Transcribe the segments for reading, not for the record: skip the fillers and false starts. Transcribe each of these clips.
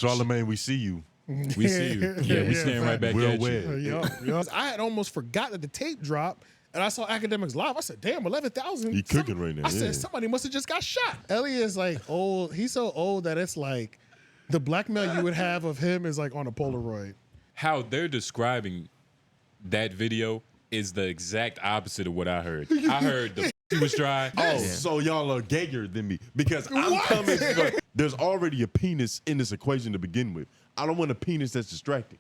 Charlamagne, we see you. We see you. Yeah, we staring right back at you. I had almost forgot that the tape dropped, and I saw Akademiks live. I said, damn, 11,000. He cooking right now. I said, somebody must have just got shot. Elliott is like old. He's so old that it's like the blackmail you would have of him is like on a Polaroid. How they're describing that video is the exact opposite of what I heard. I heard the he was dry. Oh, so y'all are gayer than me because I'm coming from, there's already a penis in this equation to begin with. I don't want a penis that's distracting.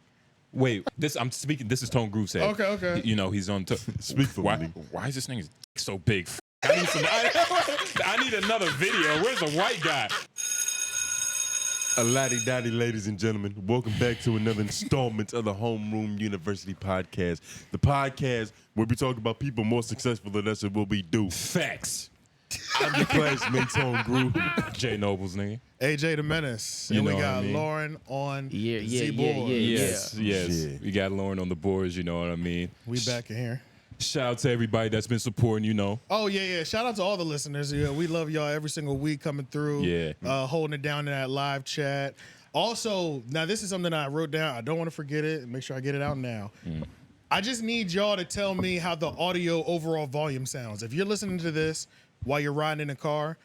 Wait, I'm speaking. This is Tone Groove said. Okay. You know he's on. Speak for me. Why is this thing so big? I need another video. Where's the white guy? 𝙿𝙾𝚃𝚃, ladies and gentlemen. Welcome back to another installment of the Homeroom University podcast. The podcast where we talk about people more successful than us and what we do. Facts. I'm your classmate, Tone Groove. J Nobles, nigga. AJ the Menace. You and we know got what I mean? Lauren on Yeah. the board. Yes. Yeah. We got Lauren on the boards, you know what I mean? We back in here. Shout out to everybody that's been supporting, you know. Oh, yeah. Shout out to all the listeners. Yeah, we love y'all every single week coming through. Yeah. Holding it down in that live chat. Also, now this is something I wrote down. I don't want to forget it. Make sure I get it out now. I just need y'all to tell me how the audio overall volume sounds. If you're listening to this while you're riding in a car,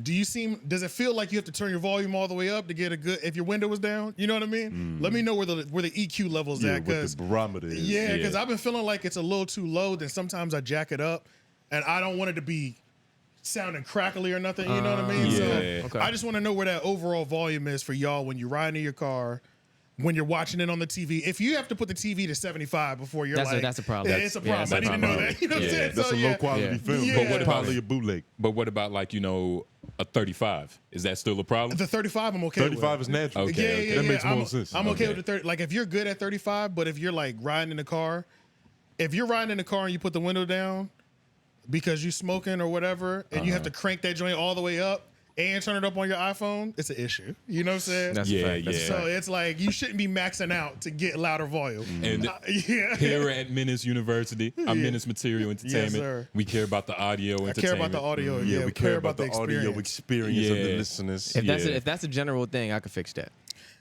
does it feel like you have to turn your volume all the way up to get a good, if your window was down? You know what I mean? Let me know where the EQ level's at. What the barometer is. Yeah, because I've been feeling like it's a little too low, then sometimes I jack it up, and I don't want it to be sounding crackly or nothing, you know what I mean? Yeah. So I just want to know where that overall volume is for y'all when you're riding in your car, when you're watching it on the TV. If you have to put the TV to 75 before you're that's a problem. Yeah, it's a problem. I need to know that. You know what I'm saying? That's So, a low quality film. Yeah. But what about probably a bootleg? But what about like, you know, a 35? Is that still a problem? The 35 I'm okay 35 with. is natural. Okay. That makes more sense. I'm okay with the 30. Like if you're good at 35, but if you're like riding in the car, if you're riding in the car and you put the window down because you're smoking or whatever, and you have to crank that joint all the way up and turn it up on your iPhone, it's an issue. You know what I'm saying? That's a fact. That's a So fact. it's like you shouldn't be maxing out to get louder volume. And here at Menace University, I'm Menace Material Entertainment. sir. We care about the audio I entertainment. care about the audio. Yeah, we care about the audio experience of the Yeah. listeners. If that's a general thing, I could fix that.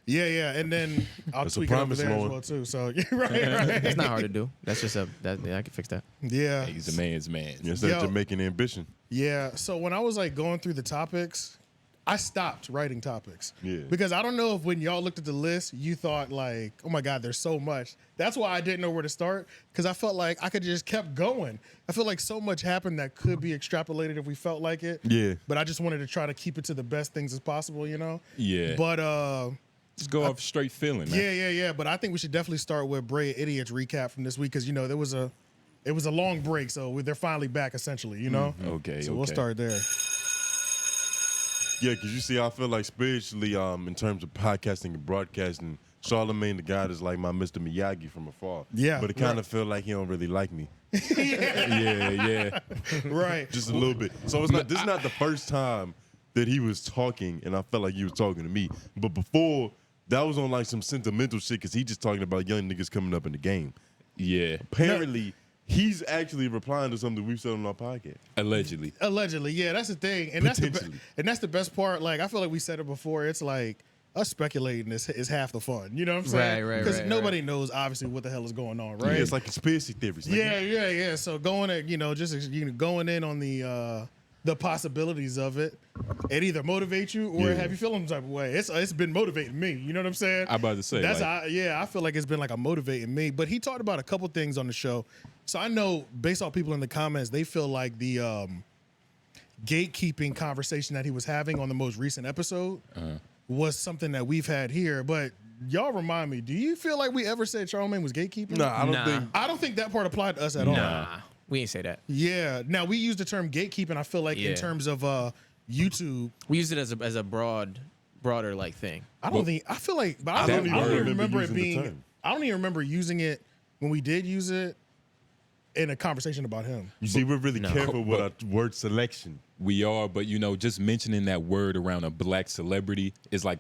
Yeah. And then I'll That's a tweak it over promise, there as Lord. well too. So right. It's not hard to do. That's just I can fix that. Yeah. He's a man's man. It's that Yo. Jamaican ambition. Yeah. So when I was like going through the topics, I stopped writing topics. Yeah. Because I don't know if when y'all looked at the list, you thought like, oh my God, there's so much. That's why I didn't know where to start. Because I felt like I could just kept going. I feel like so much happened that could be extrapolated if we felt like it. Yeah. But I just wanted to try to keep it to the best things as possible, you know? Yeah. But Just go off straight feeling, man. yeah. But I think we should definitely start with Bray Idiot's recap from this week because, you know, it was a long break. So they're finally back essentially, you know? Okay. So we'll start there. Yeah, because you see, I feel like spiritually, in terms of podcasting and broadcasting, Charlamagne the God is like my Mr. Miyagi from afar. Yeah, But it kind of feel like he don't really like me. Yeah. Right. Just a little bit. So it's not. This is not the first time that he was talking, and I felt like he was talking to me. But before, that was on like some sentimental shit because he just talking about young niggas coming up in the game. Yeah. Apparently, he's actually replying to something we've said on our podcast. Allegedly. Allegedly, yeah, that's the thing, and that's the best part. Like I feel like we said it before. It's like us speculating is half the fun. You know what I'm saying? Right. Because nobody knows obviously what the hell is going on, right? Yeah, it's like conspiracy theories. Like, Yeah. So going at going in on the possibilities of it, it either motivates you or have you feeling some type of way. It's been motivating me. You know what I'm saying? I'm about to say, that's like- I feel like it's been like a motivating me. But he talked about a couple things on the show, so I know based off people in the comments, they feel like the gatekeeping conversation that he was having on the most recent episode was something that we've had here. But y'all remind me, do you feel like we ever said Charlamagne was gatekeeping? No, I don't think that part applied to us at all. Nah, we ain't say that. Yeah. Now we use the term gatekeeping. I feel like in terms of YouTube, We used it as a broader like thing. I don't even remember it being. I don't even remember using it when we did use it in a conversation about him. You see, we're really careful with our word selection. We are, but you know, just mentioning that word around a black celebrity is like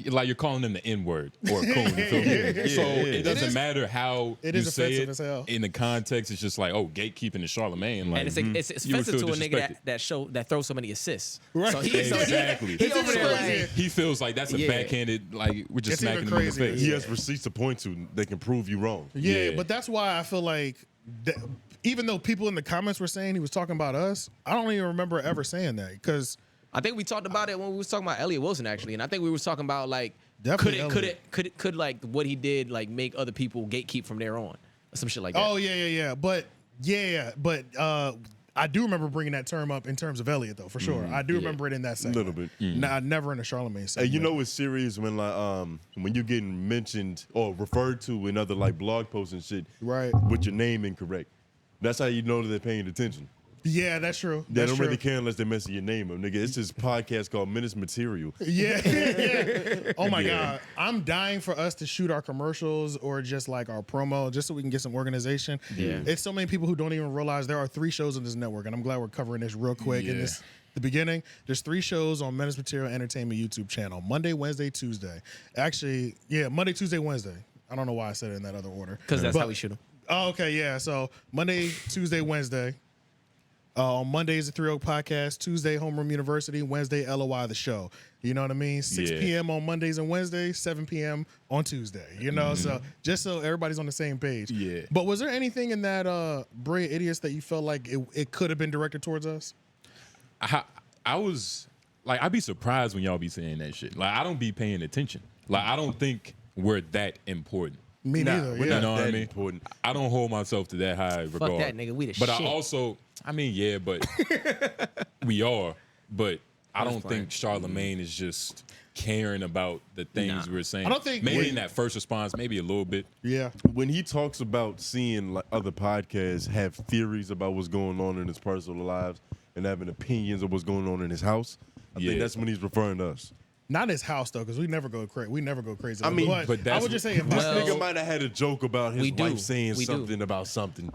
like you're calling them the N-word or a coon. You feel me? So it doesn't matter how it you is say offensive it as hell. in the context. It's just like, oh, gatekeeping is Charlamagne. Like, And it's you would offensive feel to a nigga disrespected. that throws so many assists. Right. So he Exactly. he over there like, He feels like that's a Yeah. backhanded, like we're just It's even smacking him in the crazier. face. He has receipts to point to that can prove you wrong. Yeah, Yeah. but that's why I feel like even though people in the comments were saying he was talking about us, I don't even remember ever saying that because I think we talked about it when we was talking about Elliott Wilson actually, and I think we was talking about like Definitely could like what he did like make other people gatekeep from there on, or some shit like that. oh yeah, but I do remember bringing that term up in terms of Elliott though for sure. I do remember it in that A segment. little bit. Nah, never in a Charlamagne Hey, segment. you know it's serious when like when you're getting mentioned or referred to in other like blog posts and shit, Right. with your name incorrect. That's how you know that they're paying attention. Yeah, that's true. They That's don't true. really care unless they're messing your name up, nigga. It's this podcast called MenaceMaterialEnt. Yeah. Oh my Yeah. God. I'm dying for us to shoot our commercials or just like our promo, just so we can get some organization. Yeah. It's so many people who don't even realize there are 3 shows on this network, and I'm glad we're covering this real quick in Yeah. the beginning. There's 3 shows on Menace Material Entertainment YouTube channel. Monday, Wednesday, Tuesday. Actually, yeah, Monday, Tuesday, Wednesday. I don't know why I said it in that other order. Because that's But- how we shoot them. Oh, okay, yeah. So Monday, Tuesday, Wednesday. On Mondays, the 3 Oak Podcast. Tuesday, Homeroom University. Wednesday, LOI the show. You know what I mean? 6 Yeah. p.m. on Mondays and Wednesdays. 7 p.m. on Tuesday. You know, so just so everybody's on the same page. Yeah. But was there anything in that Brilliant Idiots that you felt like it could have been directed towards us? I was like, I'd be surprised when y'all be saying that shit. Like, I don't be paying attention. Like, I don't think we're that important. Me neither. we're Yeah. not You know what I that mean? important. I don't hold myself to that high regard. that nigga, we the But shit. I also, I mean, yeah, but we are. But I don't think Charlamagne is just caring about the things we're saying. I don't think- maybe in that first response, maybe a little bit. Yeah. When he talks about seeing like other podcasts have theories about what's going on in his personal lives and having opinions of what's going on in his house, I think Yeah. that's when he's referring to us. Not his house though, because we never go crazy. We never go crazy. I mean, but but I that's- would just say if This this nigga might have had a joke about his We do. wife saying We do. something about something.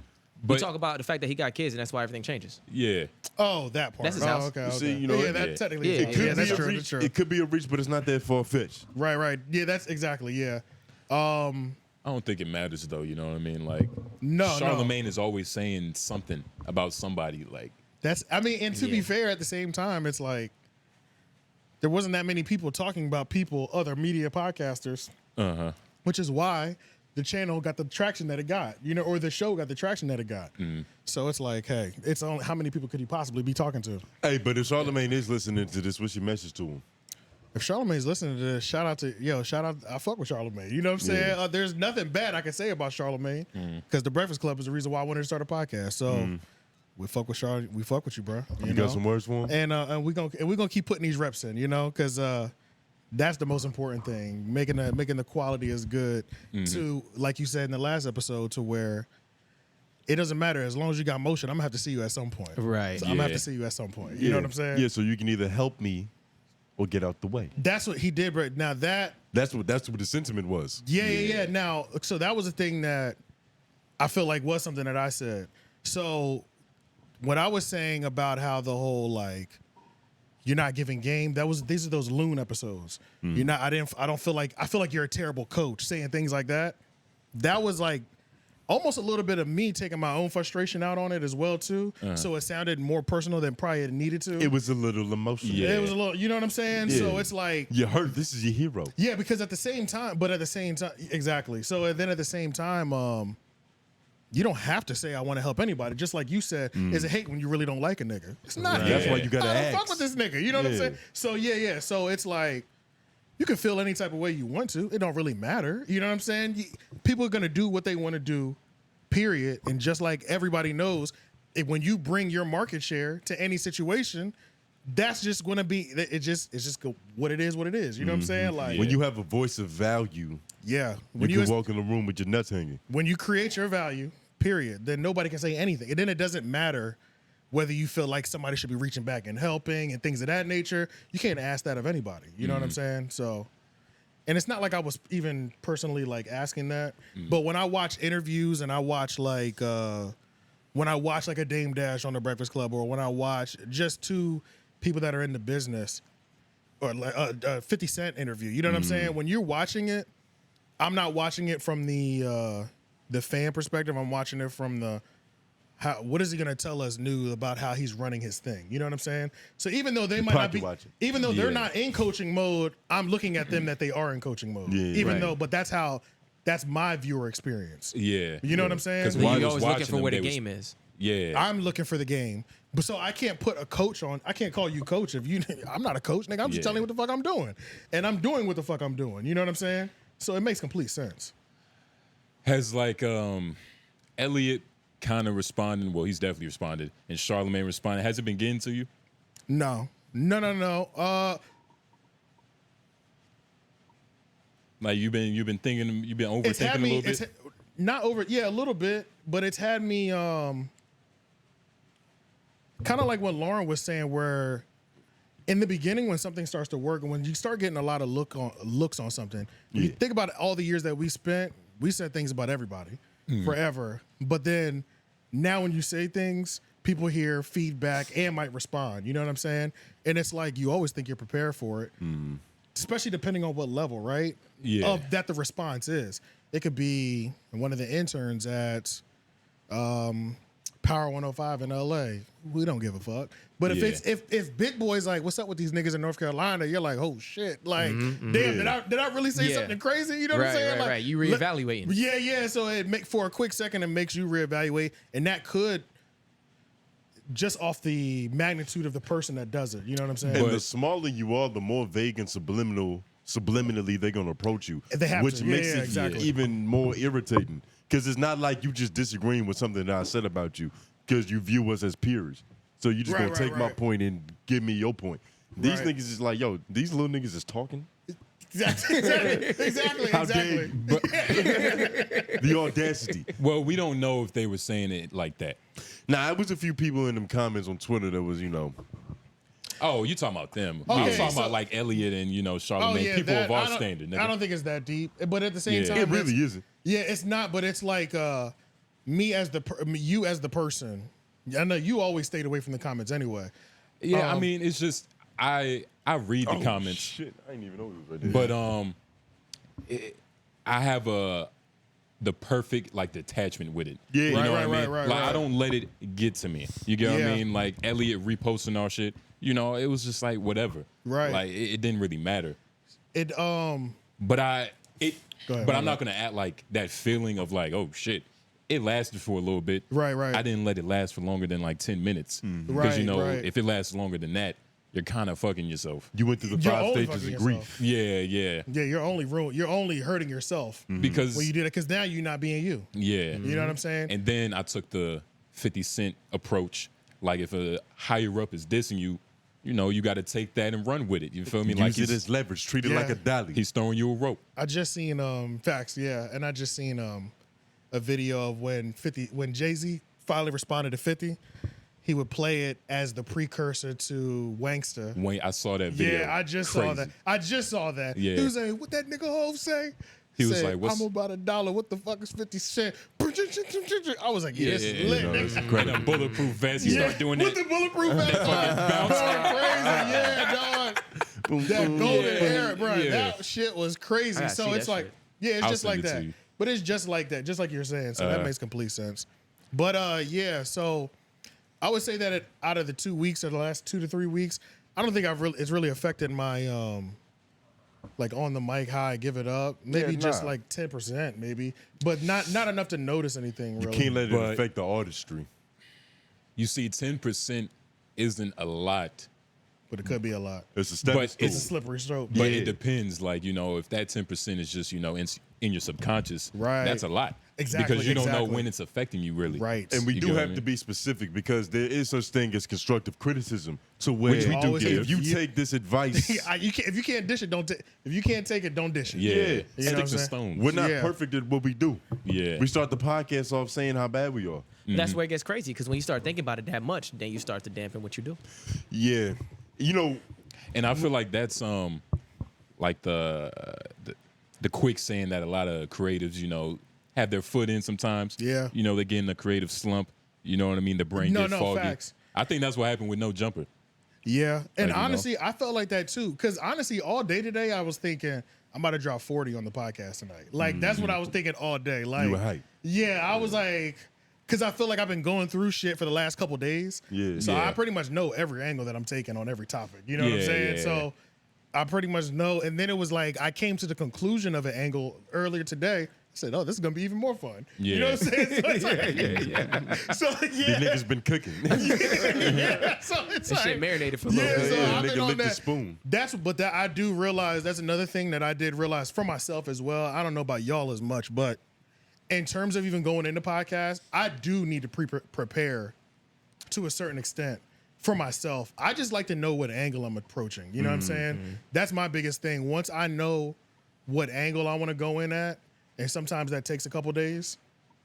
But We talk about the fact that he got kids and that's why everything changes. yeah, Oh, that part. That's his oh, house. okay. You okay. see, you know, yeah, that yeah. technically. Yeah, Yeah, it could that's be a true. reach. That's true. It could be a reach, but it's not that far fetched. Right. Yeah, that's exactly. Yeah. I don't think it matters though. You know what I mean? Like, No, Charlamagne is always saying something about somebody. Like, That's. I mean, and to be Yeah. fair, at the same time, it's like there wasn't that many people talking about people, other media podcasters, which is why the channel got the traction that it got. You know, or the show got the traction that it got. So it's like, hey, it's only how many people could he possibly be talking to? Hey, but if Charlamagne is listening to this, what's your message to him? If Charlamagne's listening to this, shout out. I fuck with Charlamagne. You know what I'm saying? There's nothing bad I can say about Charlamagne because the Breakfast Club is the reason why I wanted to start a podcast. So we fuck with Char. We fuck with you, bro. You know? got some words for him? And we're gonna keep putting these reps in, you know, because that's the most important thing. Making the quality as good to, like you said in the last episode, to where it doesn't matter as long as you got motion. I'm gonna have to see you at some point. Right. So I'm gonna have Yeah. to see you at some point. You know what I'm saying? Yeah, so you can either help me or get out the way. That's what he did. But now that. That's what the sentiment was. Yeah. Now, so that was a thing that I feel like was something that I said. So what I was saying about how the whole like you're not giving game, these are those loon episodes. You're not. I feel like you're a terrible coach saying things like that. That was like almost a little bit of me taking my own frustration out on it as well too. So it sounded more personal than probably it needed to. It was a little emotional. Yeah. It was a little. You know what I'm saying? Yeah. So it's like. You hurt. This is your hero. Yeah, because at the same time, exactly. So then at the same time, you don't have to say I want to help anybody. Just like you said, is it hate when you really don't like a nigga? It's not. Right. hate. That's why you gotta I don't ask. fuck with this nigga. You know what I'm Yeah. saying? So yeah. So it's like you can feel any type of way you want to. It don't really matter. You know what I'm saying? People are gonna do what they want to do. Period. And just like everybody knows, when you bring your market share to any situation, that's just gonna be. It's just what it is. What it is. You know what I'm saying? Like When you have a voice of value, yeah. you can walk in the room with your nuts hanging. When you create your value, period, then nobody can say anything. And then it doesn't matter whether you feel like somebody should be reaching back and helping and things of that nature. You can't ask that of anybody. You know what I'm saying? So, and it's not like I was even personally like asking that, but when I watch interviews and I watch like when I watch like a Dame Dash on the Breakfast Club, or when I watch just two people that are in the business or like a 50 Cent interview. You know what I'm saying? When you're watching it, I'm not watching it from the fan perspective. I'm watching it from what is he gonna tell us new about how he's running his thing? You know what I'm saying? So even though they might not be, even though they're not in coaching mode, I'm looking at them that they are in coaching mode. Yeah, even though, but that's my viewer experience. Yeah. You know what I'm saying? Because You're always looking for where the game is. Yeah. I'm looking for the game. But so I can't put a coach on. I can't call you coach if I'm not a coach, nigga. I'm just telling you what the fuck I'm doing. And I'm doing what the fuck I'm doing. You know what I'm saying? So it makes complete sense. Has like Elliott kind of responded? Well, he's definitely responded, and Charlamagne responded. Has it been getting to you? No. Like you've been thinking, you've been overthinking a little bit. Not over, yeah, a little bit, but it's had me kind of like what Lauren was saying, where in the beginning when something starts to work and when you start getting a lot of looks on something, you think about all the years that we said things about everybody forever, but then now when you say things, people hear feedback and might respond. You know what I'm saying? And it's like you always think you're prepared for it, especially depending on what level, right? Yeah. Of that the response is. It could be one of the interns at Power 105 in LA. We don't give a fuck. But if Big Boy's like, what's up with these niggas in North Carolina? You're like, oh shit. Like, damn, did I really say something crazy? You know what I'm saying? Right. You reevaluating. Yeah. So for a quick second, it makes you reevaluate. And that could just off the magnitude of the person that does it. You know what I'm saying? And the smaller you are, the more vague and subliminally they're gonna approach you, which makes it even more irritating. Because it's not like you just disagreeing with something that I said about you, because you view us as peers. So you just gonna take my point and give me your point. These niggas is like, yo, these little niggas is talking. Exactly. How dare you? The audacity. Well, we don't know if they were saying it like that. Nah, it was a few people in them comments on Twitter that was, Oh, you talking about them? Okay, I was talking about like Elliott and Charlamagne, people of our standard. Nigga. I don't think it's that deep, but at the same time, it really isn't. Yeah, it's not. But it's like you as the person. I know you always stayed away from the comments anyway. Yeah, I mean, it's just I read the comments. Shit, I didn't even know it was right there. But I have the perfect like detachment with it. Yeah, you know what I mean? right. I don't let it get to me. You get what I mean? Like Elliott reposting our shit. It was just like whatever. Right. Like it didn't really matter. But I'm not gonna act like that feeling of like, oh shit. It lasted for a little bit. Right. I didn't let it last for longer than like 10 minutes. Because if it lasts longer than that, you're kind of fucking yourself. You went through the 5 stages of grief. Yeah. Yeah, you're only hurting yourself Because when you did it, because now you're not being you. Yeah. You know what I'm saying? And then I took the 50 Cent approach. Like if a higher up is dissing you, you got to take that and run with it. You feel me? Use it as leverage. Treat it like a dolly. He's throwing you a rope. I just seen facts, and I just seen a video of when Jay-Z finally responded to 50. He would play it as the precursor to Wanksta. Wayne, I saw that video. Yeah, I just saw that. Yeah. He was like, what that nigga Hov say? He was like, I'm about $1. What the fuck is 50 Cent? I was like, this is lit. It's great. A bulletproof vest. You start doing with that. the bulletproof vest on. Crazy, dog. That golden hair, bro. Yeah. That shit was crazy. So it's like, it's I'll just like send it that. to you. But it's just like that, just like you're saying. So that makes complete sense. But so I would say that out of the 2 weeks or the last 2 to 3 weeks, I don't think it's really affected my like on the mic high, give it up. Maybe just like 10%, maybe, but not enough to notice anything. Really, You can't let it affect the artistry. You see, 10% isn't a lot. but it could be a lot. It's a stepping stool. It's a slippery slope. But it depends. Like, if that 10% is just, in your subconscious, Right. that's a lot. Exactly, Because you don't know exactly. when it's affecting you, really. Right. And we You do get what have I to mean? be specific, because there is such thing as constructive criticism. So where Which we do if give. you take this advice, If you can't dish it, don't. If you can't take it, don't dish it. Yeah. You know what Stick I'm to saying? stone. we're not Yeah. perfect at what we do. Yeah. We start the podcast off saying how bad we are. That's where it gets crazy, because when you start thinking about it that much, then you start to dampen what you do. Yeah. And I feel like that's like the quick saying that a lot of creatives, have their foot in sometimes. Yeah. They get in a creative slump. You know what I mean? The brain No, gets foggy. facts. I think that's what happened with No Jumper. Yeah, and Like, honestly, I felt like that too. Because honestly, all day today, I was thinking I'm about to drop 40 on the podcast tonight. Like that's what I was thinking all day. Like, You were hype. yeah, I was like, because I feel like I've been going through shit for the last couple days. Yeah. So Yeah. I pretty much know every angle that I'm taking on every topic. You know what I'm Yeah, saying? yeah, So I pretty much know. And then it was like I came to the conclusion of an angle earlier today. I said, "Oh, this is gonna be even more fun." You know what I'm saying? So it's like, So These yeah, niggas been cooking. yeah. So it's That like, shit marinated for a little yeah, bit. so Yeah, I've nigga been on licked the that. spoon. But that I do realize that's another thing that I did realize for myself as well. I don't know about y'all as much, but in terms of even going into podcast, I do need to prepare to a certain extent for myself. I just like to know what angle I'm approaching. You know what I'm saying? That's my biggest thing. Once I know what angle I want to go in at, and sometimes that takes a couple days,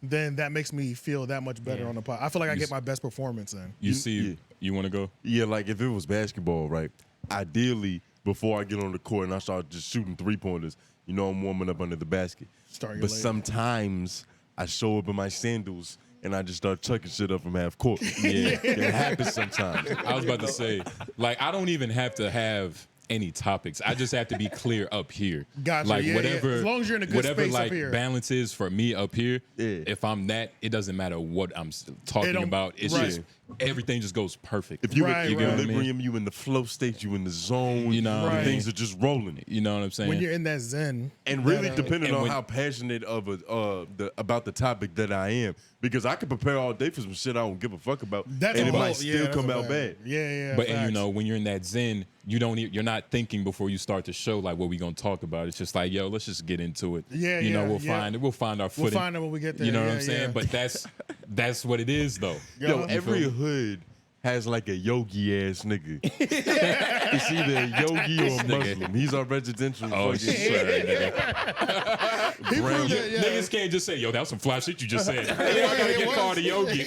then that makes me feel that much better on the pod. I feel like I get my best performance in. You see, you want to go? Yeah, like if it was basketball, right? Ideally, before I get on the court and I start just shooting 3-pointers, you know, I'm warming up under the basket. Start your But layup. sometimes I show up in my sandals and I just start chucking shit up from half court. Yeah, it happens sometimes. I was about to say, like, I don't even have to have any topics. I just have to be clear up here. Gotcha. Like Yeah, whatever, yeah. As long as you're in a good whatever space up like here. balance is for me up here. Yeah. If I'm that, it doesn't matter what I'm talking don't- about. It's right. just everything just goes perfect. If you Right, in right. equilibrium, you in the flow state, you in the zone, You know what I Right. mean? things are just rolling. You know what I'm saying? When you're in that zen. And really that, depending and on when- how passionate of about the topic that I am, because I could prepare all day for some shit I don't give a fuck about, That's and a it whole, might yeah, still that's come a out fact. bad. Yeah. But and you facts. know, when you're in that zen, you're not thinking before you start the show like what we gonna talk about. It's just like, yo, let's just get into it. Yeah, you know, yeah, we'll yeah. find our We'll footing. find it when we get there. You know what I'm Yeah, saying? yeah. But that's what it is though. Yo, You every feel hood has like a yogi ass nigga. It's either a yogi or a Muslim. He's our residential. Oh fucking shit, nigga. He proved that, yeah. Niggas can't just say, yo, that was some fly shit you just said. I gotta it get was. called a yogi.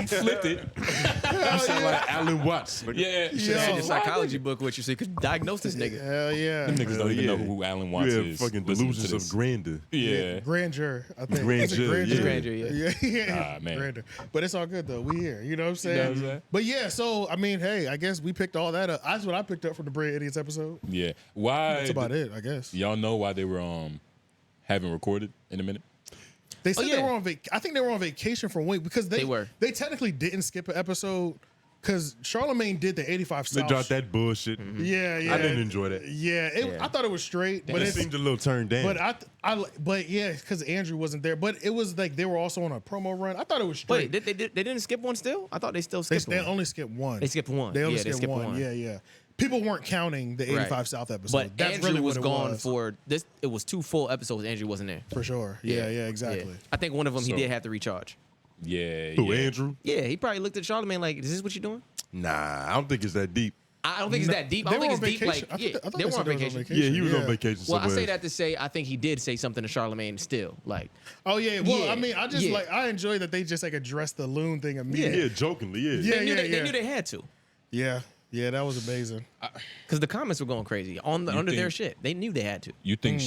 Flipped it. You sound like Alan Watts. nigga. Yeah. You should have Yo. your psychology book with you so you could diagnose this nigga. Hell yeah. Them niggas don't even Yeah. know who Alan You Watts have is. fucking listening to delusions this. of grandeur. Yeah. Grandeur, I think. Grandeur, Is it grandeur? yeah. Grandeur, yeah. yeah. Ah, man. Grandeur. But it's all good though. We here. You know what I'm saying? know what I'm saying? But yeah, so I mean, hey, I guess we picked all that up. That's what I picked up from the Brilliant Idiots episode. Yeah. Why? That's about it, I guess. Y'all know why they were haven't recorded in a minute? They said yeah. they were on I think they were on vacation for a week because they were. They technically didn't skip an episode because Charlamagne did the 85 They South. dropped that bullshit. Yeah, yeah. I didn't enjoy that. Yeah, I thought it was straight, but It it seemed a little turned down. but yeah, because Andrew wasn't there. But it was like they were also on a promo run. I thought it was straight. Wait, they didn't skip one still? I thought they still They, skipped they one. only skipped one. They skipped one. They only Yeah, they skipped skipped one. one. Yeah. People weren't counting the 85 Right. South episode. But That's Andrew really was what it gone was. for this. It was 2 full episodes. Andrew wasn't there. For sure. Yeah, exactly. Yeah. I think one of them So- he did have to recharge. Yeah. Who, yeah. Andrew? Yeah, he probably looked at Charlamagne like, "Is this what you're doing?" Nah, I don't think it's that deep. I don't think it's that deep. I They don't were think on it's deep. Like, vacation. I yeah, thought they were said on they was vacation. Yeah, he was on vacation Well, I somewhere. say that to say I think he did say something to Charlamagne still. Like, Oh yeah. Well, Yeah, I mean, I just yeah. like I enjoy that they just like addressed the loon thing immediately. Yeah, jokingly, yeah. Yeah. they knew they had to. Yeah, that was amazing. Because the comments were going crazy under their think- shit. They knew they had to. You think?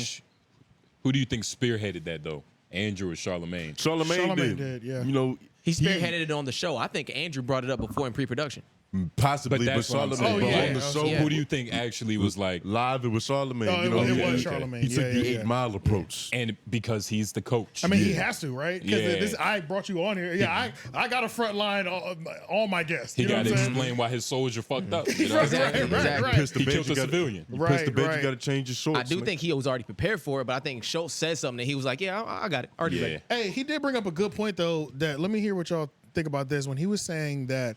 Who do you think spearheaded that though? Andrew or Charlamagne? Charlamagne did, yeah. You know, He spearheaded it on the show. I think Andrew brought it up before in pre-production. possibly, But but that's what I'm Charlamagne. saying. Oh, but yeah. on the show, Yeah. Who do you think actually was like? live, it was Charlamagne. Oh, you know, it he- was he- Charlamagne. He took Yeah, the yeah, 8 yeah. Mile approach. And because he's the coach. I mean, he Yeah. has to, right? Because Yeah. I brought you on here. Yeah, I got a front line all my guests. he You know got what to I'm saying? explain why his soldier fucked up. You know? Right, Exactly, right, right, exactly. right. Pissed the He bed, killed you a gotta- civilian. You pissed the bed, Right. you got to change your shorts. I do man. think he was already prepared for it, but I think Schultz said something and he was like, "Yeah, I got it. Already Yeah. ready." Hey, he did bring up a good point though. That let me hear what y'all think about this. When he was saying that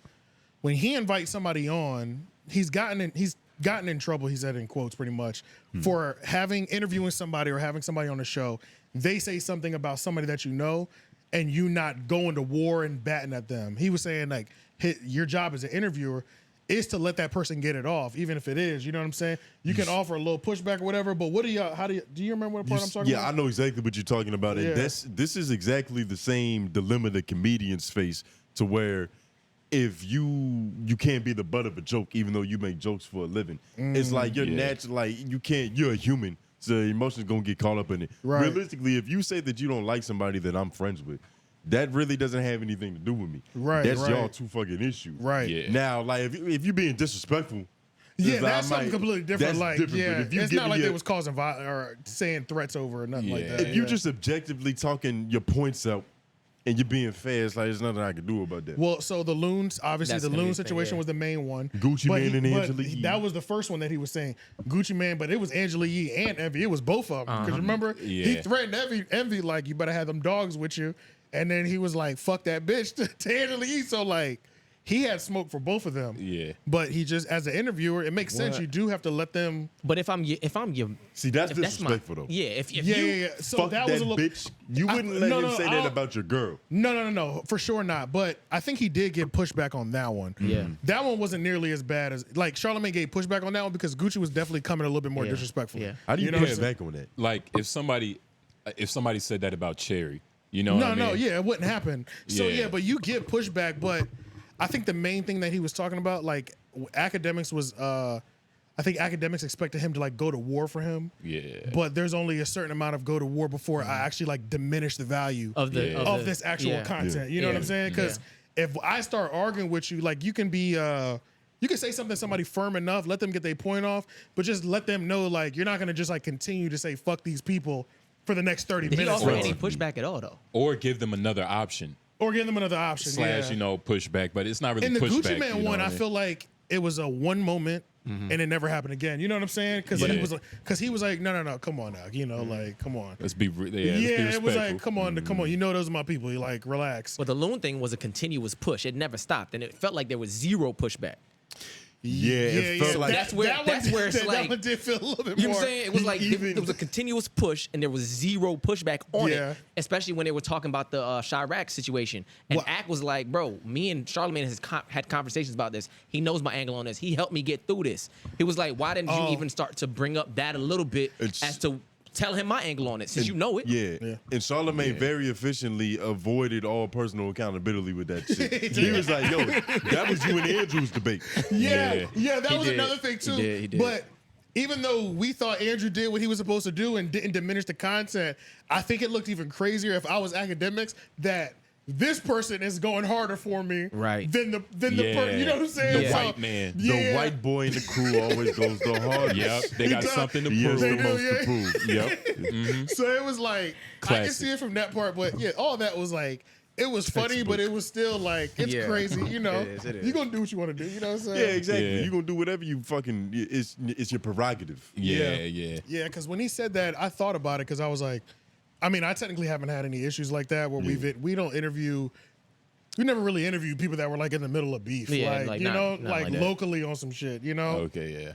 when he invites somebody on, he's gotten in trouble. He said in quotes pretty much for interviewing somebody or having somebody on the show. They say something about somebody that you know, and you not going to war and batting at them. He was saying like your job as an interviewer is to let that person get it off, even if it is. You know what I'm saying? You can offer a little pushback or whatever. But what do you remember what part I'm talking about? I know exactly what you're talking about. And Yeah. this is exactly the same dilemma that comedians face, to where if you can't be the butt of a joke, even though you make jokes for a living. It's like you're natural, like you're a human, so emotions gonna get caught up in it. Right. Realistically, if you say that you don't like somebody that I'm friends with, that really doesn't have anything to do with me. Right, That's right. y'all two fucking issue. Right. Yeah. Now, like if you being disrespectful, Yeah, it's like, that's something completely different. That's Like, different. yeah, But if you it's not giving like your- they was causing violence or saying threats over or nothing like Yeah. that. if you just objectively talking your points out and you're being fair, it's like there's nothing I can do about that. Well, so the loons, obviously, That's the gonna be loon the thing, situation yeah. was the main one. Gucci But Mane and but Angela Yee. That was the first one that he was saying. Gucci Mane, but it was Angela Yee and Envy. It was both of them. Because remember, he Yeah. threatened Envy like, you better have them dogs with you. And then he was like, fuck that bitch to Angela Yee. So, like, he had smoke for both of them. Yeah. But he just, as an interviewer, it makes sense. You do have to let them. But if I'm your, See, that's if disrespectful though. yeah, if Yeah, you, yeah, yeah. So Fuck that that was a little. bitch. You wouldn't let him say that about your girl. No, for sure not. But I think he did get pushback on that one. Yeah. That one wasn't nearly as bad as, like, Charlamagne gave pushback on that one because Gucci was definitely coming a little bit more Yeah. disrespectful. Yeah. How do you know pay what I'm saying? back on that? Like if somebody said that about Cherry, you know what I mean? No, yeah, it wouldn't happen. So Yeah. yeah, but you get pushback. But I think the main thing that he was talking about, like, Akademiks was, I think Akademiks expected him to like go to war for him. Yeah. But there's only a certain amount of go to war before I actually like diminish the value of the of this actual yeah. content. You know what I'm saying? Because if I start arguing with you, like, you can be you can say something to somebody firm enough, let them get their point off, but just let them know, like, you're not gonna just like continue to say fuck these people for the next 30 Did he minutes. offer Or- any pushback at all though? Or give them another option or give them another option. slash, yeah. you know, pushback, but it's not really In the pushback. Gucci Man you know one, what I mean? feel like it was a one moment and it never happened again. You know what I'm saying? Because Yeah. he was like, no, come on now. You know, like, come on. Let's be let's be Yeah, it was respectful. like, come on. You know, those are my people. You like, relax. Well, the loon thing was a continuous push. It never stopped, and it felt like there was zero pushback. Yeah, it felt like That's where it's that like- one did feel a little bit You know more. what I'm saying? It was like there was a continuous push, and there was zero pushback on Yeah. it. Especially when they were talking about the Chirac situation, and Well- Ak was like, "Bro, me and Charlamagne had conversations about this. He knows my angle on this. He helped me get through this." He was like, "Why didn't you even start to bring up that a little bit It's- as to tell him my angle on it, since you know it?" Yeah. And Charlamagne very efficiently avoided all personal accountability with that shit. He was like, yo, that was you and Andrew's debate. Yeah, that He was did. another thing too. He did. But even though we thought Andrew did what he was supposed to do and didn't diminish the content, I think it looked even crazier if I was Akademiks that this person is going harder for me Right. than the you know what I'm saying? The So, white man. The yeah. white boy in the crew always goes the hardest. Yep, they got does. something to He has prove. the do, most yeah. to prove. Yep. So it was like I can Classic. see it from that part, but yeah, all that was like it was funny, but it was still like it's Yeah. crazy, you know. It is. You're gonna do what you want to do, you know what I'm saying? Yeah, exactly. Yeah. You're going to do whatever you fucking, it's your prerogative. Yeah, Yeah. yeah. Yeah, because when he said that, I thought about it because I was like, I mean, I technically haven't had any issues like that where we don't interview. We never really interviewed people that were like in the middle of beef, Yeah, like you not- know, not like like that. locally on some shit, you know. Okay, yeah.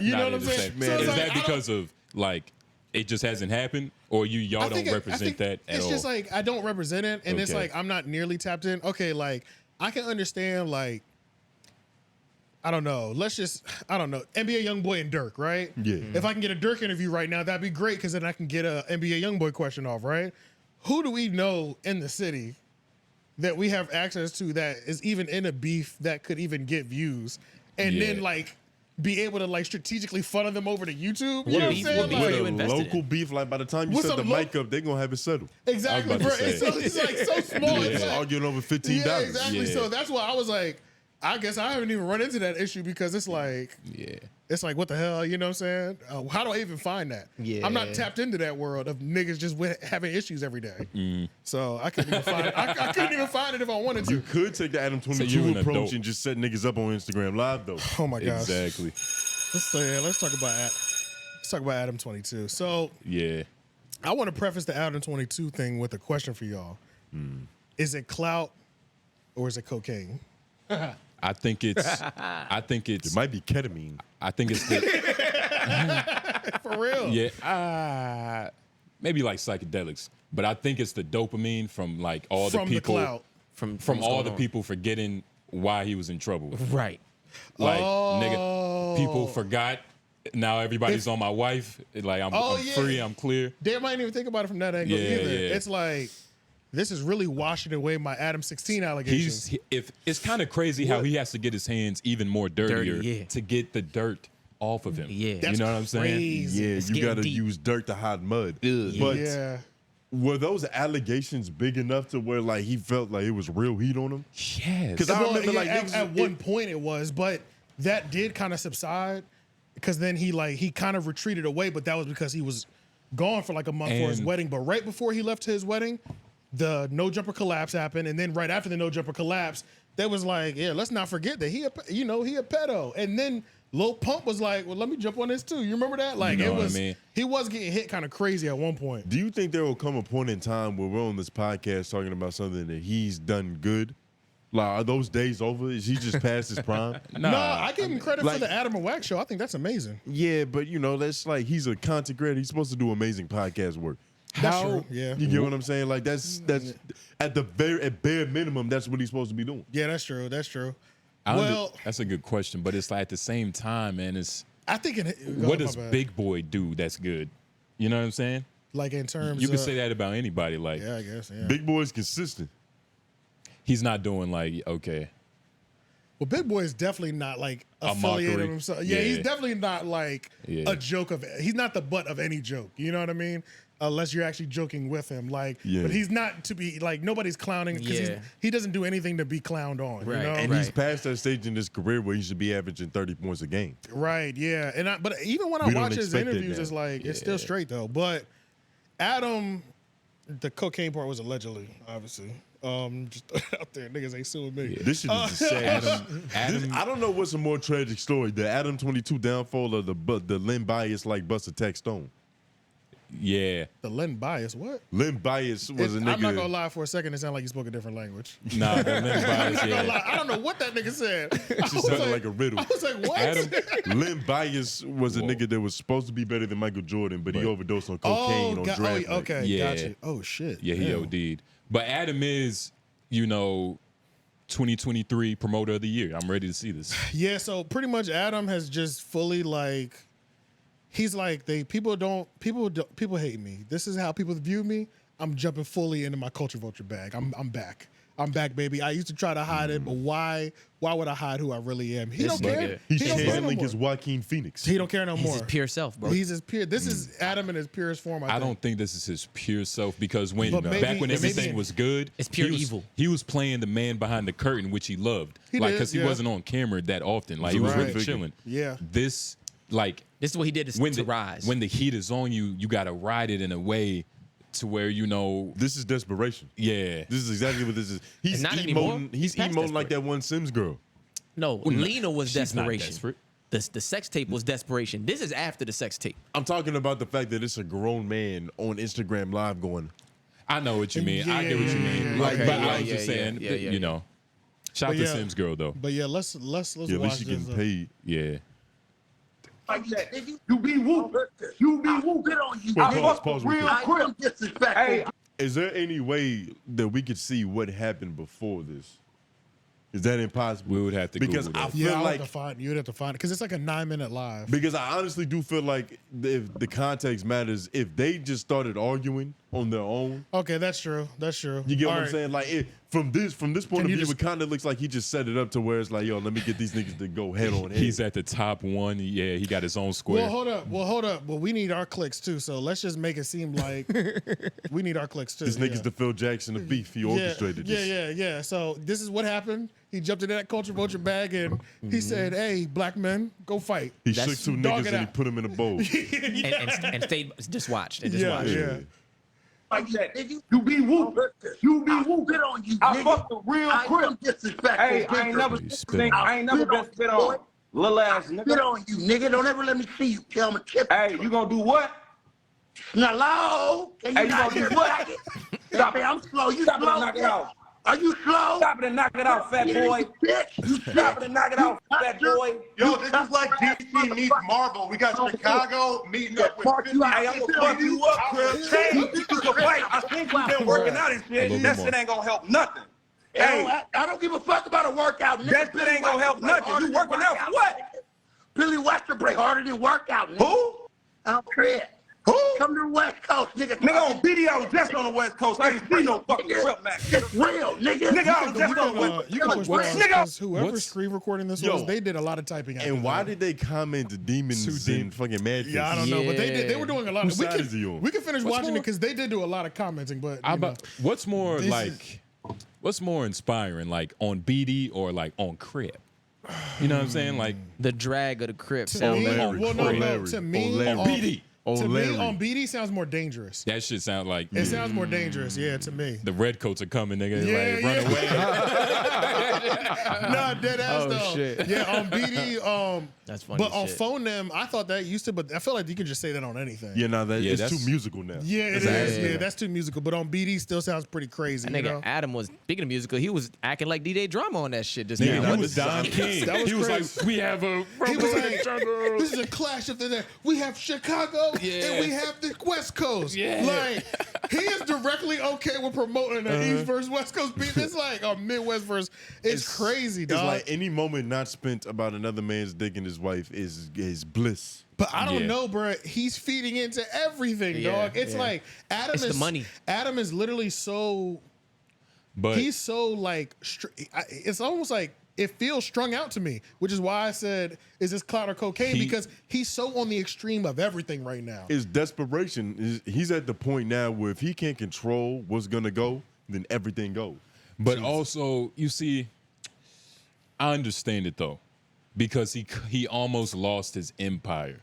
You know Not what I'm in the saying? same- So it's Is like, that I don't- because of like it just hasn't happened, or y'all I don't think represent that at it's all? just like I don't represent it, and it's Okay. like I'm not nearly tapped in. Okay, like I can understand like I don't know. I don't know. NBA YoungBoy and Dirk, right? Yeah. If I can get a Dirk interview right now, that'd be great because then I can get a NBA YoungBoy question off, right? Who do we know in the city that we have access to that is even in a beef that could even get views, and Yeah. then like be able to like strategically funnel them over to YouTube? You know what I'm beef- saying? what beef Like, are you With a invested local in? beef, like by the time you What's set the up, mic up, they're going to have it settled. exactly, I was bro. about to It's, so, it's like so small. It's Just like, arguing over $15. yeah, exactly. Yeah. So that's why I was like, I guess I haven't even run into that issue because it's like, yeah. it's like, what the hell? You know what I'm saying? How do I even find that? Yeah. I'm not tapped into that world of niggas just having issues every day. Mm. So I couldn't even find it. I couldn't even find it if I wanted You to. could take the you an Adam22 approach adult. and just set niggas up on Instagram Live, though. Oh my gosh. Exactly. Let's talk about Adam22. So Yeah. I want to preface the Adam22 thing with a question for y'all. Is it clout or is it cocaine? I think it's It might be ketamine. I think it's the For real? yeah, maybe like psychedelics, but I think it's the dopamine from like all From the the people clout. From from all what's the going on. people forgetting why he was in trouble. Right. Like Oh. nigga, people forgot. Now everybody's on my wife. Like I'm Oh, yeah. free. I'm clear. They might even think about it from that angle Yeah, either. yeah. It's like this is really washing away my Adam16 allegations. If it's kind of crazy how he has to get his hands even more dirtier Dirty, yeah. to get the dirt off of him. Yeah. you That's know what I'm saying? crazy. Yeah, It's you getting got to deep. use dirt to hide mud. Ugh. But yeah. Were those allegations big enough to where like he felt like it was real heat on him? Yes. Because I remember like at one point it was, but that did kind of subside because then he kind of retreated away, but that was because he was gone for like a month for his wedding. But right before he left to his wedding, the no jumper collapse happened, and then right after the no jumper collapse, that was like, yeah, let's not forget that he a pedo, and then Lil Pump was like, well, let me jump on this too. You remember that? Like You know it was, what I mean? he was getting hit kind of crazy at one point. Do you think there will come a point in time where we're on this podcast talking about something that he's done good? Like, are those days over? Is he just past his prime? No, I give him credit for the Adam22 show. I think that's amazing. Yeah, but you know, that's like he's a content creator. He's supposed to do amazing podcast work. That's true. Yeah, you get what I'm saying? Like that's at bare minimum, that's what he's supposed to be doing. Yeah, that's true. That's true. That's a good question, but it's like at the same time, man, I think what does Big Boy do that's good? You know what I'm saying? Like in terms, you can say that about anybody. Like, yeah, I guess. Yeah. Big Boy's consistent. He's not doing like okay. Well, Big Boy is definitely not like affiliated himself. Yeah, he's definitely not like a joke of. He's not the butt of any joke. You know what I mean? Unless you're actually joking with him, like. Yeah. But he's not to be like nobody's clowning because he doesn't do anything to be clowned on. Right. You know? And he's past that stage in his career where he should be averaging 30 points a game. Right. Yeah. And but even when I watch his interviews, it's like it's still straight though. But Adam, the cocaine part was allegedly, obviously. Just out there, niggas ain't suing me. Yeah. This shit is Adam. I don't know what's a more tragic story: the Adam22 downfall or the 𝙿𝙾𝚃𝚃 like Buster Tech Stone. Yeah, the 𝙿𝙾𝚃𝚃 what? 𝙿𝙾𝚃𝚃 was a nigga. I'm not gonna lie. For a second, it sounded like you spoke a different language. Nah, the 𝙿𝙾𝚃𝚃. Yeah. I don't know what that nigga said. It just sounded like a riddle. I was like, what? 𝙿𝙾𝚃𝚃 was a nigga that was supposed to be better than Michael Jordan, but he overdosed on cocaine on draft night. Okay, got you. Oh shit. Yeah, he OD'd. But Adam is, 2023 promoter of the year. I'm ready to see this. Yeah, so pretty much Adam has just fully like, he's like people hate me. This is how people view me. I'm jumping fully into my culture vulture bag. I'm back. I'm back, baby. I used to try to hide it, but why would I hide who I really am? He don't care. He's he don't care no channeling more. his Joaquin Phoenix. He don't care no more. He's his pure self, bro. He's his pure. This is Adam in his purest form. I don't think this is his pure self because back when maybe everything was good, it's pure evil. He was playing the man behind the curtain, which he loved, because he wasn't on camera that often. Like he was really chilling. Yeah. This is what he did to rise. When the heat is on you, you got to ride it in a way to where this is desperation. Yeah, this is exactly what this is. He's emoting. He's emoting like that one Sims girl. No, Lena was desperation. Desperate. The sex tape was desperation. This is after the sex tape. I'm talking about the fact that it's a grown man on Instagram Live going. I know what you mean. I get what you mean. But I was just saying, shout out to Sims girl though. But yeah, let's watch at least she getting paid. Yeah. Like that, nigga. You be whooping. You be whooping on you. Pause real quick. Hey. Is there any way that we could see what happened before this? Is that impossible? We would have to because Google I that. feel like you would have to find it because it's like a 9-minute live. Because I honestly do feel like if the context matters, if they just started arguing on their own. Okay, that's true. That's true. You get what I'm saying? Like from this point of view, it kind of looks like he just set it up to where it's like, yo, let me get these niggas to go head on head. He's at the top one. Yeah, he got his own square. Well, hold up. Well, we need our clicks too. So let's just make it seem like we need our clicks too. This nigga's the Phil Jackson of beef. He orchestrated this. Yeah. So this is what happened. He jumped into that culture vulture bag and he said, "Hey, black men, go fight." He shook two niggas and he put them in a bowl. and stayed just watched and just watched. Yeah. Like that, nigga. You be whooping. You be whooping on you, nigga. I fucked the real quick. Hey, I ain't never been spit on. Little ass nigga. Spit on you, nigga. Don't ever let me see you. Tell me chip. Hey, you gonna do what? Hello? Can you not hear what? Stop it. I'm slow. You slow. Knock it out. Are you slow? Stop it and knock it out, fat boy. Stop it and knock it out, fat boy. Yo, this is like DC meets Marvel. We got Chicago meeting up with 50. Hey, I'm gonna fuck you up, Chris. Hey, you can fight. I think you've been working out and shit. That shit ain't gonna help nothing. Hey, I don't give a fuck about a workout. That shit ain't gonna help nothing. You working out for what? Billy Webster break harder than workout. Who? I'm Chris. Who? Come to the West Coast, nigga. Nigga on BD, I was just on the West Coast. I ain't see no fucking trip, man. It's real, nigga. Nigga, I was just on the West Coast. You can push pause, because whoever screen recording this was, they did a lot of typing. And why did they comment the demons in fucking Mad? Yeah, I don't know, but they were doing a lot. Whose side is he on? We can finish watching it because they did do a lot of commenting. But what's more what's more inspiring, like on BD or like on Crip? You know what I'm saying? Like the drag of the Crip. To me, to me, on BD. To me, on BD sounds more dangerous. That shit sounds like it sounds more dangerous. Yeah, to me. The redcoats are coming, nigga. Yeah, like, run away. Nah, dead ass though. Shit. Yeah, on BD, that's funny. But on Phone Them, I thought that used to, but I feel like you can just say that on anything. Yeah, no, it's too musical now. Yeah, it is. Yeah, that's too musical. But on BD, still sounds pretty crazy. That nigga Adam was, speaking of musical, he was acting like DJ Drama on that shit. Just he was Don King. He was like, we have a. He was like, this is a clash of the. We have Chicago and we have the West Coast. Yeah. Like, he is directly okay with promoting an East versus West Coast beat. It's like a Midwest versus. It's crazy, dog. It's like any moment not spent about another man's dick and his wife is bliss. But I don't know, bro. He's feeding into everything, dog. It's like Adam is the money. Adam is literally so. But he's so like. It's almost like. It feels strung out to me, which is why I said, is this clout or cocaine? Because he's so on the extreme of everything right now. It's desperation. He's at the point now where if he can't control what's going to go, then everything goes. But also, you see, I understand it, though, because he almost lost his empire.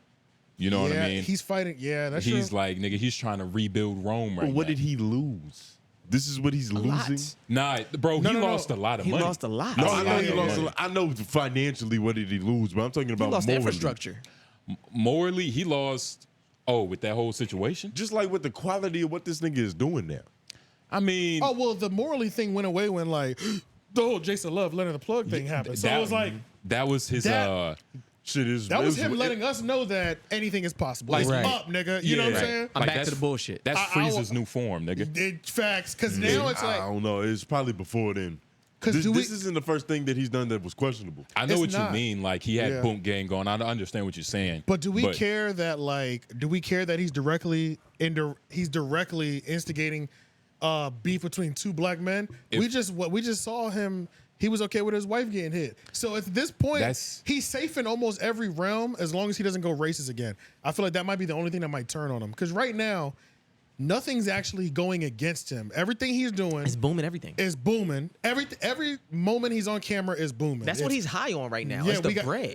You know what I mean? He's fighting. Yeah, that's true. He's like, nigga, he's trying to rebuild Rome right now. What did he lose? This is what he's losing. Nah, bro, he lost a lot of money. He lost a lot. No, I know he lost a lot. I know financially what did he lose, but I'm talking about he lost morally. Infrastructure. Morally, he lost. Oh, with that whole situation, just like with the quality of what this nigga is doing now. I mean, oh well, the morally thing went away when like the whole Jason Love, Lena the Plug thing happened. So it was like that was his. Shit is that was him letting us know that anything is possible. Like, it's up, nigga. You know what I'm saying? I'm back to the bullshit. That's Frieza's new form, nigga. Facts, because now it's like I don't know. It's probably before then. Because this isn't the first thing that he's done that was questionable. I know what you mean. Like he had boom gang going. I understand what you're saying. But do we care that he's directly instigating beef between two black men? We just saw him. He was okay with his wife getting hit. So at this point, he's safe in almost every realm as long as he doesn't go racist again. I feel like that might be the only thing that might turn on him. Because right now, nothing's actually going against him. Everything he's doing is booming. Everything is booming. Every moment he's on camera is booming. That's what he's high on right now. Yeah,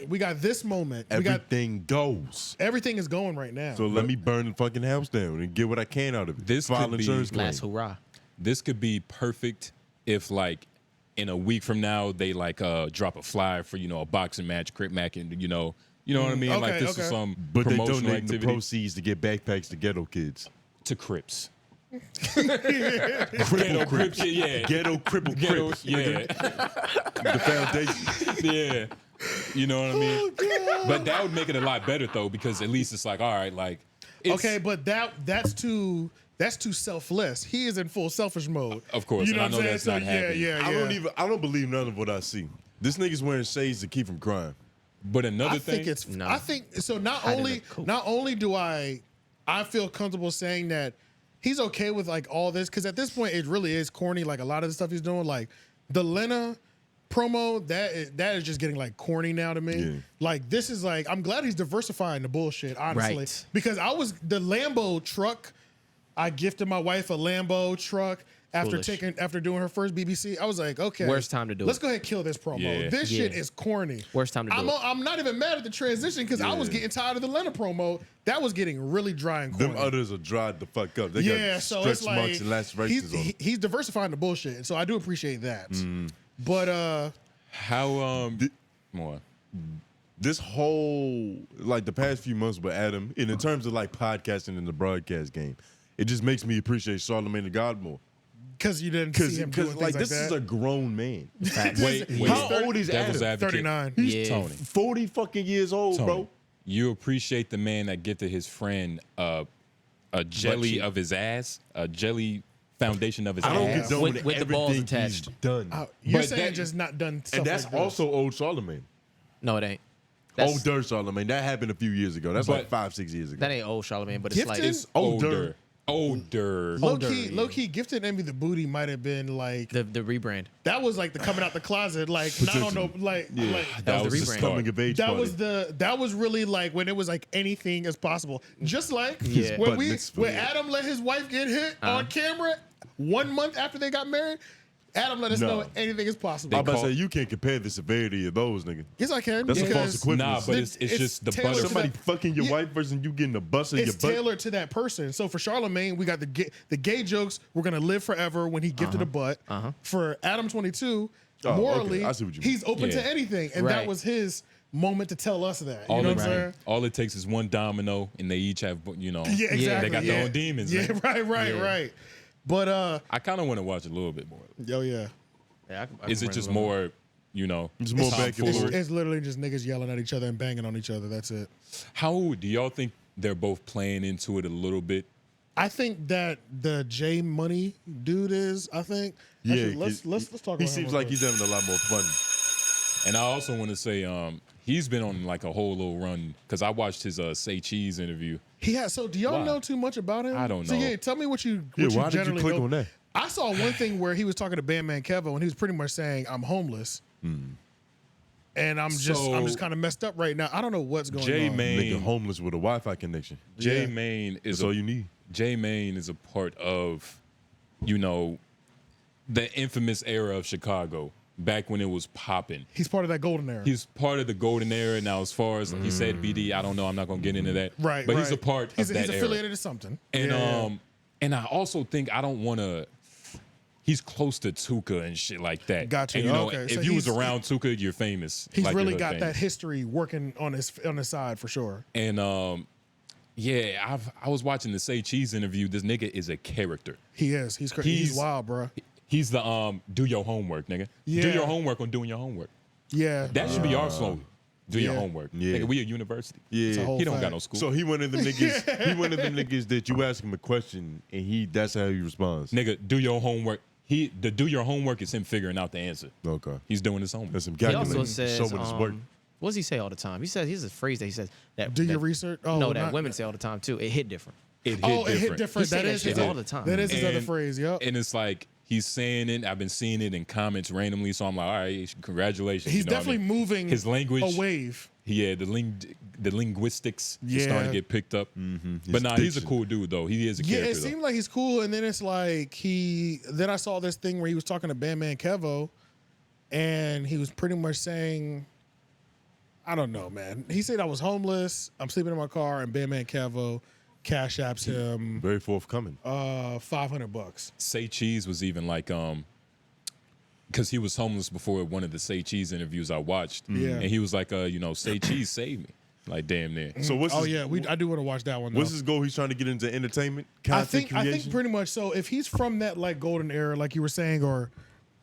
we got this moment. Everything goes. Everything is going right now. So let me burn the fucking house down and get what I can out of it. This could be last hurrah. This could be perfect if like in a week from now they like drop a flyer for a boxing match, Crip Mac, and you know what I mean. Like this is some promotional they donate activity. The proceeds to get backpacks to ghetto kids. To Crips. Cripple Crips. Yeah. Ghetto Cripple Crips. Yeah. The foundation. Yeah. You know what I mean? But that would make it a lot better though, because at least it's like, all right, like okay, but that's too selfless. He is in full selfish mode. Of course, you know and I know that's not happening. Yeah. I don't believe none of what I see. This nigga's wearing shades to keep from crying. But another thing, I think so. Not only do I feel comfortable saying that he's okay with like all this, because at this point it really is corny. Like a lot of the stuff he's doing, like the Lena promo, that is just getting like corny now to me. Yeah. Like this is like, I'm glad he's diversifying the bullshit, honestly, because the Lambo truck. I gifted my wife a Lambo truck after doing her first BBC. I was like, okay, worst time to do let's go ahead and kill this promo. Yeah. This shit is corny. Worst time to do it. I'm not even mad at the transition because I was getting tired of the Lena promo. That was getting really dry and corny. Them others are dried the fuck up. They got so stretch it's like marks and lacerations on them. He's diversifying the bullshit, and so I do appreciate that. But how more? This whole like the past few months with Adam, and in terms of like podcasting in the broadcast game, it just makes me appreciate Charlamagne the God more. Because you didn't see him doing things like this that. is a grown man. Wait. How old is Devil's Adam? advocate. 39. He's Tony. 40 fucking years old, bro. You appreciate the man that gifted his friend a jelly of his ass, a jelly foundation of his ass. I don't condone with the balls attached. He's done. You're saying just not done stuff and that's like this. also old Charlamagne. No, it ain't. Old dirt Charlamagne. That happened a few years ago. That's like 5-6 years ago. That ain't old Charlamagne, but it's Gifted? like It's older. Low key, Gifted Envy the Booty might have been like the rebrand. that was like the coming out the closet, like not on no like That was the the rebrand. Coming of age that party. was that was really like when it was like anything is possible. Just like Yeah. when Butt mixed when with it. Adam let his wife get hit on camera 1 month after they got married, Adam let us No. know anything is possible. I'm about to call- say you can't compare the severity of those, nigga. Yes, I can. That's a because false equivalence. Nah, but it's It's just the tailored butter. to Somebody that- fucking your Yeah. wife versus you getting a bust in your It's butt. tailored to that person. So for Charlamagne, we got the gay jokes. We're gonna live forever when he gifted a butt. For Adam22, Oh, morally, okay. I see what you he's open Yeah. to anything, and Right. that was his moment to tell us that. You All know it, what I'm saying? all it takes is one domino, and they each have, Yeah, Yeah. exactly. They got their own demons, Yeah, man. right. But I kind of want to watch a little bit more. yeah. Yeah, Is it just more, It's more back and tomfoolery? forth. It's literally just niggas yelling at each other and banging on each other. That's it. How do y'all think they're both playing into it a little bit? I think that the J Money dude is. I think. Yeah, Actually, let's talk. About He him seems real like quick. he's having a lot more fun. And I also want to say, he's been on like a whole little run because I watched his Say Cheese interview. He has. So, do y'all Why? know too much about him? I don't So, know. yeah, tell me what you. Yeah, What why you did you generally click know. on that? I saw one thing where he was talking to Bandman Kevo, and he was pretty much saying, "I'm homeless." And I'm just kind of messed up right now. I don't know what's going J on. Main, Nigga homeless with a Wi-Fi connection. J Yeah. Main is That's all you need. J Main is a part of, the infamous era of Chicago back when it was popping. He's part of that golden era. He's part of the golden era. Now, as far as he said, BD, I don't know. I'm not gonna get into that. right, but right. he's a part He's of that He's era. affiliated to something. And Yeah. and I also think I don't want to. He's close to Tuka and shit like that. Gotcha. And Okay, if so you was he's- around Tuka, you're famous. He's Like, really you're got famous. that history working on his side for sure. And I was watching the Say Cheese interview. This nigga is a character. He is. He's crazy. He's He's- wild, bro. He's the do your homework, nigga. Do Yeah. your homework on doing your homework. Yeah. That should be our slogan. Do your Yeah. homework. Yeah. Nigga, we a university. It's a Yeah. whole He don't fact. got no school. So he one of them niggas. He one of them niggas that you ask him a question and that's how he responds. Nigga, do your homework. The do your homework is him figuring out the answer. Okay. He's doing his homework. That's some He calculating. also says, Showing his work. what does he say all the time? He says, here's a phrase that he says that Do your that- research. Oh, no, that not- women say all the time too. It hit different. It hit Oh, different. it hit different. He say That that is shit his all the time. That is his other And- phrase. Yep. And it's like he's saying it. I've been seeing it in comments randomly. So I'm like, all right, congratulations. He's you know what I definitely mean? moving His language, a wave. yeah, the linguistics is Yeah. starting to get picked up. But nah, he's a diction. cool dude though. He is a Yeah, character. it though. seemed like he's cool, and then it's like Then I saw this thing where he was talking to Bandman Kevo, and he was pretty much saying, I don't know, man. He said I was homeless. I'm sleeping in my car, and Bandman Kevo cash apps him Very forthcoming. $500. Say Cheese was even like because he was homeless before one of the Say Cheese interviews I watched. Yeah. And he was like, Say Cheese saved me. Like damn near. So what's Oh his, yeah, I do want to watch that one. Though. what's his goal? He's trying to get into entertainment, I content think creation. pretty much so. If he's from that like golden era, like you were saying, or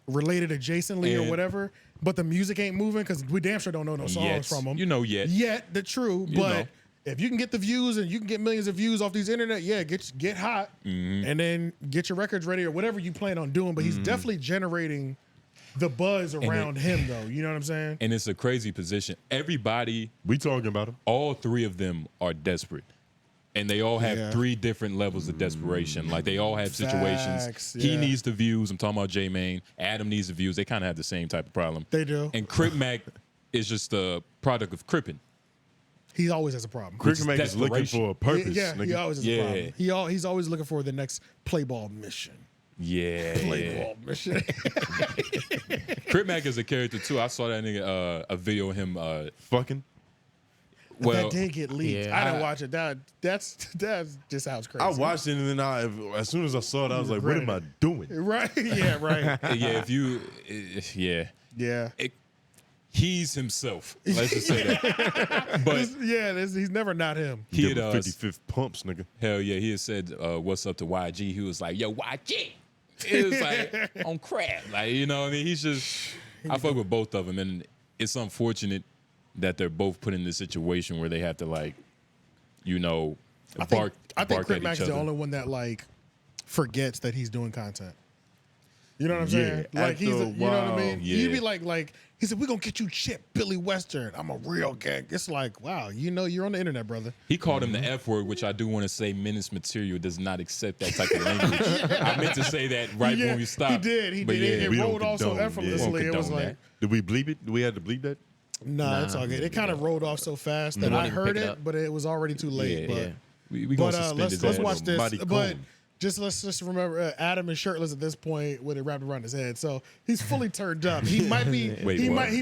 related adjacently or And- whatever, but the music ain't moving because we damn sure don't know no songs Yet. from him. You know yet. Yet the true, You but know. if you can get the views and you can get millions of views off these internet, yeah, get hot and then get your records ready or whatever you plan on doing. But he's definitely generating the buzz around him, though. You know what I'm saying? And it's a crazy position. Everybody, We talking about him. all three of them are desperate. And they all have Yeah. 3 different levels of desperation. Like they all have situations. Facts, He yeah. needs the views. I'm talking about J Main. Adam needs the views. They kind of have the same type of problem. They do. And Crip Mac is just a product of cripping. He always has a problem. Cricket Mac is looking desperation. for a purpose. Yeah, he nigga. always has a Yeah. problem. He's always looking for the next play ball mission. Yeah. Play ball mission. Crip Mac is a character too. I saw that nigga a video of him Fucking. That did get leaked. Yeah. I didn't watch it. That's just sounds crazy. I watched it and then as soon as I saw it, I was like, what am I doing? Right? Yeah. Right. yeah, if you yeah. Yeah. He's himself. Let's just say that. But He's never not him. he Give him had 55th pumps, nigga. hell yeah, he had said what's up to YG. He was like, yo, YG. It was like on crack. Like, you know what I mean? He's just I fuck with both of them, and it's unfortunate that they're both put in this situation where they have to like, I bark think at Crip Mac each is the other. only one that like forgets that he's doing content. You know what I'm saying? Like he's, you know what I mean? Yeah. You'd be like he said, "We're gonna get you Chip, Billy Western. I'm a real gang." It's like, wow, you know, you're on the internet, brother. He called him the F word, which I do want to say. Menace Material does not accept that type of language. I meant to say that right when we stopped. He did. He but did. yeah, It we don't rolled off so condone, effortlessly. It was condone like, Did we bleep it? Do we have to bleep that? nah, it's all good. It kind of rolled off so fast that won't I even heard pick it it, up. but it was already too late. Yeah, but yeah. We gonna but suspend let's his watch ass. this. Mighty But Cohen. let's just remember, Adam is shirtless at this point with it wrapped around his head, so he's fully turned up. He might be. Wait, he what?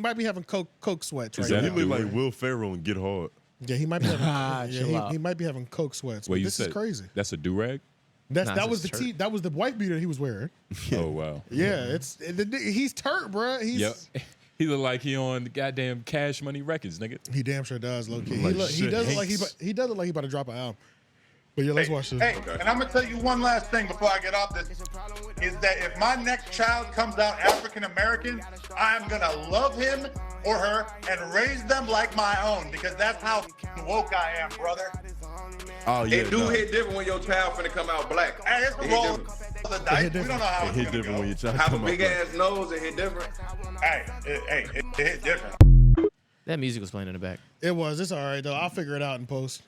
might be having coke sweats right Is now. that He a look dude? like Will Ferrell and Get Hard. Yeah, he might be having. Chill out. he might be having coke sweats. Well, But you this is said crazy. that's a do-rag? That Nah, was it's the a shirt. that was the white beater he was wearing. Oh, wow. Yeah, he's turned, bro. He's Yep. He look like he on the goddamn Cash Money Records, nigga. he damn sure does, low key. Like He shit does look like Hanks. he does look like he about to drop an album. But yeah, let's watch this. Hey, and I'm gonna tell you one last thing before I get off this, is that if my next child comes out African American, I'm gonna love him or her and raise them like my own, because that's how woke I am, brother. Oh yeah, It do nah. hit different when your child finna come out black. Hey, it's the It hit roll different. of the dice. We don't know how It it's hit gonna different go. when your child Have a come big out. ass nose and hit different. Hey, it hit different. That music was playing in the back. It was. It's all right though. I'll figure it out in post.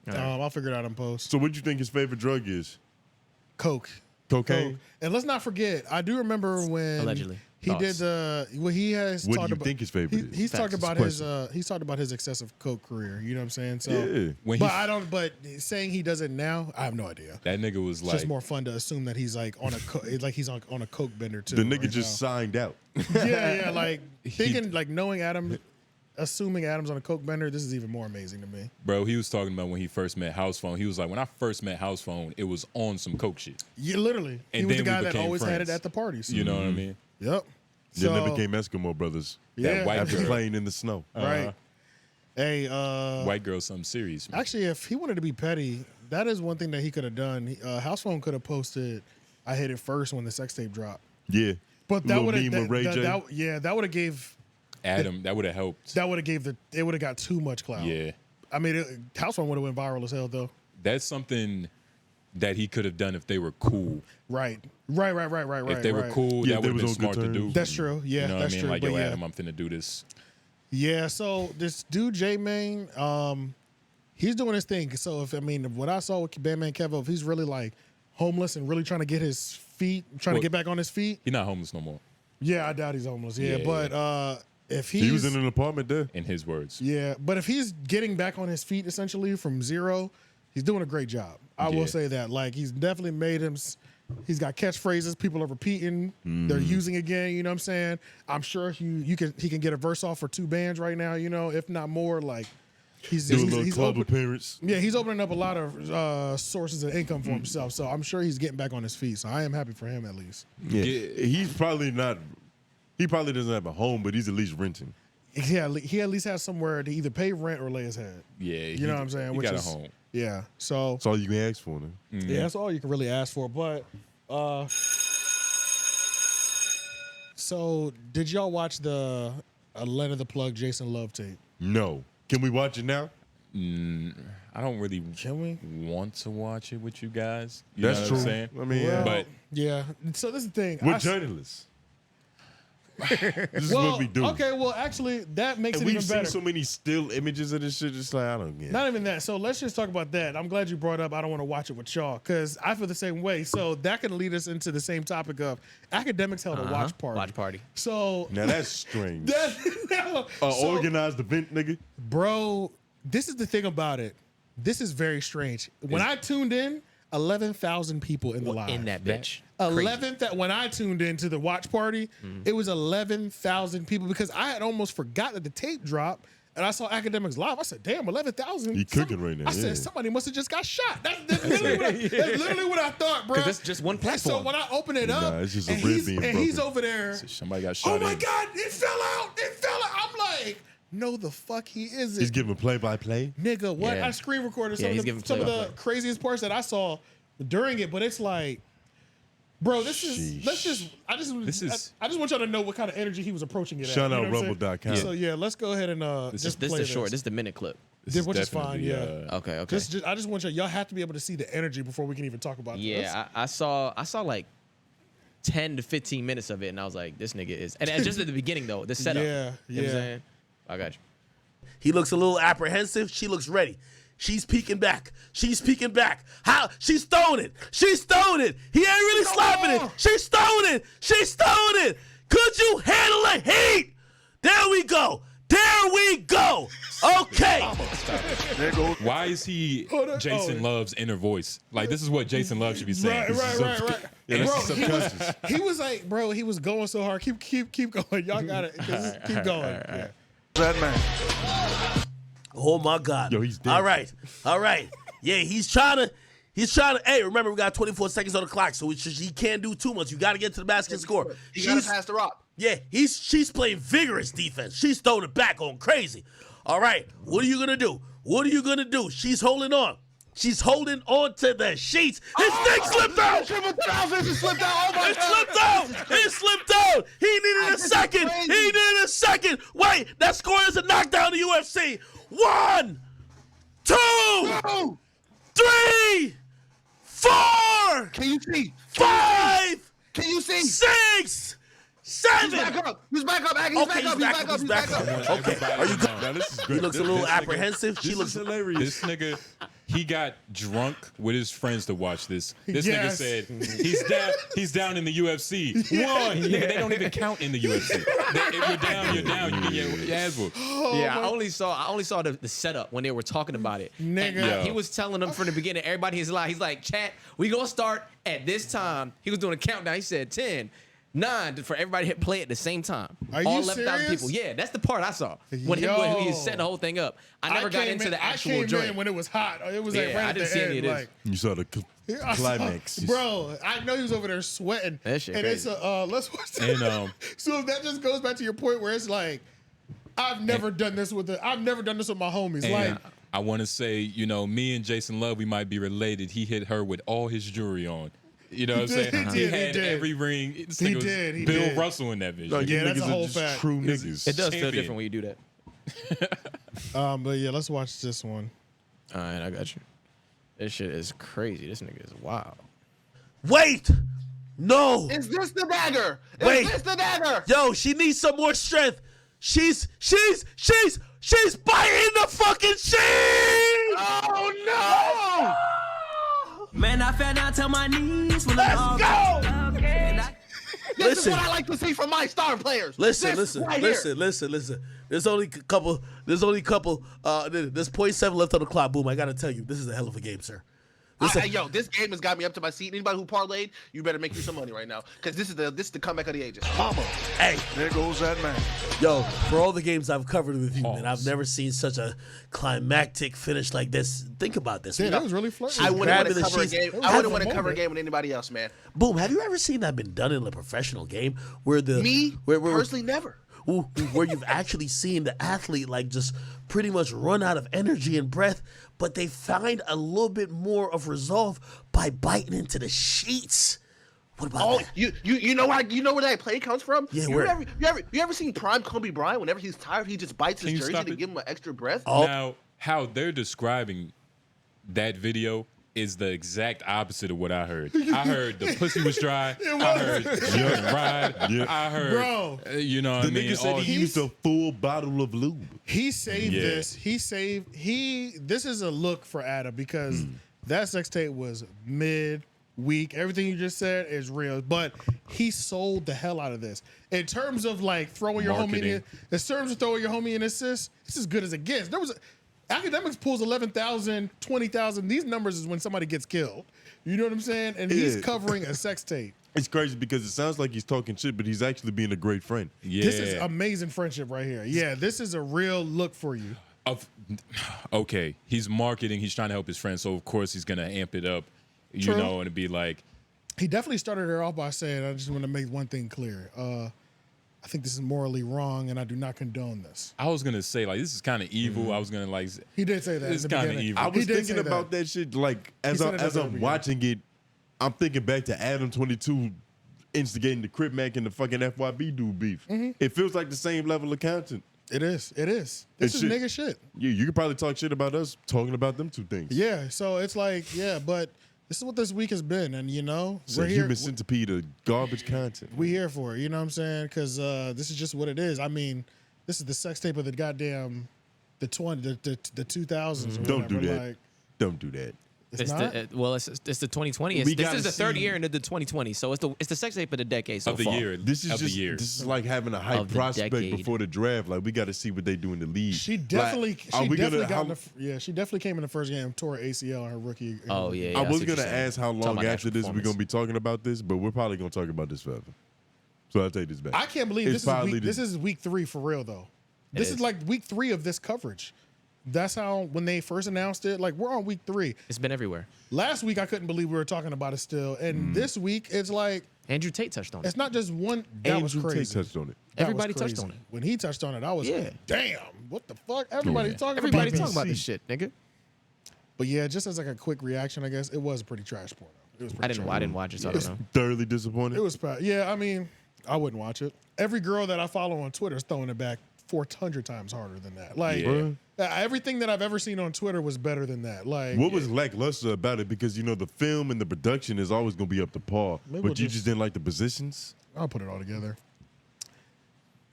All right. I'll figure it out in post. So what do you think his favorite drug is? Coke. Cocaine. Coke. And let's not forget, I do remember when Allegedly. he Thoughts? did the well, he has What do talked you about, think his favorite is? He's talked Facts. about Question. he's talked about his excessive Coke career. You know what I'm saying? So Yeah. When but he, I don't. But saying he does it now, I have no idea. that nigga was It's like, just more fun to assume that he's like on like he's on a Coke bender too. The nigga right just signed out. now. yeah, like thinking like knowing Adam, assuming Adam's on a Coke bender. This is even more amazing to me. bro, he was talking about when he first met House Phone. He was like, when I first met House Phone, it was on some Coke shit. Yeah, literally, he And was the then we guy that became always had it friends. at the parties. You know what I mean? Yep. Then they So, became Eskimo brothers. yeah, That white After girl. playing in the snow. right. Hey, White girl, something serious, man. actually, if he wanted to be petty, that is one thing that he could have done. House Phone could have posted, "I hit it first" when the sex tape dropped. Yeah. But that Little would have, meme with Ray J. that would have gave, Adam, that would have helped. it would have got too much clout. Yeah. I mean, House Phone would have went viral as hell though. That's something that he could have done if they were cool. Right. If they were right. cool, Yeah, that they would have was been on good smart to do. terms. That's true. Yeah, You know what I that's mean? true. Like, But yo, yeah. Adam, I'm finna do this. Yeah, so this dude 𝙿𝙾𝚃, he's doing his thing. So what I saw with Bandman Kevo, if he's really like homeless and really trying to get his feet, trying Well- to get back on his feet, He's not homeless no more, yeah, I doubt he's homeless. Yeah, Yeah. but if he's He was in an apartment there. in his words. yeah, but if he's getting back on his feet essentially from zero, he's doing a great job. I Yeah. will say that. Like he's definitely made him. He's got catchphrases people are repeating. They're using again. You know what I'm saying? I'm sure he can get a verse off for 2 bands right now. You know, if not more. Like he's Do a little club open- appearance. yeah, he's opening up a lot of sources of income for himself. So I'm sure he's getting back on his feet. So I am happy for him at least. Yeah. Yeah. He's probably not. He probably doesn't have a home, but he's at least renting. Yeah, he at least has somewhere to either pay rent or lay his head. Yeah, You know what I'm saying? He Which got is a home. Yeah. So That's all you can ask for. Then. yeah, that's all you can really ask for. But so did y'all watch the Lena the Plug Jason Love tape? No. Can we watch it now? I don't really Can we? want to watch it with you guys. You That's know true. what I'm saying? I mean, Well, But yeah. So this is the thing. we're I- journalists. This is well, what we do. okay. Well, actually, that makes And it we've even seen better. so many still images of this shit. Just like I don't get. Not even that. So let's just talk about that. I'm glad you brought up. I don't want to watch it with y'all because I feel the same way. So that can lead us into the same topic of Akademiks held a watch party. Watch party. So Now that's strange. that, so- Organized event, nigga. bro, this is the thing about it. This is very strange. When I tuned in, 11,000 people in the live. In that bitch. 11,000. When I tuned into the watch party, it was 11,000 people because I had almost forgot that the tape dropped. And I saw Akademiks live. I said, "Damn, 11,000." He cooking right now, I said, yeah. "Somebody must have just got shot." That's literally what I thought, bro. 'Cause it's just one And so platform. when I open it up, Nah, it's just a and rib he's, being and he's broken. over there. somebody got shot Oh my in. God! It fell out. It fell out. I'm like, no, the fuck he isn't. He's giving play-by-play. Nigga, what? Yeah. I screen recorded Yeah, some he's of the, giving some of the play-by-play. craziest parts that I saw during it, but it's like, bro, this is. Sheesh. Let's just. I just want y'all to know what kind of energy he was approaching it. Shout at, out you know what I'm saying? rumble.com. So yeah, let's go ahead and This just This play is the short. This is the minute clip. This which is fine, definitely, yeah. Okay. Okay. I just want y'all to be able to see the energy before we can even talk about this. Yeah, I saw like 10 to 15 minutes of it, and I was like, this nigga is. And just at the beginning though, the setup. Yeah, You know what I'm saying? I got you. He looks a little apprehensive. She looks ready. She's peeking back. She's peeking back. How? She's throwing it. She's throwing it. He ain't really slapping it. She's throwing it. She's throwing it. Could you handle the heat? There we go. There we go. Okay. Why is he Jason Love's inner voice? Like, this is what Jason Love should be saying. Right. Yeah, Bro, that's subconscious. he was like, bro, he was going so hard. Keep going. Y'all got it. Keep going. Yeah. That man. Oh my God. Yo, he's all right. Yeah, he's trying to. Hey, remember we got 24 seconds on the clock, so he can't do too much. You got to get to the basket and score. You got to pass the rock. Yeah, she's playing vigorous defense. She's throwing it back on crazy. All right, what are you gonna do? She's holding on. She's holding on to the sheets. His thing slipped out. It slipped out. Oh my God. It slipped out. He needed a second. Wait, that score is a knockdown to UFC. 1, 2, 3, 4. Can you see? 5. Can you see? 6, 7. He's back up. He's back up. Okay, are you good? Now, this is He great. looks a little apprehensive. She This looks is hilarious. This nigga, he got drunk with his friends to watch this. This nigga Yes. said he's down in the UFC. One, nigga, they don't even count in the UFC. If you're down, you're down. You get your ass whooped. Yeah, I only saw the setup when they were talking about it. Nigga. And he was telling them from the beginning, everybody is lying. He's like, chat, we gonna start at this time. He was doing a countdown. He said 10, 9 for everybody to hit play at the same time. Are you All 11,000 serious? people. Yeah, that's the part I saw when he was setting the whole thing up. I never got into the actual I came joint. in when it was hot. It was like Yeah, right I at didn't the see end. any of this. Like, You saw the I saw- climax. bro, I know he was over there sweating. That shit and crazy. it's let's watch that. And So that just goes back to your point where it's like, I've never done this with my homies. And Like, I want to say, you know, me and Jason Love, we might be related. He hit her with all his jewelry on. You know what I'm saying? He He did, had he did. every ring. This He nigga was did, he Bill did. Russell in that vision. No, you Yeah, that's niggas a whole are just fact. true niggas. It does feel Champion. different when you do that. but yeah, let's watch this one. All right, I got you. This shit is crazy. This nigga is wild. Wait. No. Is this the dagger? Wait. Is this the dagger? Yo, she needs some more strength. She's biting the fucking sheet. Oh no! Man, I fell down to my knees. Let's go. This Listen. is what I like to see from my star players. Listen. This right here. There's only a couple. There's 0.7 left on the clock. Boom. I gotta tell you, this is a hell of a game, sir. Yo, this game has got me up to my seat. Anybody who parlayed, you better make me some money right now, because this is the comeback of the ages. Mama. Hey, There goes that man. yo, for all the games I've covered with you, man, Pause. I've never seen such a climactic finish like this. Think about this. Yeah, man. that was really flirty. I wouldn't want grabbing to the cover a sheets. game. It was I wouldn't half want a to cover a moment. game with anybody else, man. Boom. Have you ever seen that been done in a professional game where where Personally, never. where you've actually seen the athlete like just pretty much run out of energy and breath, but they find a little bit more of resolve by biting into the sheets. What about Oh, that? you know where that play comes from? Yeah, you where? ever seen prime Kobe Bryant? Whenever he's tired, he just bites Can his you jersey stop to it? give him an extra breath. Oh. Now, how they're describing that video is the exact opposite of what I heard. I heard the pussy was dry. I heard she couldn't ride. I heard, Bro. You know what The I mean? nigga said All- he used a full bottle of lube. He saved Yeah. this. This is a look for Adam because that sex tape was mid-week. Everything you just said is real, but he sold the hell out of this. In terms of like throwing your Marketing. homie in assists, it's as good as it gets. Akademiks pulls 11,000, 20,000. These numbers is when somebody gets killed. You know what I'm saying? And he's Yeah. covering a sex tape. It's crazy because it sounds like he's talking shit, but he's actually being a great friend. yeah. This is amazing friendship right here. Yeah, this is a real look for you. Okay, he's marketing. He's trying to help his friends, so of course he's gonna amp it up, you True. know, and be like, He definitely started her off by saying, I just want to make one thing clear. I think this is morally wrong, and I do not condone this. I was gonna say like this is kind of evil. I was gonna like, He did say that. It's in the kinda beginning. evil. I He was did thinking say about that shit like as said it at the I'm beginning. watching it, I'm thinking back to Adam22 instigating the Crip Mac and the fucking FYB dude beef. It feels like the same level of content. It is. It is. This is shit. nigga shit. You could probably talk shit about us talking about them two things. Yeah. So it's like, yeah, but this is what this week has been, and you know, So we're here. human centipede of garbage content. We here for it. You know what I'm saying? Because this is just what it is. I mean, this is the sex tape of the goddamn the 2000s. Or Don't do whatever. that. Like, Don't do that. it's not. It's the 2020. We This gotta is the third see- year into the 2020. So it's the sex tape of the decade so Of the far. year. This is of just the year. this is like having a hype Of the prospect decade. before the draft. Like we got to see what they do in the league. She definitely, Like, are we gonna? How, she definitely came in the first game, tore ACL in her rookie. Oh yeah. I was see what you're gonna saying. ask how Talking long about after actual this we're gonna performance. be talking about this, but we're probably gonna talk about this forever. So I'll take this back. I can't believe It's probably this is week 3 for real though. This is is. like week 3 of this coverage. That's how when they first announced it. Like we're on week 3. It's been everywhere. Last week I couldn't believe we were talking about it still, and this week it's like Andrew Tate touched on it. it's not just one. That was Andrew Tate crazy. touched on it. That was Everybody touched crazy. on it. When he touched on it, I was Yeah. damn. What the fuck? Everybody's talking Everybody about talking about this. this shit, nigga. But yeah, just as like a quick reaction, I guess it was a pretty trash porno. It was pretty trash. I didn't watch it, so I don't know. Thoroughly disappointed. It was yeah. I mean, I wouldn't watch it. Every girl that I follow on Twitter is throwing it back 400 times harder than that. Like everything that I've ever seen on Twitter was better than that. Like What was lackluster about it? Because you know the film and the production is always gonna be up to par, Maybe but we'll you just didn't like the positions. I'll put it all together.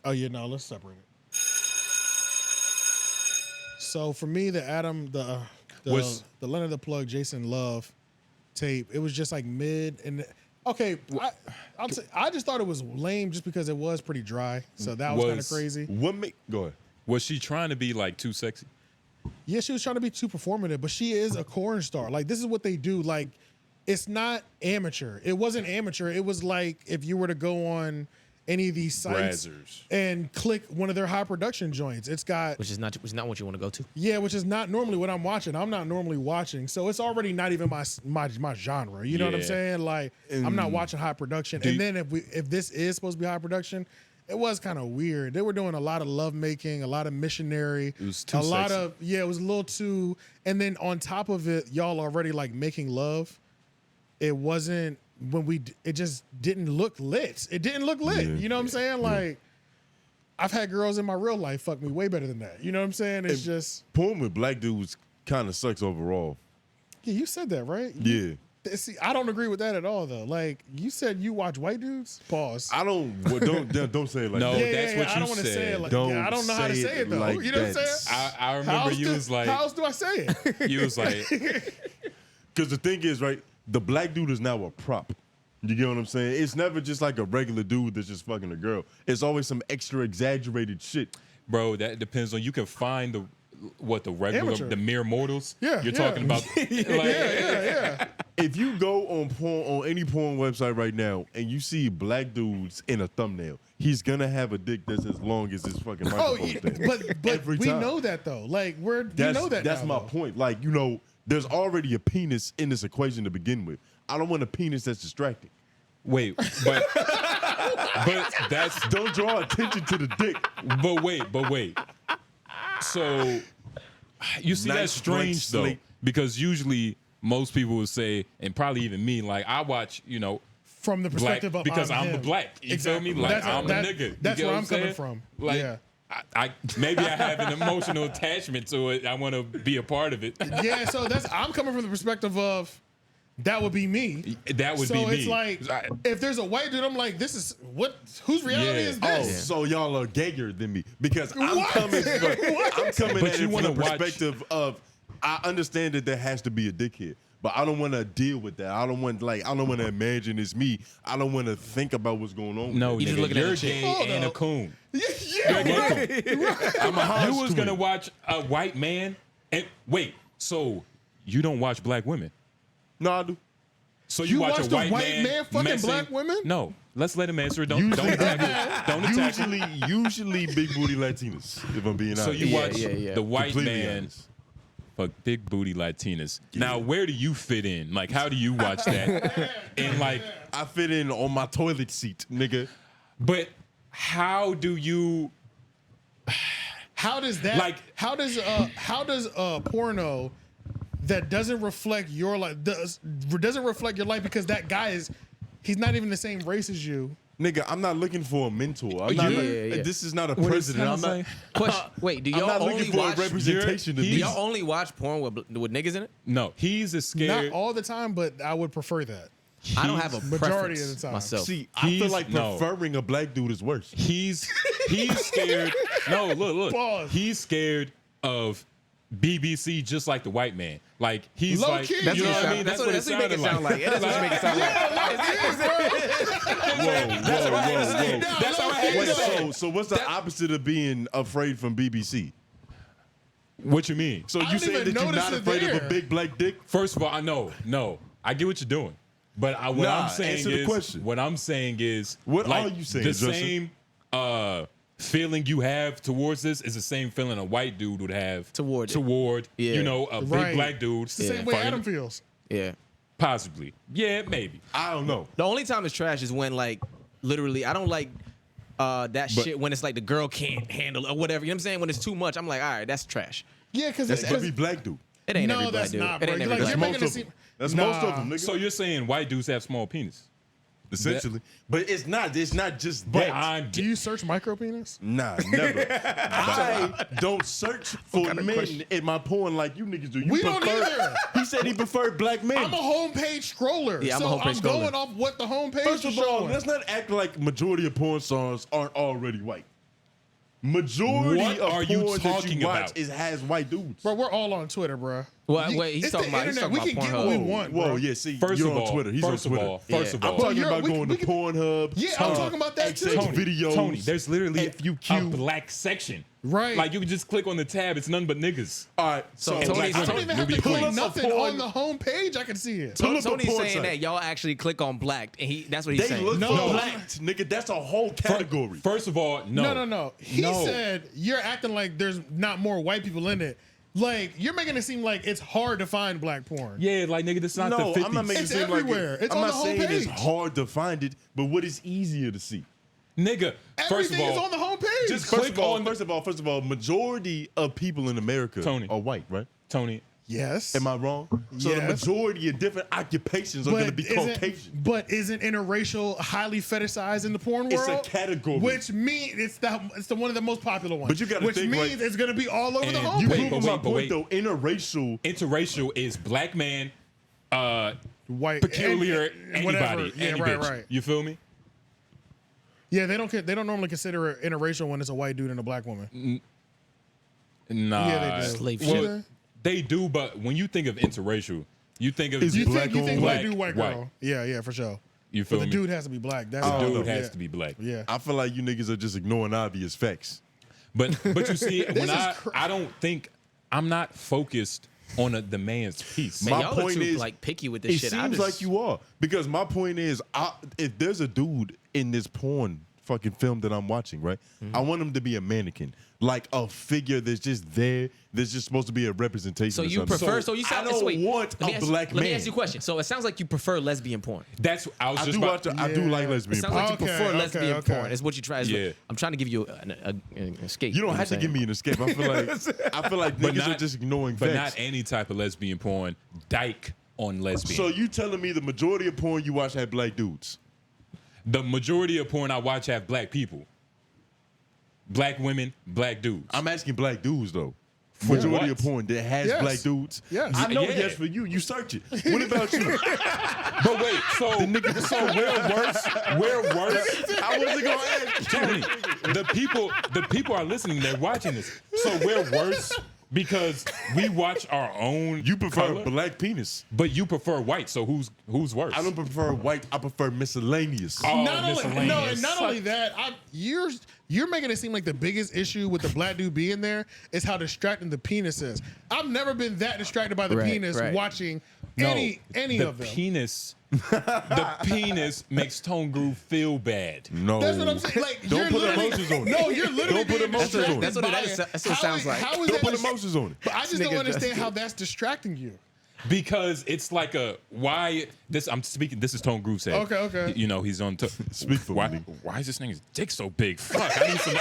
Oh yeah, no, let's separate it. So for me, the Lena the Plug, Jason Love tape, it was just like mid and okay. I just thought it was lame just because it was pretty dry. So that was kind of crazy. Go ahead. Was she trying to be like too sexy? Yeah, she was trying to be too performative, but she is a corn star. Like this is what they do. Like it's not amateur. It wasn't amateur. It was like if you were to go on any of these sites Brazzers. and click one of their high production joints. It's got Which is not what you want to go to. yeah, which is not normally what I'm watching. I'm not normally watching, so it's already not even my genre. You know what I'm Yeah. saying? Like I'm not watching high production. And then if this is supposed to be high production, it was kind of weird. They were doing a lot of love making, a lot of missionary, It was too a lot sexy. of it was a little too. And then on top of it, y'all already like making love. It wasn't it just didn't look lit. It didn't look lit. Yeah. You know what I'm saying? Like I've had girls in my real life fuck me way better than that. You know what I'm saying? It's just Porn with black dudes kind of sucks overall. yeah. You said that right? Yeah. See, I don't agree with that at all though. Like you said, you watch white dudes. Pause. I don't say it like No, that. that's what I you don't want to say said. it like Don't I don't know how to say say it it though. like You know what I'm that. saying? I remember you was like, how else do I say it? you was like, Because the thing is, right, the black dude is now a prop. You get what I'm saying? It's never just like a regular dude that's just fucking a girl. It's always some extra exaggerated shit. bro, that depends on, you can find the regular, Amateur. the mere mortals. Yeah, You're yeah. talking about. Yeah. If you go on any porn website right now and you see black dudes in a thumbnail, he's gonna have a dick that's as long as his fucking Oh, microphone yeah, stand. but Every we time. know that though. Like we That's, know that. that's now, my though. point. Like, you know, there's already a penis in this equation to begin with. I don't want a penis that's distracting. Wait, but that's Don't draw attention to the dick. but wait. So you see, Nice that's strange blank though, slate. because usually most people would say, and probably even me, like I watch, From the black perspective of because I'm him. a black. You Exactly. feel me? Like That's- I'm that- a nigga. You that's get where what I'm coming saying? from. Like, Yeah. I maybe I have an emotional attachment to it. I want to be a part of it. Yeah, so I'm coming from the perspective of that would be me. That would So be me. it's like if there's a white dude, I'm like, this is whose reality Yeah. is Oh, this? so y'all are gayer than me because I'm What? coming. I'm coming But at you it from wanna the watch- perspective of I understand that there has to be a dickhead, but I don't want to deal with that. I don't want to imagine it's me. I don't want to think about what's going on. with No, that. You just nigga, looking at you're the chick. gay Hold and a up. coon. Yeah, right. I'm a high You was school. gonna watch a white man and wait. So you don't watch black women? No, I do. So You watch watched a a white, white man fucking messing- black women? No, let's let him answer. Don't attack him. Don't attack him. Usually big booty Latinas. If I'm being honest. So you Yeah, watch yeah. the white Completely man honest. fuck big booty Latinas. Now, where do you fit in? Like, how do you watch that? And like, I fit in on my toilet seat, nigga. but how do you? How does that Like- how does porno that doesn't reflect your life doesn't reflect your life because that guy he's not even the same race as you. Nigga, I'm not looking for a mentor. I'm not. This is not a president. I'm not. Question. Wait, do y'all I'm not only looking for watch? a representation of Do these. y'all only watch porn with niggas in it? No, he's as scared. Not all the time, but I would prefer that. I don't have a Majority preference of the time. myself. See, I feel like preferring a black dude is worse. He's scared. No, look. Pause. He's scared of BBC just like the white man. Like he's Low like, key. you know what I mean? That's what it make it sound like. That's what you make it sound like. Whoa. That's how I had Wait, to say. so what's the opposite of being afraid from BBC? What you mean? So I you don't saying even that you're notice not it afraid of there. a big black dick? First of all, no. I get what you're doing. But what Nah, I'm saying answer the is, question. what I'm saying is, What like, are you saying, the Justin? same feeling you have towards this is the same feeling a white dude would have Toward you know, a Right. big black dude. It's the same way Adam feels. Yeah. Possibly. Yeah, maybe. I don't know. The only time it's trash is when like literally I don't like that shit when it's like the girl can't handle it or whatever. You know what I'm saying? When it's too much, I'm like, all right, that's trash. Yeah, because That's every black dude. It ain't every no, black that's dude. not, It bro. ain't You're every like, black you're dude. making it Most of seem. them. That's most of them, nigga. So you're saying white dudes have small penis? Essentially, but it's not just But that. Do you search micro penis? Nah, never. I don't search for men in my porn like you niggas do. You We don't either. He said he preferred black men. I'm a homepage scroller. Yeah, I'm a so homepage scroller. going off what the homepage First is of all, showing. let's not act like majority of porn stars aren't already white. Majority What of are you porn that talking you watch about? has white dudes. Bro, we're all on Twitter, bro. Well, wait, he's It's talking the about internet. We can get what we want, Whoa, bro. yeah, see, First you're of on all, Twitter. He's first on of Twitter. all, first of I'm all, talking You're- about we going can- to Pornhub. Yeah, I'm talking about that too. X videos. Tony, there's literally FUQ. a black section. Right. Like you can just click on the tab. It's nothing but niggas. All right, so So Tony's- I don't even have to Pull click up a nothing porn- on the homepage. I can see it. Pull up a Tony's porn saying site. that y'all actually click on black, and that's what he's They saying. look No. for black, nigga. That's a whole category. First of all, no. No. He No. said you're acting like there's not more white people in it. Like you're making it seem like it's hard to find black porn. Yeah, like nigga, this not the No, 50s. I'm not making it It's seem like everywhere. It's I'm on not the saying it's homepage. hard to find it, but what is easier to see? Nigga, first of Everything is all, on the homepage. just First click of all, on first of all, majority of people in America Tony. are white, right? Tony. Yes. Am I wrong? So the Yes. majority of different occupations are going to be Caucasian. But isn't interracial highly fetishized in the porn It's world? a category. Which means it's the one of the most popular ones. But you gotta which think, means right? it's going to be all over the And You homepage. wait, proving my but point wait. though. Interracial is black man, White, peculiar, and whatever. anybody, Yeah, any right, bitch. right. You feel me? Yeah, they don't normally consider it interracial when it's a white dude and a black woman. Nah. Yeah, they do. Slave Well, shit. They do, but when you think of interracial, you think of Is You black think on white black, dude, white white. girl? Yeah, for sure. You But feel the me? dude has to be black. That's the dude yeah. has to be black. Yeah. I feel like you niggas are just ignoring obvious facts. But you see, when is I don't think I'm not focused on the man's piece. Man, My y'all are point too is, like picky with this It shit. I seems just- like you are, because my point is, if there's a dude in this porn fucking film that I'm watching, right? I want him to be a mannequin, like a figure that's just there, that's just supposed to be a representation. So of you something. prefer? So you I sound. don't wait, want let me a ask- black Let me man. ask you a question. So it sounds like you prefer lesbian porn. That's I was I just do about. watch. I do like It lesbian sounds porn. like you prefer lesbian okay. porn. Is what you try. Yeah. I'm trying to give you an escape. You don't know have what to I'm give me an escape. I feel like But niggas are not- just ignoring but facts. not any type of lesbian porn. Dyke on lesbian. So you telling me the majority of porn you watch have black dudes? The majority of porn I watch have black people. Black women, black dudes. I'm asking black dudes though. Majority what? of porn that has Yes. black dudes. Yes. I know. Yeah. Yes, for you. You search it. What about you? But wait, so we're worse. I wasn't gonna ask. Tony, the people are listening. They're watching this. So we're worse because we watch our own. You prefer color, black penis. but you prefer white. So who's worse? I don't prefer white. I prefer miscellaneous. Oh, not only, no, miscellaneous. and not only that, you're making it seem like the biggest issue with the black dude being there is how distracting the penis is. I've never been that distracted by the Right, penis right. watching No, any the of them. the penis makes Tone Groove feel bad. No. That's what I'm saying. Like, Don't you're put literally- emotions on it. No, you're literally Don't put being emotions on it. distracted That's what by that's what it how sounds is- like. How is Don't that put dis- emotions on it. But I just Nigga don't understand just- how that's distracting you. Because it's like a why this I'm speaking. This is Tone Groove said. Okay. You know he's on. Speak for me. Why is this nigga's dick so big? Fuck. I need some.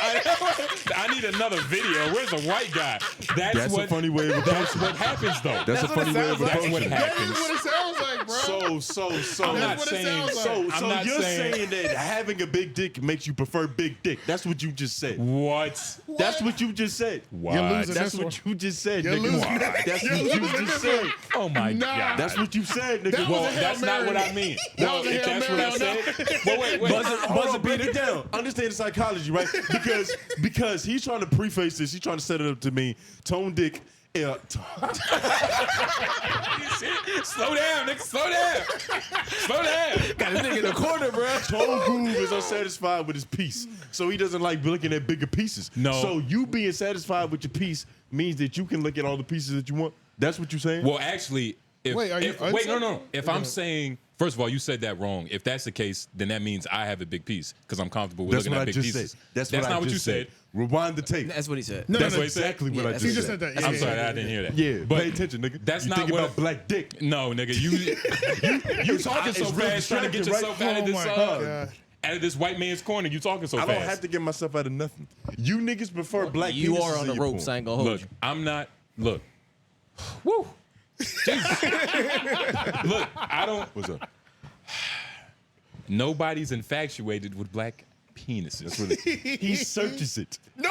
I need another video. Where's the white guy? That's a funny way of approaching. That's what happens though. That's a funny way of That's what approaching. That is happens. what it sounds like, bro. So I'm not what it saying. sounds like. So I'm not you're saying- saying that having a big dick makes you prefer big dick. That's what you just said. What? That's what you just said. What? You're losing That's this what one. you just said, You're nigga. losing it. That's You're what you losing just this said. one. Oh my Nah. god. That's what you said, nigga. That was Well, a Hail that's not Mary. what I mean. That Well, was a if Hail that's what I Mary, said. Wait. Buzzer, beat it down. Understand the psychology, right? Because he's trying to preface this. He's trying to set it up to me. Tone dick. Slow down, nigga. Slow down. Slow down. Got a nigga in the corner, bro. Tone Groove is unsatisfied with his piece, so he doesn't like looking at bigger pieces. No. So you being satisfied with your piece means that you can look at all the pieces that you want. That's what you're saying? Well, actually, no. If I'm saying, first of all, you said that wrong. If that's the case, then that means I have a big piece because I'm comfortable with That's looking what at I big just pieces. said. That's not what you said. Rewind the tape. That's what he said. That's That's what he said? exactly what I that's just He said. just said that. I'm sorry, I didn't hear that. Yeah, but pay attention, nigga. That's you not think what about black dick. No, nigga, you talking so it's real fast trying to get distracting, yourself right? out of Oh this my God. out of this white man's corner. You talking so I fast. don't have to get myself out of nothing. You niggas prefer black You penises are on in the your ropes. porn. I ain't gonna hold Look, you. I'm not. Look, woo. Jesus. Look, I don't. What's up? Nobody's infatuated with black penises. That's what he searches it. No,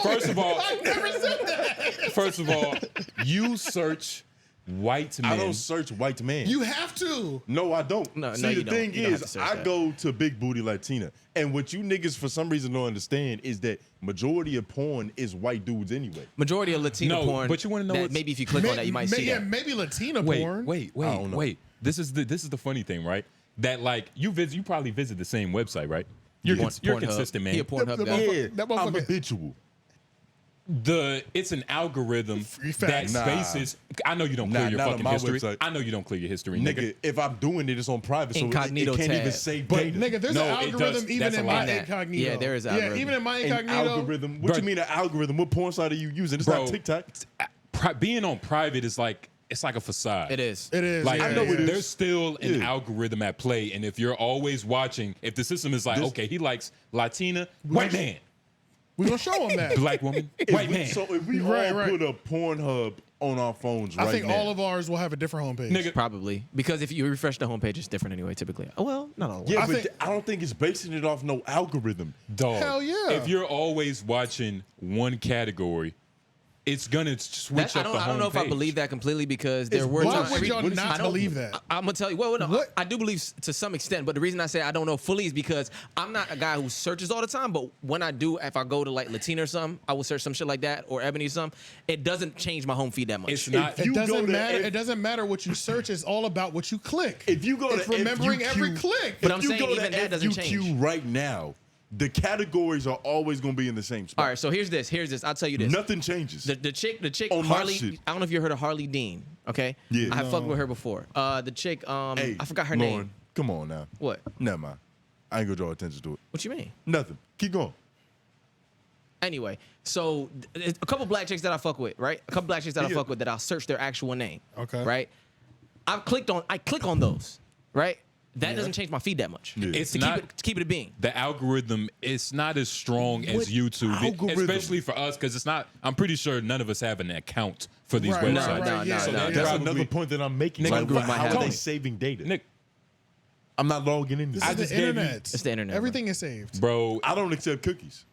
First of all, I never said that. First of all, you search white men. I don't search white man. You have to. No, I don't. No, See, no, the you don't. thing You don't have to is, search I that. go to Big Booty Latina, and what you niggas for some reason don't understand is that majority of porn is white dudes anyway. Majority of Latino No, porn. but you wanna know that what's- maybe if you click on that, you might see that. Maybe Latina Wait, porn. wait. I don't know. This is the funny thing, right? That like you probably visit the same website, right? You're Pornhub. consistent, man. He a Pornhub The guy. motherfucker- that I'm motherfucker- habitual. It's an algorithm that Facts. Nah. bases. I know you don't clear Nah, your not on fucking my history. website. I know you don't clear your history, Nigga, nigga. if I'm doing it, it's on private, so Incognito it can't even tab. save But data. nigga, there's No, an it algorithm does. even That's in a my lie. incognito. Yeah, there is Yeah, algorithm. even in my An incognito. algorithm. What Bro. you mean an algorithm? What porn site are you using? It's Bro. not TikTok. Being on private is like it's like a facade. It is. It is. Like yeah, I know it is. there's still an Yeah. algorithm at play, and if you're always watching, if the system is like, okay, he likes Latina, white man, We're gonna show them that. black woman, white man, So if we Right, all right. put a Pornhub on our phones I right think now, all of ours will have a different homepage. nigga. Probably because if you refresh the homepage, it's different anyway. Typically, oh well, not all. yeah, I but think- I don't think it's basing it off no algorithm. Dog. Hell yeah. If you're always watching one category, it's gonna switch I up don't, the I don't know if I homepage. believe that completely because there It's were Why times. would y'all what is not I don't- believe that? I'm gonna tell you. Well, no, What? I do believe to some extent, but the reason I say I don't know fully is because I'm not a guy who searches all the time. But when I do, if I go to like Latina or something, I will search some shit like that or Ebony or something. It doesn't change my home feed that much. It's not. If you It go doesn't to matter. F- It doesn't matter what you search. It's all about what you click. If you go it's to remembering FUQ, every click. But if I'm you saying go even to that doesn't FUQ change. right now, the categories are always going to be in the same spot. All right, so here's this. I'll tell you this. Nothing changes. The chick On my Harley. shit. I don't know if you heard of Harley Dean. Okay. Yeah. I fucked with her before. The chick. Hey, I forgot her Lauren, name. come on now. What? Never mind. I ain't going to draw attention to it. What you mean? Nothing. Keep going. Anyway, so a couple black chicks that I fuck with, right? A couple black chicks that I Yeah. fuck with that I'll search their actual name. Okay. Right? I click on those, right? That doesn't change my feed that much. Yeah. It's to not. keep it a being. The algorithm is not as strong as What YouTube, algorithm? especially for us, because it's not. I'm pretty sure none of us have an account for these Right, websites. right, yeah, So yeah, that yeah. That's probably- another point that I'm making. Nigga, Like, one group how might have are they it. saving data? Nick, I'm not logging in. This I is just the gave you- internet. It's the internet, Everything is saved. bro. I don't accept cookies.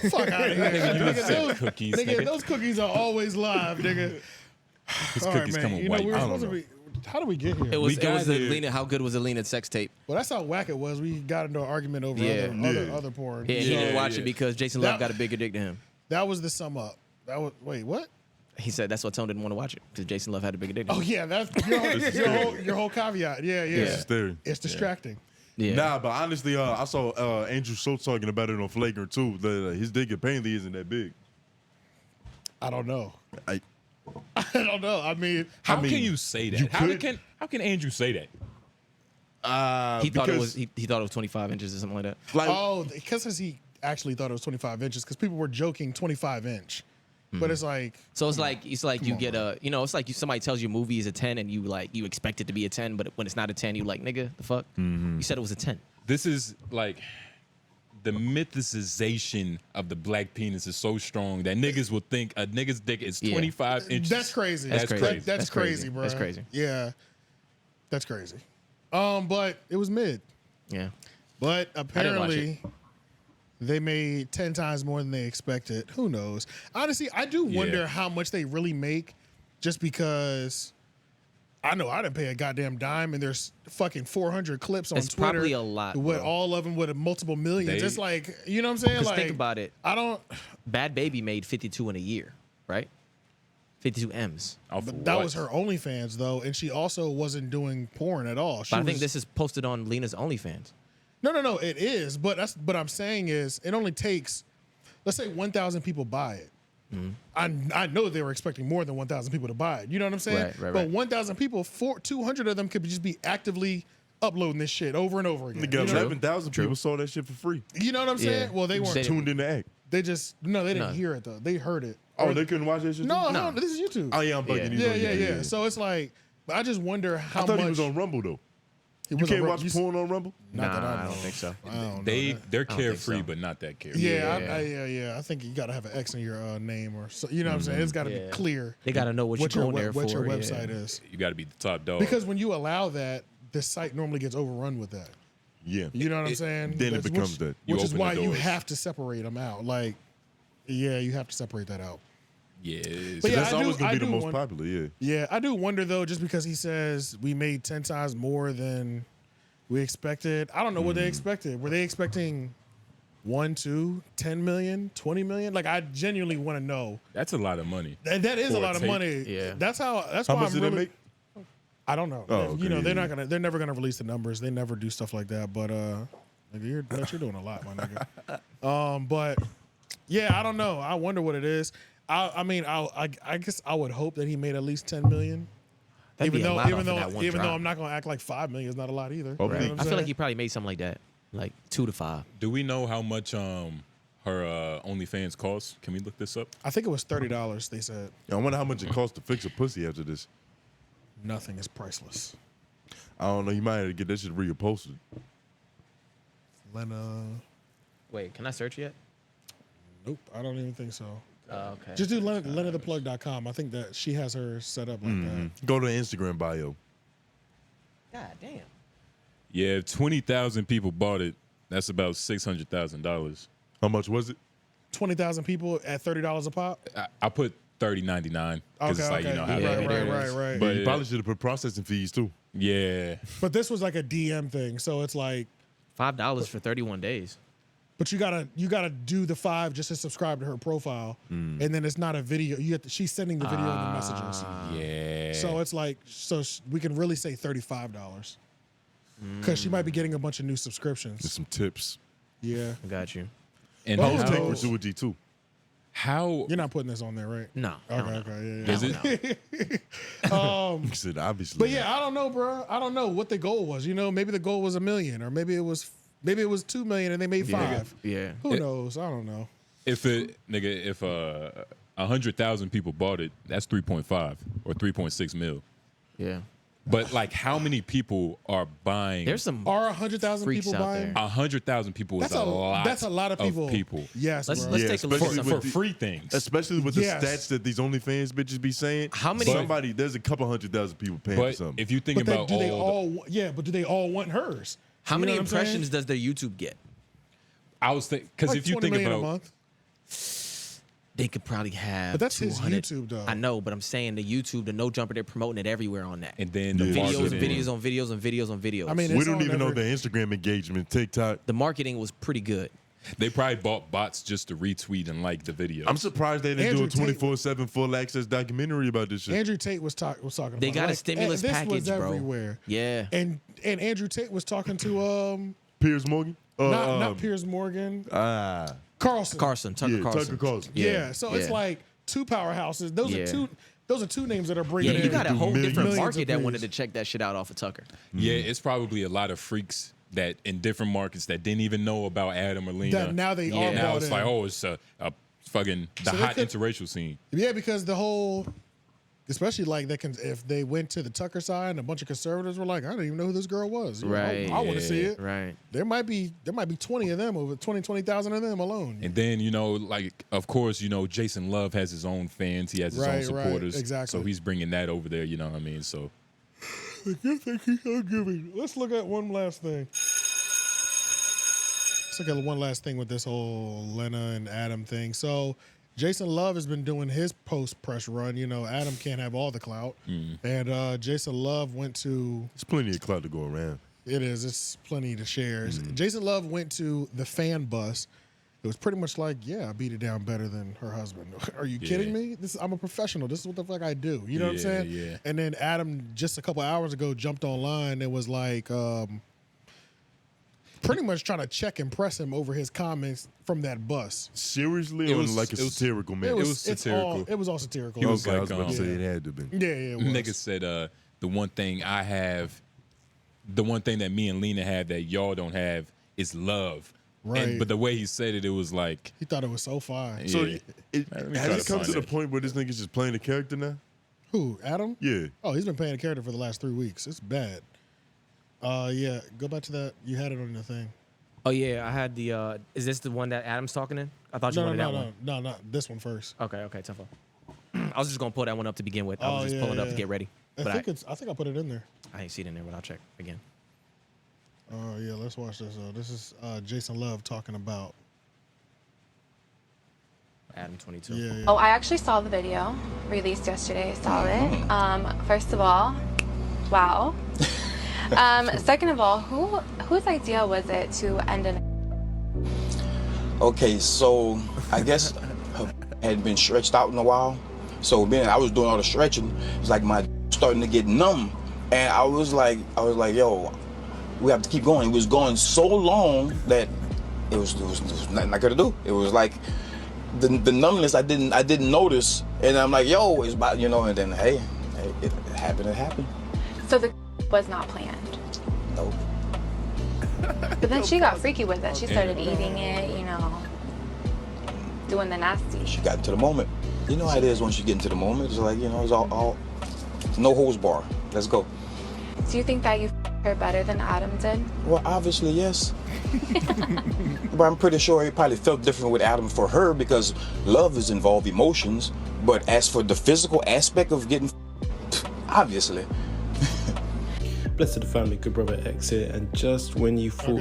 Fuck out of here. You Nigga, accept those, cookies, nigga, nigga. those cookies are always live, nigga. His All right, cookies man. come in You know, white. we were I don't supposed to know. be. How did we get here? It was got the here. Lena. How good was the Lena sex tape? Well, that's how whack it was. We got into an argument over Yeah. other porn. Yeah, he So didn't watch yeah. it because Jason That- Love got a bigger dick than him. that was the sum up. That was wait, what? He said that's why Tone didn't want to watch it because Jason Love had a bigger dick than Oh him. yeah, that's your whole caveat. Yeah, yeah. It's theory. It's distracting. Yeah. Nah, but honestly, I saw Andrew Schultz talking about it on Flagrant too. That his dick apparently isn't that big. I don't know. I don't know. I mean, How I mean, can you say that? you How could- can Andrew say that? he thought it was because- he thought it was 25 inches or something like that. like oh, because he actually thought it was 25 inches because people were joking 25 inch. But it's like So it's like you get a it's like somebody tells you a movie is a 10 and you expect it to be a 10, but when it's not a 10, you like, nigga, the fuck? You said it was a 10. This is like the mythicization of the black penis is so strong that niggas will think a nigga's dick is 25 inches. That's crazy. That's crazy. That's crazy, bro. That's crazy. Yeah, that's crazy. But it was mid. Yeah. But watch apparently, they made 10 times more than they expected. Who knows? Honestly, I do wonder how much they really make, just because I know I didn't pay a goddamn dime, and there's fucking 400 clips on It's Twitter. probably a lot, With bro. all of them with multiple millions. They- It's like, you know what I'm saying? Because Like, think about it. I don't. Bad Baby made 52 in a year, right? 52 M's. But that was her OnlyFans though, and she also wasn't doing porn at all. She But I think was- this is posted on Lena's OnlyFans. No, it is. But I'm saying is it only takes, let's say 1,000 people buy it. I know they were expecting more than 1,000 people to buy it. You know what I'm saying? Right. But 1,000 people, 200 of them could just be actively uploading this shit over and over again. They got You know? 11,000 people saw that shit for free. You know what I'm saying? Yeah. Well, they weren't. Tuned in the act. They just they didn't No. hear it though. They heard it. Oh, they couldn't watch that shit? No, too? no, this is YouTube. Oh, yeah, I'm bugging you. Yeah. So it's like, I just wonder how I thought much he was on Rumble, though. he You was on can't Ru- watch porn on Rumble? Not that I don't think so. I don't know They're think carefree, so. but not that carefree. Yeah, I think you got to have an X in your name or so. You know what I'm saying? It's got to be clear. They got to know what you're going there what for. your website is. You got to be the top dog. Because when you allow that, the site normally gets overrun with that. Yeah. You know what I'm saying? Then it becomes which, that. You Which is open the why you doors. have to separate them out. Like, yeah, you have to separate that out. Yeah. But yeah, That's I always going I to be the do most wonder- popular, yeah. Yeah, I do wonder though, just because he says we made 10 times more than we expected. I don't know what they expected. Were they expecting 1, 2, 10 million, 20 million? Like, I genuinely want to know. That's a lot of money. That is a For a lot of tape. money. Yeah. That's How why much I'm did really. they make? I don't know. Oh, okay, you know, yeah. they're never gonna release the numbers. They never do stuff like that. But you're doing a lot, my nigga. But yeah, I don't know. I wonder what it is. I guess I would hope that he made at least 10 million. That'd be a lot off of that one Even drop. though I'm not gonna act like 5 million is not a lot either. Okay. You know what I'm I feel saying? like he probably made something like that, like 2 to 5. Do we know how much her OnlyFans costs? Can we look this up? I think it was $30. They said I wonder how much it costs to fix a pussy after this. nothing is priceless. I don't know. You might have to get that shit reposted. Lena, Wait, can I search yet? nope, I don't even think so. Okay. Just do LenaThePlug.com. I think that she has her set up like that. Go to the Instagram bio. God damn. Yeah, if 20,000 people bought it, that's about $600,000. How much was it? 20,000 people at $30 a pop. I put $30.99 because it's like, you know how right, that right, is. right. But You probably should have put processing fees, too. yeah, But this was like a DM thing, so it's like, $5 for 31 days. but you gotta do the 5 just to subscribe to her profile, and then it's not a video. She's sending the video in the messages, yeah. so it's like we can really say $35 because she might be getting a bunch of new Just subscriptions. some tips. Yeah, I got you. and Well, How was no. Take Gratuity, too? how you're not putting this on there, right? No. Okay, yeah. does it? He said, obviously. But yeah, I don't know, bro. I don't know what the goal was. You know, maybe the goal was $1 million, or maybe it was 2 million and they made 5. Yeah. Who knows? I don't know. If 100,000 people bought it, that's 3.5 or 3.6 mil. Yeah. But like, how many people are buying? There's some Are 100,000 freaks people out buying? there. 100,000 people is That's a lot. That's a lot of people. Yes, Let's bro. let's take a look at especially some. for with the- free things. Especially with the Yes. stats that these OnlyFans bitches be saying. How many- There's a couple 100,000 people paying for But something. if you think But about do they all, but do they all want hers? How You know many what I'm saying? impressions does their YouTube get? I was thinking, because Like if you 20 think million a about, month. They could probably have. But that's his 200. YouTube, though. I know, but I'm saying the YouTube, the no jumper, they're promoting it everywhere on that. and then the Yeah. Videos, marketing. videos on videos on videos on videos. I mean, we it's don't on even know every- their Instagram engagement, TikTok. the marketing was pretty good. They probably bought bots just to retweet and like the video. I'm surprised they didn't Andrew do a 24/7 full access documentary about this shit. Andrew Tate was talking about. They got a like, stimulus this package, was bro. everywhere. Yeah. And Andrew Tate was talking to Piers Morgan? not Piers Morgan, Carlson. Tucker Yeah, Carlson. Tucker Carlson. Yeah, so it's Yeah. like two powerhouses. Those Yeah. are two names that are bringing Yeah, in. you got a whole different millions market that of wanted views. to check that shit out off of Tucker. Yeah, it's probably a lot of freaks that in different markets that didn't even know about Adam or Lena. That now they all now bought it's in. like, oh, it's a fucking the hot interracial scene. Yeah, because the whole, especially like if they went to the Tucker side and a bunch of conservatives were like, I don't even know who this girl was. Right. I want to see it. Right. There might be 20 of them, over 20,000 of them alone. And then, you know, like, of course, you know, Jason Love has his own fans. He has his own supporters. Right, exactly. So he's bringing that over there, you know what I mean? So. Let's look at one last thing. Let's look at one last thing with this whole Lena and Adam thing. So Jason Love has been doing his post-press run. You know, Adam can't have all the clout. And Jason Love went to... There's plenty of clout to go around. It is. It's plenty to share. Jason Love went to the fan bus. It was pretty much like, yeah, I beat it down better than her husband. Are you kidding me? I'm a professional. This is what the fuck I do. You know what I'm saying? Yeah. And then Adam, just a couple hours ago, jumped online and was like... pretty much trying to check and press him over his comments from that bus. Seriously, or like a satirical man? It was satirical. It was all satirical. He was I like, was about to say it had to have been. Yeah, it was. Nigga said, the one thing that me and Lena have that y'all don't have is love. Right. But the way he said it, it was like... He thought it was so fine. So Yeah. has it come to the point where this nigga's just playing the character now? Who, Adam? Yeah. Oh, he's been playing a character for the last 3 weeks. It's bad. Yeah, go back to that. You had it on the thing. Oh yeah, I had the. Is this the one that Adam's talking in? I thought you wanted that one. No, not this one first. Okay, tough one. I was just gonna pull that one up to begin with. I was just pulling it up to get ready. I think I put it in there. I ain't seen it in there, but I'll check again. Oh yeah, let's watch this. This is Jason Love talking about Adam22. Yeah. Oh, I actually saw the video released yesterday. I saw it. First of all, wow. Second of all, whose idea was it to end an? Okay, so I guess had been stretched out in a while. So then I was doing all the stretching. It's like my starting to get numb, and I was like, yo, we have to keep going. It was going so long that it was nothing I could do. It was like the numbness I didn't notice, and I'm like, yo, it's about, you know. And then hey, it happened. It happened. So the was not planned. No. But then she got freaky with it. She started eating it, you know, doing the nasty. She got into the moment. You know how it is once you get into the moment. It's like, you know, it's all no holds bar. Let's go. Do you think that you her better than Adam did? Well, obviously, yes. But I'm pretty sure it probably felt different with Adam for her because love is involved emotions. But as for the physical aspect of getting, obviously. Blessed the family, good brother X here, and just when you thought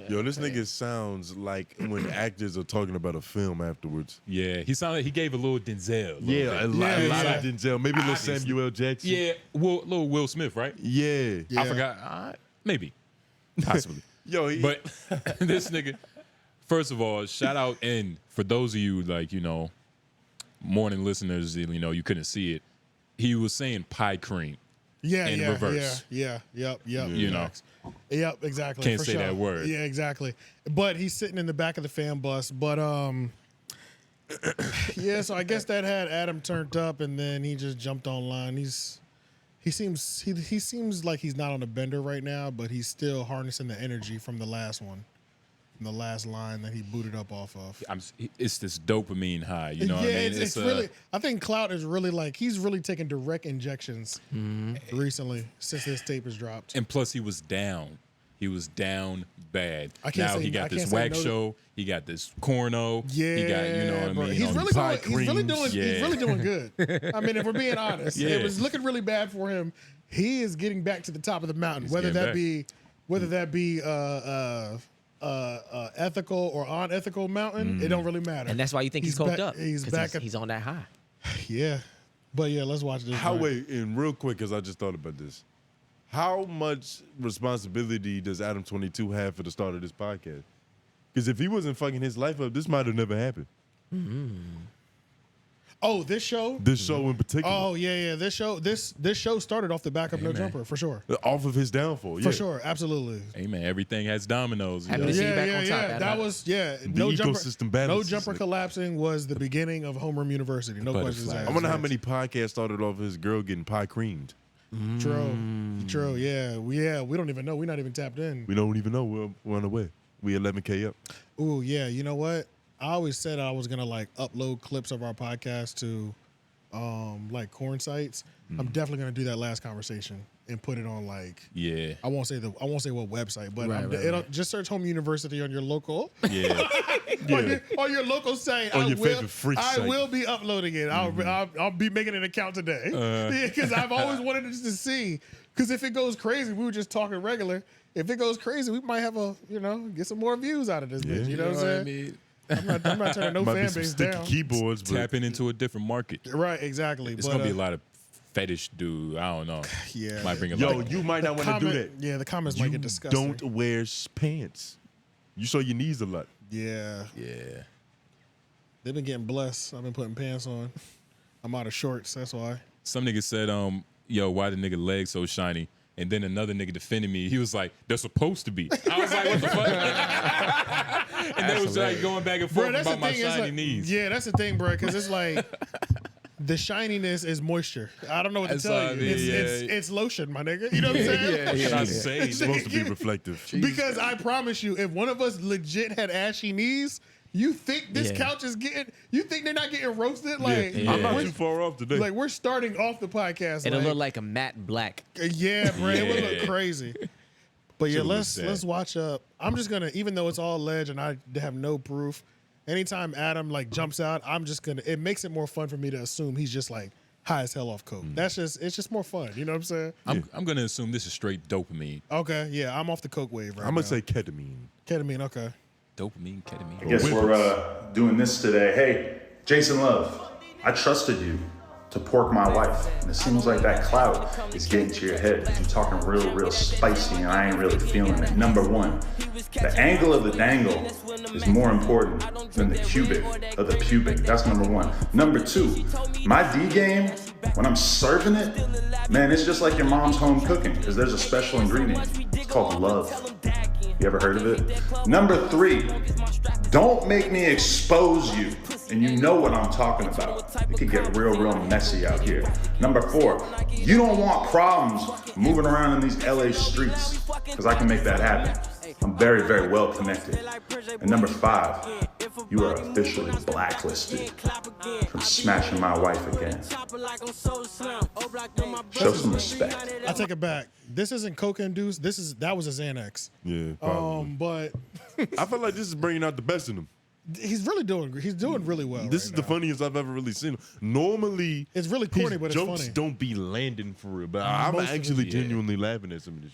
Yo, this nigga sounds like when actors are talking about a film afterwards. Yeah, he sounded. He gave a little Denzel. A lot of Denzel. Maybe a little Samuel Jackson. Yeah, little Will Smith, right? Yeah. I forgot. Maybe, possibly. But this nigga. First of all, shout out, and for those of you like, you know, morning listeners, you know, you couldn't see it. He was saying pie cream. In reverse. Yep. You know. Yep, exactly. Can't say that word. Yeah, exactly. But he's sitting in the back of the fan bus. But yeah, so I guess that had Adam turned up, and then he just jumped online. He seems like he's not on a bender right now, but he's still harnessing the energy from the last one. The last line that he booted up off of. It's this dopamine high, you know what I mean? It's really, I think Clout is really like, he's really taking direct injections recently since this tape has dropped. And plus he was down. He was down bad. He got this wax show. He got this corno. Yeah, he got, you know what I mean? He's really doing good. I mean, if we're being honest, Yeah. it was looking really bad for him. He is getting back to the top of the mountain, whether that be ethical or unethical mountain, it don't really matter. And that's why you think he's coked up. He's back. He's on that high. Yeah, but yeah, let's watch this. Wait, and real quick, because I just thought about this. How much responsibility does Adam22 have for the start of this podcast? Because if he wasn't fucking his life up, this might have never happened. Oh, this show? This show in particular. Oh yeah. This show started off the back of No Jumper for sure. Off of his downfall, yeah. For sure, absolutely. Hey man, everything has dominoes. Happy to see you back on top. Yeah. That was The No ecosystem balances. No Jumper collapsing was the beginning of Homeroom University. No questions asked. I wonder how many podcasts started off his girl getting pie creamed. True. Yeah. We don't even know. We're not even tapped in. We don't even know. We're on the way. We 11K up. Ooh, yeah. You know what? always said I was gonna like upload clips of our podcast to like corn sites. I'm definitely gonna do that last conversation and put it on like I won't say what website, but it'll just search Home University on your local on your local site. On your favorite freak I site. will be uploading it. I'll be making an account today because I've always wanted to see. Because if it goes crazy, we were just talking regular. If it goes crazy, we might have get some more views out of this bitch. You know what I'm saying? I'm not turning no fan base down. Keyboards, but tapping into a different market. Right, exactly. It's gonna be a lot of fetish dude. I don't know. Yeah. Might bring a Yo, lot. you might not want to do that. Yeah, the comments might get disgusting. Don't wear pants. You show your knees a lot. Yeah. Yeah. They've been getting blessed. I've been putting pants on. I'm out of shorts. That's why. Some nigga said, yo, why the nigga legs so shiny? And then another nigga defended me. He was like, they're supposed to be. I was like, what the fuck? And they was like going back and forth about my shiny knees. Yeah, that's the thing, bro. Because it's like the shininess is moisture. I don't know what to tell you. It's lotion, my nigga. You know what I'm saying? It's supposed to be reflective. Because I promise you, if one of us legit had ashy knees, you think this couch is getting? You think they're not getting roasted? Like I'm not too far off today. Like we're starting off the podcast. It'll look like a matte black. Yeah, bro. It would look crazy. But yeah, let's watch up. I'm just gonna, even though it's all alleged and I have no proof. Anytime Adam like jumps out, I'm just gonna. It makes it more fun for me to assume he's just like high as hell off coke. It's just more fun. You know what I'm saying? I'm gonna assume this is straight dopamine. Okay, yeah, I'm off the coke wave right I'm now. gonna say ketamine. Ketamine, okay. Dopamine, ketamine. I guess we're doing this today. Hey, Jason Love, I trusted you to pork my wife. And it seems like that clout is getting to your head. You're talking real spicy and I ain't really feeling it. Number one, the angle of the dangle is more important than the cubic of the pubic. That's number one. Number two, my D game, when I'm serving it, man, it's just like your mom's home cooking because there's a special ingredient. It's called love. You ever heard of it? Number three, don't make me expose you. And you know what I'm talking about. It could get real messy out here. Number four, you don't want problems moving around in these LA streets because I can make that happen. I'm very well connected. And number five, you are officially blacklisted from smashing my wife again. Show some respect. I take it back. This isn't coke induced. That was a Xanax. Yeah, probably. But I feel like this is bringing out the best in him. He's doing really well. This is the funniest I've ever really seen him. Normally, it's really corny, but it's jokes funny. Don't be landing for real. But I'm actually genuinely laughing at some of this.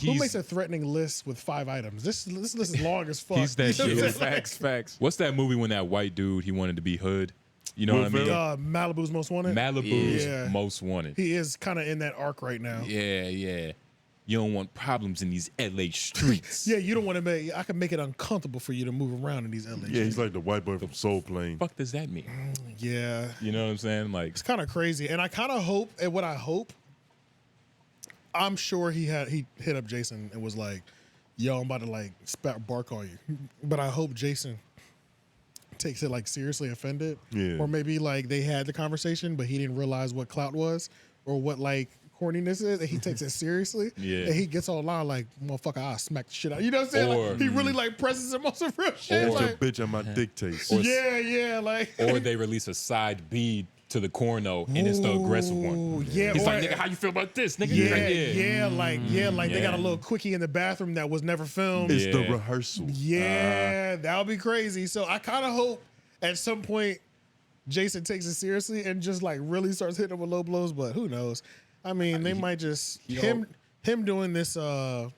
Who makes a threatening list with 5 items? This list is long as fuck. He's that You know shit. Facts. What's that movie when that white dude, he wanted to be hood? You know what I mean? Malibu's Most Wanted. Malibu's Most Wanted. He is kind of in that arc right now. Yeah. You don't want problems in these LA streets. Yeah, you don't want to I can make it uncomfortable for you to move around in these LA streets. Yeah, he's like the white boy from Soul Plane. What the fuck does that mean? Yeah. You know what I'm saying? Like, it's kind of crazy. And I kind of hope, and what I hope, I'm sure he hit up Jason and was like, yo, I'm about to like bark on you. But I hope Jason takes it like seriously offended. Yeah. Or maybe like they had the conversation, but he didn't realize what clout was or what like corniness is, and he takes it seriously. Yeah. And he gets online like, motherfucker, I'll smack the shit out. You know what I'm saying? Like, he really like presses him on some real shit. Or Like, your bitch at my dictates. yeah, like. or they release a side B to the corno, and it's the aggressive one. Yeah, He's or- like, nigga, how you feel about this, nigga? Like they got a little quickie in the bathroom that was never filmed. It's the rehearsal. Yeah, that would be crazy. So I kind of hope at some point Jason takes it seriously and just like really starts hitting him with low blows, but who knows? I mean, they might just him doing this. Everybody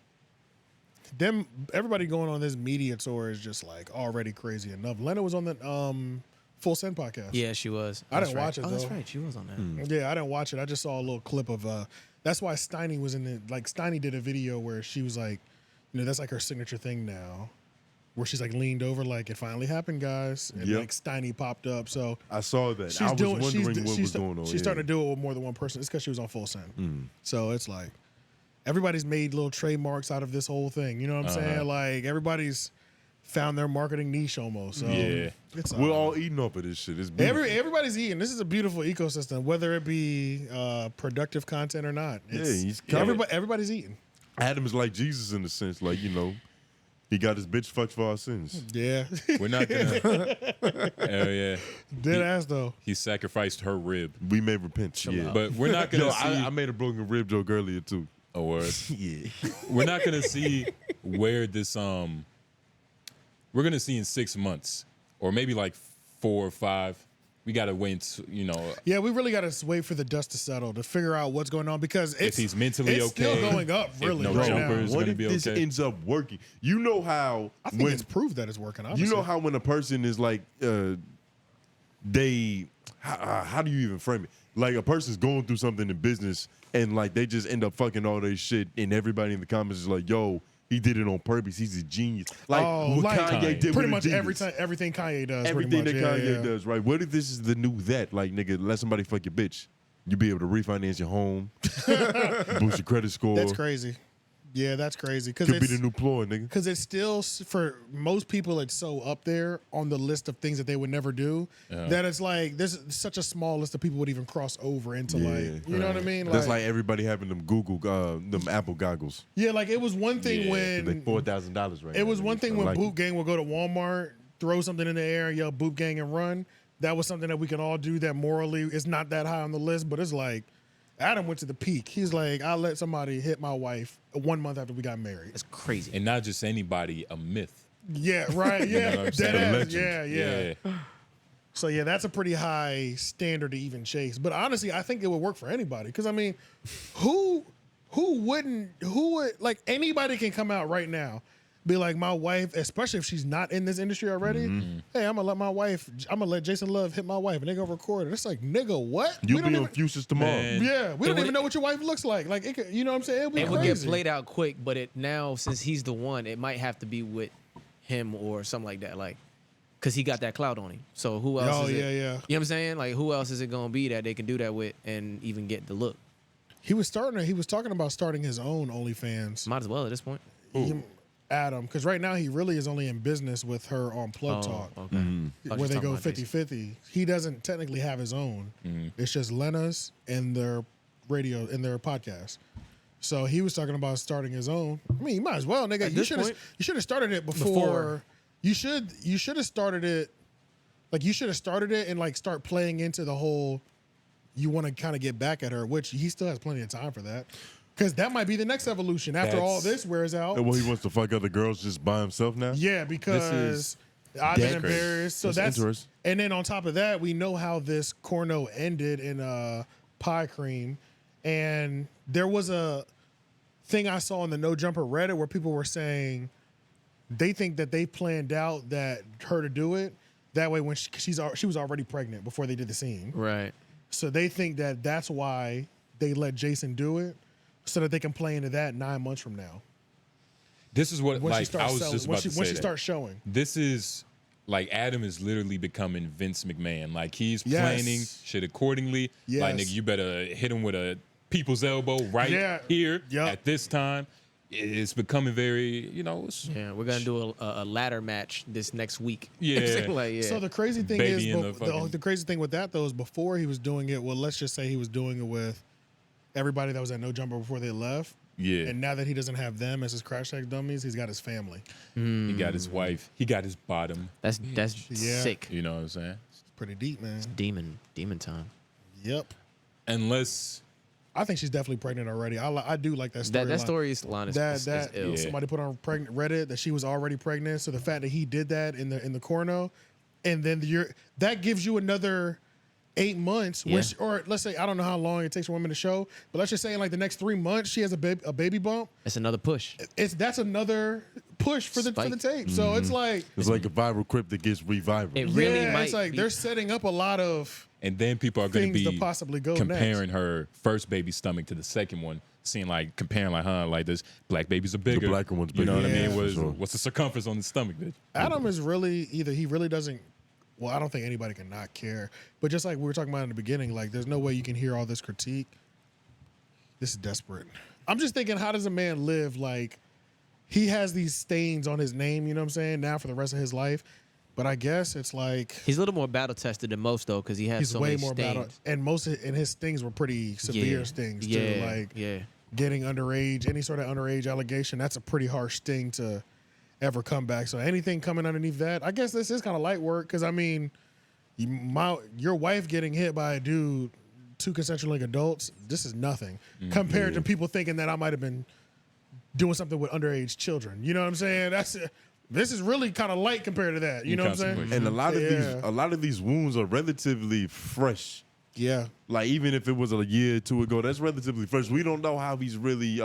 going on this media tour is just like already crazy enough. Lena was on the Full Send podcast. Yeah, she was. I didn't watch it though. Oh, that's right. She was on that. Yeah, I didn't watch it. I just saw a little clip of. That's why Steiny was in it. Like Steiny did a video where she was like, that's like her signature thing now, where she's like leaned over, like it finally happened, guys, and like Steiny popped up. So I saw that. I was wondering what was going on. She's starting to do it with more than one person. It's because she was on Full Send. So it's like everybody's made little trademarks out of this whole thing. You know what I'm saying? Like everybody's found their marketing niche almost. So we're all eating up of this shit. It's beautiful. Everybody's eating. This is a beautiful ecosystem, whether it be productive content or not. Everybody's eating. Adam is like Jesus in a sense, like He got his bitch fucked for our sins. Yeah. We're not gonna. Hell yeah. Dead ass though. He sacrificed her rib. We may repent. Yeah. But we're not gonna see. I made a broken rib joke earlier too. A word. Yeah. We're not gonna see where this we're gonna see in 6 months or maybe like 4 or 5. We gotta wait, Yeah, we really gotta wait for the dust to settle to figure out what's going on because if he's mentally it's okay, still going up really if right jumper now. is What gonna if be this okay? ends up working? You know how I think it's proved that it's working. Honestly. You know how when a person is like, how do you even frame it? Like a person's going through something in business and like they just end up fucking all their shit, and everybody in the comments is like, "Yo, he did it on purpose. He's a genius." Like what Kanye did pretty with much everything Kanye does. everything pretty that much. Kanye does, right? What if this is the new that? Like, nigga, let somebody fuck your bitch. You be able to refinance your home, boost your credit score. That's crazy. Yeah, that's crazy. Could be the new ploy, nigga. Because it's still, for most people, it's so up there on the list of things that they would never do that it's like there's such a small list of people would even cross over into you know what I mean? That's like everybody having them them Apple goggles. Yeah, like it was one thing when like $4,000 right now. It was one thing when like Boot Gang would go to Walmart, throw something in the air, yell Boot Gang and run. That was something that we can all do that morally is not that high on the list, but it's like Adam went to the peak. He's like, I let somebody hit my wife 1 month after we got married. That's crazy. And not just anybody, a myth. Yeah, right. You know Yeah, what I'm saying? dead ass. Legend. Yeah. So yeah, that's a pretty high standard to even chase. But honestly, I think it would work for anybody. Because I mean, who would like anybody can come out right now, be like my wife, especially if she's not in this industry already. Hey, I'm gonna let Jason Love hit my wife, and they gonna record it. It's like, nigga, what? You be on Fuses tomorrow. Yeah, we don't even know what your wife looks like. Like, it could, you know what I'm saying? It would get played out quick, but it now since he's the one, it might have to be with him or something like that, like, cause he got that clout on him. So who else? Yeah. You know what I'm saying? Like, who else is it gonna be that they can do that with and even get the look? He was talking about starting his own OnlyFans. Might as well at this point. Adam, because right now he really is only in business with her on Plug Talk, where they go 50-50. He doesn't technically have his own. It's just Lena's and their radio and their podcast. So he was talking about starting his own. I mean, you might as well, nigga. You should have started it before. You should have started it. Like you should have started it and like start playing into the whole. You want to kind of get back at her, which he still has plenty of time for that. Because that might be the next evolution after all this wears out. Well, he wants to fuck other girls just by himself now? Yeah, because I've been embarrassed. So that's interesting. And then on top of that, we know how this corno ended in Pie Cream. And there was a thing I saw on the No Jumper Reddit where people were saying they think that they planned out that her to do it. That way when she was already pregnant before they did the scene. Right. So they think that that's why they let Jason do it. So that they can play into that 9 months from now. This is what, when like, I was just about to say when she that. starts showing. This is, like, Adam is literally becoming Vince McMahon. Like, he's planning shit accordingly. Yes. Like, nigga, you better hit him with a people's elbow right here at this time. It's becoming very, Yeah, we're going to do a ladder match this next week. Yeah. So the crazy thing Baby is, the crazy thing with that, though, is before he was doing it, well, let's just say he was doing it with everybody that was at No Jumper before they left. Yeah. And now that he doesn't have them as his CRASHOUT dummies, he's got his family. He got his wife. He got his bottom. That's sick. You know what I'm saying? It's pretty deep, man. It's demon time. Yep. Unless I think she's definitely pregnant already. I do like that story. That story is ill. Somebody put on Reddit that she was already pregnant. So the fact that he did that in the corno, and then that gives you another 8 months, or let's say, I don't know how long it takes for women to show, but let's just say in like the next 3 months she has a baby bump. It's another push. That's another push for the tape. So it's like a viral clip that gets revival. It really might. It's like they're setting up a lot of. And then people are going to be possibly go comparing her first baby's stomach to the second one, seeing like comparing like this black babies are bigger. The blacker one's bigger. You know what I mean? What's the circumference on the stomach, bitch? Adam is really he really doesn't. Well, I don't think anybody can not care. But just like we were talking about in the beginning, like there's no way you can hear all this critique. This is desperate. I'm just thinking, how does a man live? Like he has these stains on his name, you know what I'm saying, now for the rest of his life. But I guess it's like he's a little more battle tested than most though, because he has so many stings. Battle, and his stings were pretty severe stings too. Like getting underage, any sort of underage allegation, that's a pretty harsh sting to. ever come back. So anything coming underneath that, I guess this is kind of light work because I mean, your wife getting hit by a dude, 2 consensual adults, this is nothing compared to people thinking that I might have been doing something with underage children. You know what I'm saying? This is really kind of light compared to that. You know what I'm saying? And a lot of these wounds are relatively fresh. Yeah. Like even if it was a year or 2 ago, that's relatively fresh. We don't know how he's really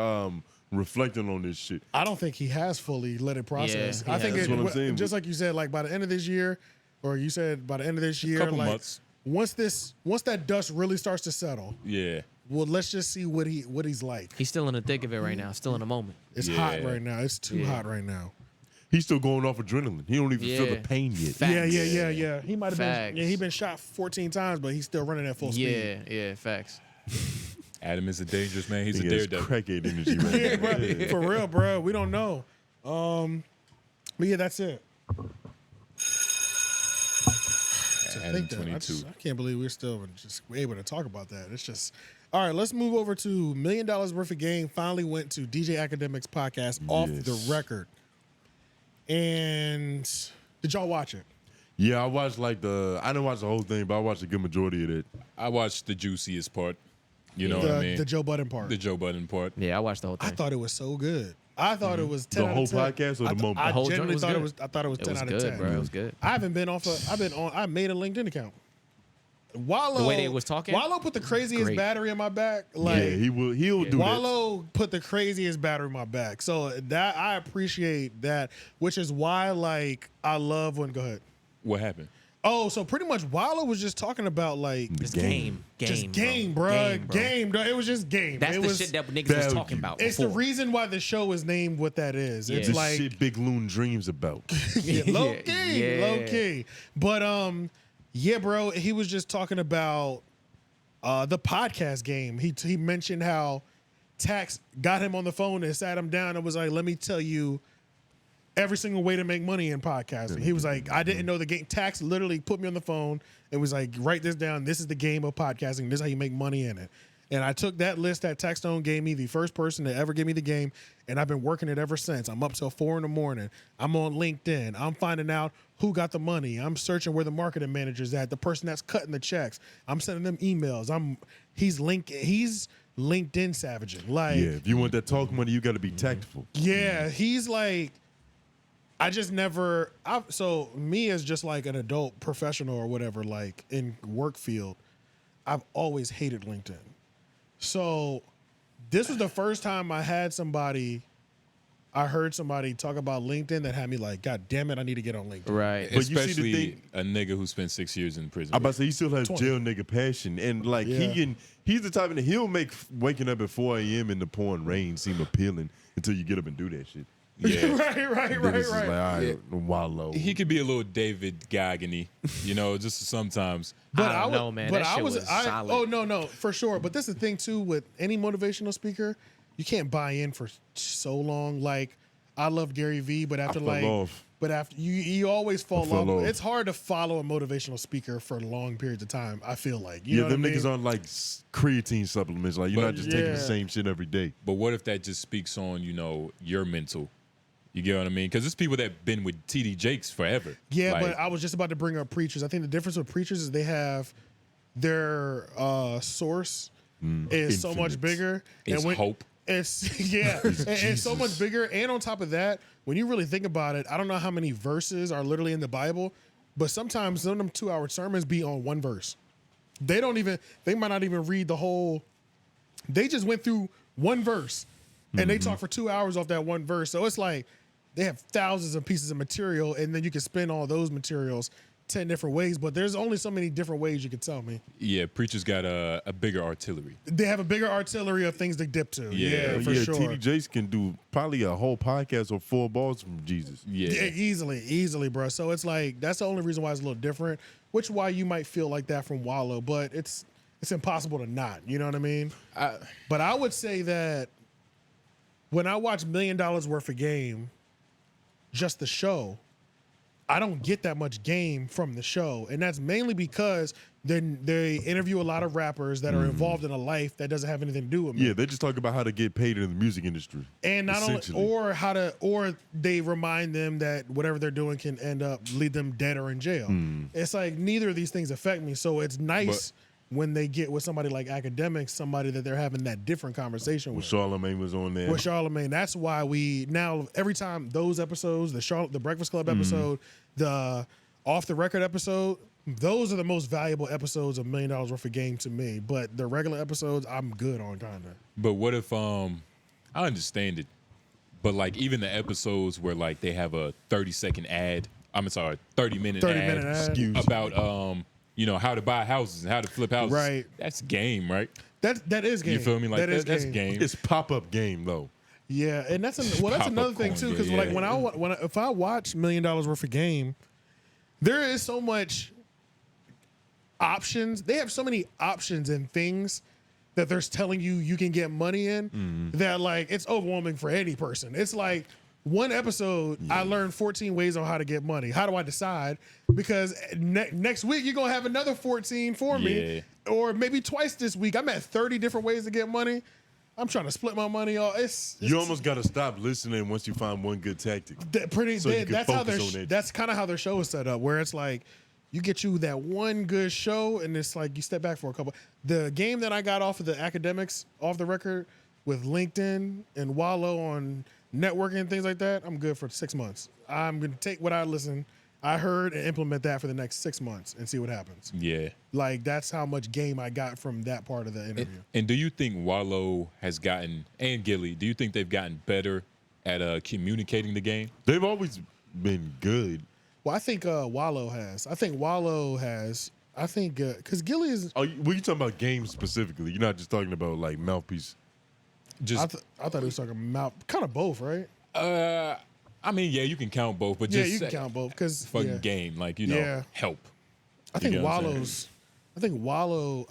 reflecting on this shit. I don't think he has fully let it process. Yeah, I think that's what I'm saying. just like you said, like by the end of this year, or you said by the end of this year, couple like months. once that dust really starts to settle, Yeah. well, let's just see what he's like. He's still in the thick of it right now. Still in the moment. It's hot right now. It's too hot right now. He's still going off adrenaline. He don't even feel the pain yet. Facts. Yeah. He might have been. Facts. Yeah, he been shot 14 times, but he's still running at full speed. Yeah. Facts. Adam is a dangerous man. He's a He has daredevil. crackhead energy right Yeah, now. bro. For real, bro. We don't know. But yeah, that's it. Adam22. I can't believe we're still just able to talk about that. It's just all right. Let's move over to $1 million worth of game. Finally went to DJ Akademiks podcast off the record. And did y'all watch it? Yeah, I watched I didn't watch the whole thing, but I watched a good majority of it. I watched the juiciest part. You know what I mean? The Joe Budden part. The Joe Budden part. Yeah, I watched the whole thing. I thought it was so good. I thought it was 10 The out whole of 10. podcast or the moment? I The whole joint genuinely was thought good. it was. I thought it was 10 out of good, 10. bro. It was good. I haven't been off. I made a LinkedIn account. Wallow, The way they was talking? Wallow put the craziest Great. battery in my back. Like Yeah, he'll do that. Wallow put the craziest battery in my back. So that I appreciate that, which is why like I love when go ahead. What happened? Oh, so pretty much Wallow was just talking about like Just game, bro. bro. Game, bro. It was just game. That's it the was, shit that niggas was talking about. It's before. the reason why the show is named what that is. It's This like shit Big Loon dreams about. low key, Yeah. low key. But yeah, bro. He was just talking about the podcast game. He mentioned how Tax got him on the phone and sat him down and was like, "Let me tell you every single way to make money in podcasting." He was like, "I didn't know the game." Tax literally put me on the phone and was like, "Write this down. This is the game of podcasting. This is how you make money in it." And I took that list that Taxstone gave me, the first person to ever give me the game, and I've been working it ever since. I'm up till 4 a.m. I'm on LinkedIn. I'm finding out who got the money. I'm searching where the marketing manager's at, the person that's cutting the checks. I'm sending them emails. He's LinkedIn savaging. Like, Yeah, if you want that talk money, you got to be tactful. yeah, he's like, so me as just like an adult professional or whatever, like in work field, I've always hated LinkedIn. So this was the first time I heard somebody talk about LinkedIn that had me like, God damn it, I need to get on LinkedIn. Right. But you see the Especially thing- a nigga who spent 6 years in prison. I'm about to say he still has 20. jail nigga passion, and like Yeah. he's the type of he'll make waking up at 4 a.m. in the pouring rain seem appealing until you get up and do that shit. Yeah. right. Then it's just like, all right, wallow. He could be a little David Goggany, you know, just sometimes. But I don't know, man. But That I shit was, was I, solid. oh no, for sure. But this is the thing too with any motivational speaker, you can't buy in for so long. Like I love Gary Vee, but after fell off. but after you always fall fell off. off. It's hard to follow a motivational speaker for long periods of time. I feel like you Yeah, know them what I niggas mean? aren't like creatine supplements. Like you're But- not just taking Yeah. the same shit every day. But what if that just speaks on, you know, your mental? You get what I mean? Because there's people that been with TD Jakes forever. Yeah, Like, but I was just about to bring up preachers. I think the difference with preachers is they have their source is so much infinite. bigger. It's hope. It's yeah, and it's so much bigger. And on top of that, when you really think about it, I don't know how many verses are literally in the Bible, but sometimes some of them 2-hour sermons be on one verse. They might not even read the whole. They just went through one verse, and they talk for 2 hours off that one verse. So it's like they have thousands of pieces of material, and then you can spin all those materials 10 different ways, but there's only so many different ways you can tell me. Yeah, preachers got a bigger artillery. They have a bigger artillery of things to dip to. Yeah. Yeah, for yeah, sure. TD Jakes can do probably a whole podcast or 4 balls from Jesus. Yeah, easily, bro. So it's like that's the only reason why it's a little different, which is why you might feel like that from Wallow, but it's impossible to not. You know what I mean? But I would say that when I watch $1 million worth of game, just the show, I don't get that much game from the show, and that's mainly because they interview a lot of rappers that are involved in a life that doesn't have anything to do with me. Yeah, they just talk about how to get paid in the music industry, and not only or they remind them that whatever they're doing can end up lead them dead or in jail. It's like neither of these things affect me, so it's nice when they get with somebody like Akademiks, somebody that they're having that different conversation with. Charlamagne was on there. With Charlamagne, that's why we now every time those episodes, the Breakfast Club episode, the Off the Record episode, those are the most valuable episodes of $1 Million Worth of Game to me. But the regular episodes, I'm good on kinda. But what if I understand it, but like even the episodes where like they have a 30-second ad, 30-minute ad about you know, how to buy houses and how to flip houses. Right. That's game, right? That is game. You feel me? Like that's game. It's pop-up game though. Yeah, and that's another thing too, because like if I watch $1 Million Worth of Game, there is so much options. They have so many options and things that they're telling you can get money in that like it's overwhelming for any person. It's like one episode, I learned 14 ways on how to get money. How do I decide? Because next week you're gonna have another 14 for me, or maybe twice this week. I'm at 30 different ways to get money. I'm trying to split my money off. You almost got to stop listening once you find one good tactic. That's kind of how their show is set up, where it's like you get you that one good show, and it's like you step back for a couple. The game that I got off of the Akademiks Off the Record with LinkedIn and Wallow on networking and things like that, I'm good for 6 months. I'm gonna take what I heard and implement that for the next 6 months and see what happens. Yeah. Like that's how much game I got from that part of the interview. And do you think Wallow has gotten, and Gillie, do you think they've gotten better at communicating the game? They've always been good. Well, I think Wallow has. I think because Gillie is. Oh, were you talking about games specifically? You're not just talking about like mouthpiece. I thought he was talking mouth. Kind of both, right? I mean, yeah, you can count both, but yeah, just you can count both because fucking game, like help. I think Wallow.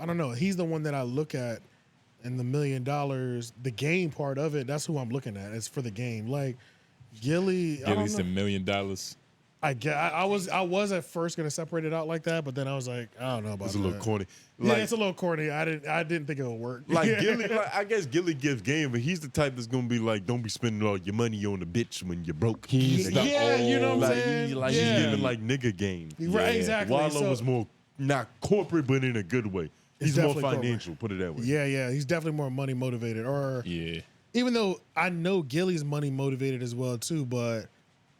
I don't know. He's the one that I look at in the $1 million, the game part of it. That's who I'm looking at. It's for the game. Like Gillie's the $1 million. I was at first gonna separate it out like that, but then I was like, I don't know about that. It's a little corny. Yeah, it's a little corny. I didn't think it would work. Like Gillie, I guess Gillie gives game, but he's the type that's gonna be like, don't be spending all your money on the bitch when you're broke. He's you know what I'm saying? He's giving like nigga game. Right, exactly. Wallow was more not corporate, but in a good way. He's more financial. Put it that way. Yeah. He's definitely more money motivated. Even though I know Gillie's money motivated as well too, but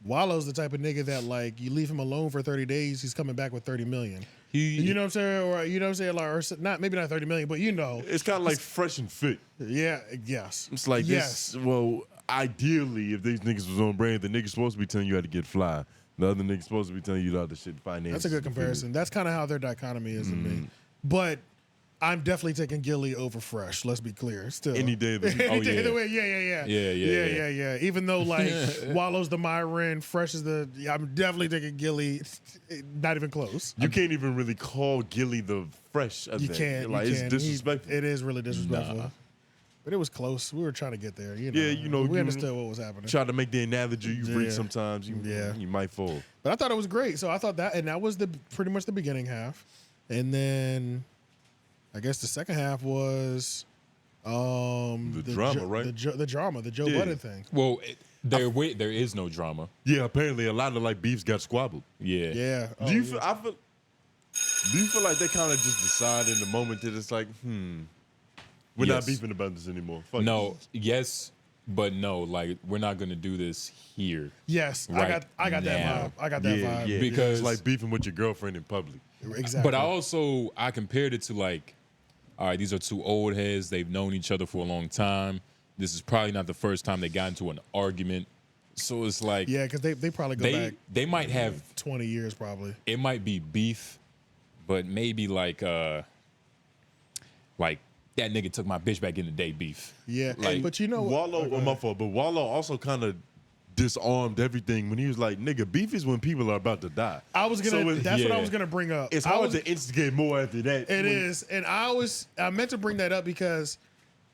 Wallow's the type of nigga that like you leave him alone for 30 days, he's coming back with 30 million. You know what I'm saying? Or you know what I'm saying? Like, or not maybe not 30 million, but you know. It's kind of like fresh and fit. Yeah, yes. It's like this. Well, ideally, if these niggas was on brand, the nigga's supposed to be telling you how to get fly. The other nigga's supposed to be telling you the other shit, finance. That's a good comparison. That's kind of how their dichotomy is to me. But I'm definitely taking Gillie over Fresh. Let's be clear. Still, any day of the week. Any day of the week. Yeah. Even though like Wallow's the Myron, Fresh is the. I'm definitely taking Gillie. Not even close. You can't even really call Gillie the Fresh. You can't. Like it's disrespectful. It is really disrespectful. Nah. But it was close. We were trying to get there. We understood what was happening. Try to make the analogy you reach sometimes. You might fall. But I thought it was great. So I thought that, and that was pretty much the beginning half, and then. I guess the second half was the drama, right? The drama, the Joe Budden thing. Well, there is no drama. Yeah, apparently a lot of like beefs got squabbled. Yeah. Do you feel like they kind of just decide in the moment that it's like, we're not beefing about this anymore? Fuck yes, but no. Like we're not gonna do this here. Yes, I got that vibe. I got that vibe. Yeah. Because it's like beefing with your girlfriend in public. Exactly. But I compared it to like, all right, these are two old heads. They've known each other for a long time. This is probably not the first time they got into an argument. So it's like, because they probably go back. They might have 20 years probably. It might be beef, but maybe like that nigga took my bitch back in the day beef. Yeah, like, but you know, Wallow, my fault. But Wallow also kind of disarmed everything when he was like, nigga, beef is when people are about to die. That's what I was gonna bring up. It's hard to instigate more after that. It is, and I meant to bring that up because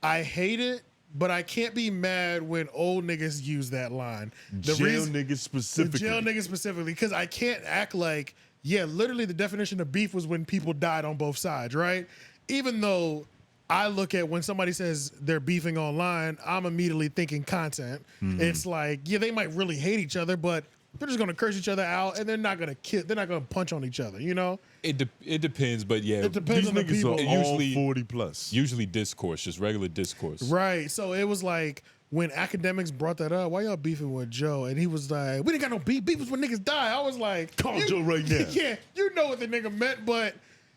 I hate it but I can't be mad when old niggas use that line. Jail niggas specifically. Jail niggas specifically, because I can't act like, yeah, literally the definition of beef was when people died on both sides, right? Even though I look at when somebody says they're beefing online, I'm immediately thinking content. It's like, yeah, they might really hate each other, but they're just gonna curse each other out, and they're not gonna kill. They're not gonna punch on each other. You know. It depends, but yeah, It depends on the Niggas people. are Usually- all 40 plus. usually discourse, just regular discourse. Right. So it was like when Akademiks brought that up, why y'all beefing with Joe? And he was like, we didn't got no beef. Beef was when niggas die. I was like, Call Joe right now. Yeah, you know what the nigga meant, but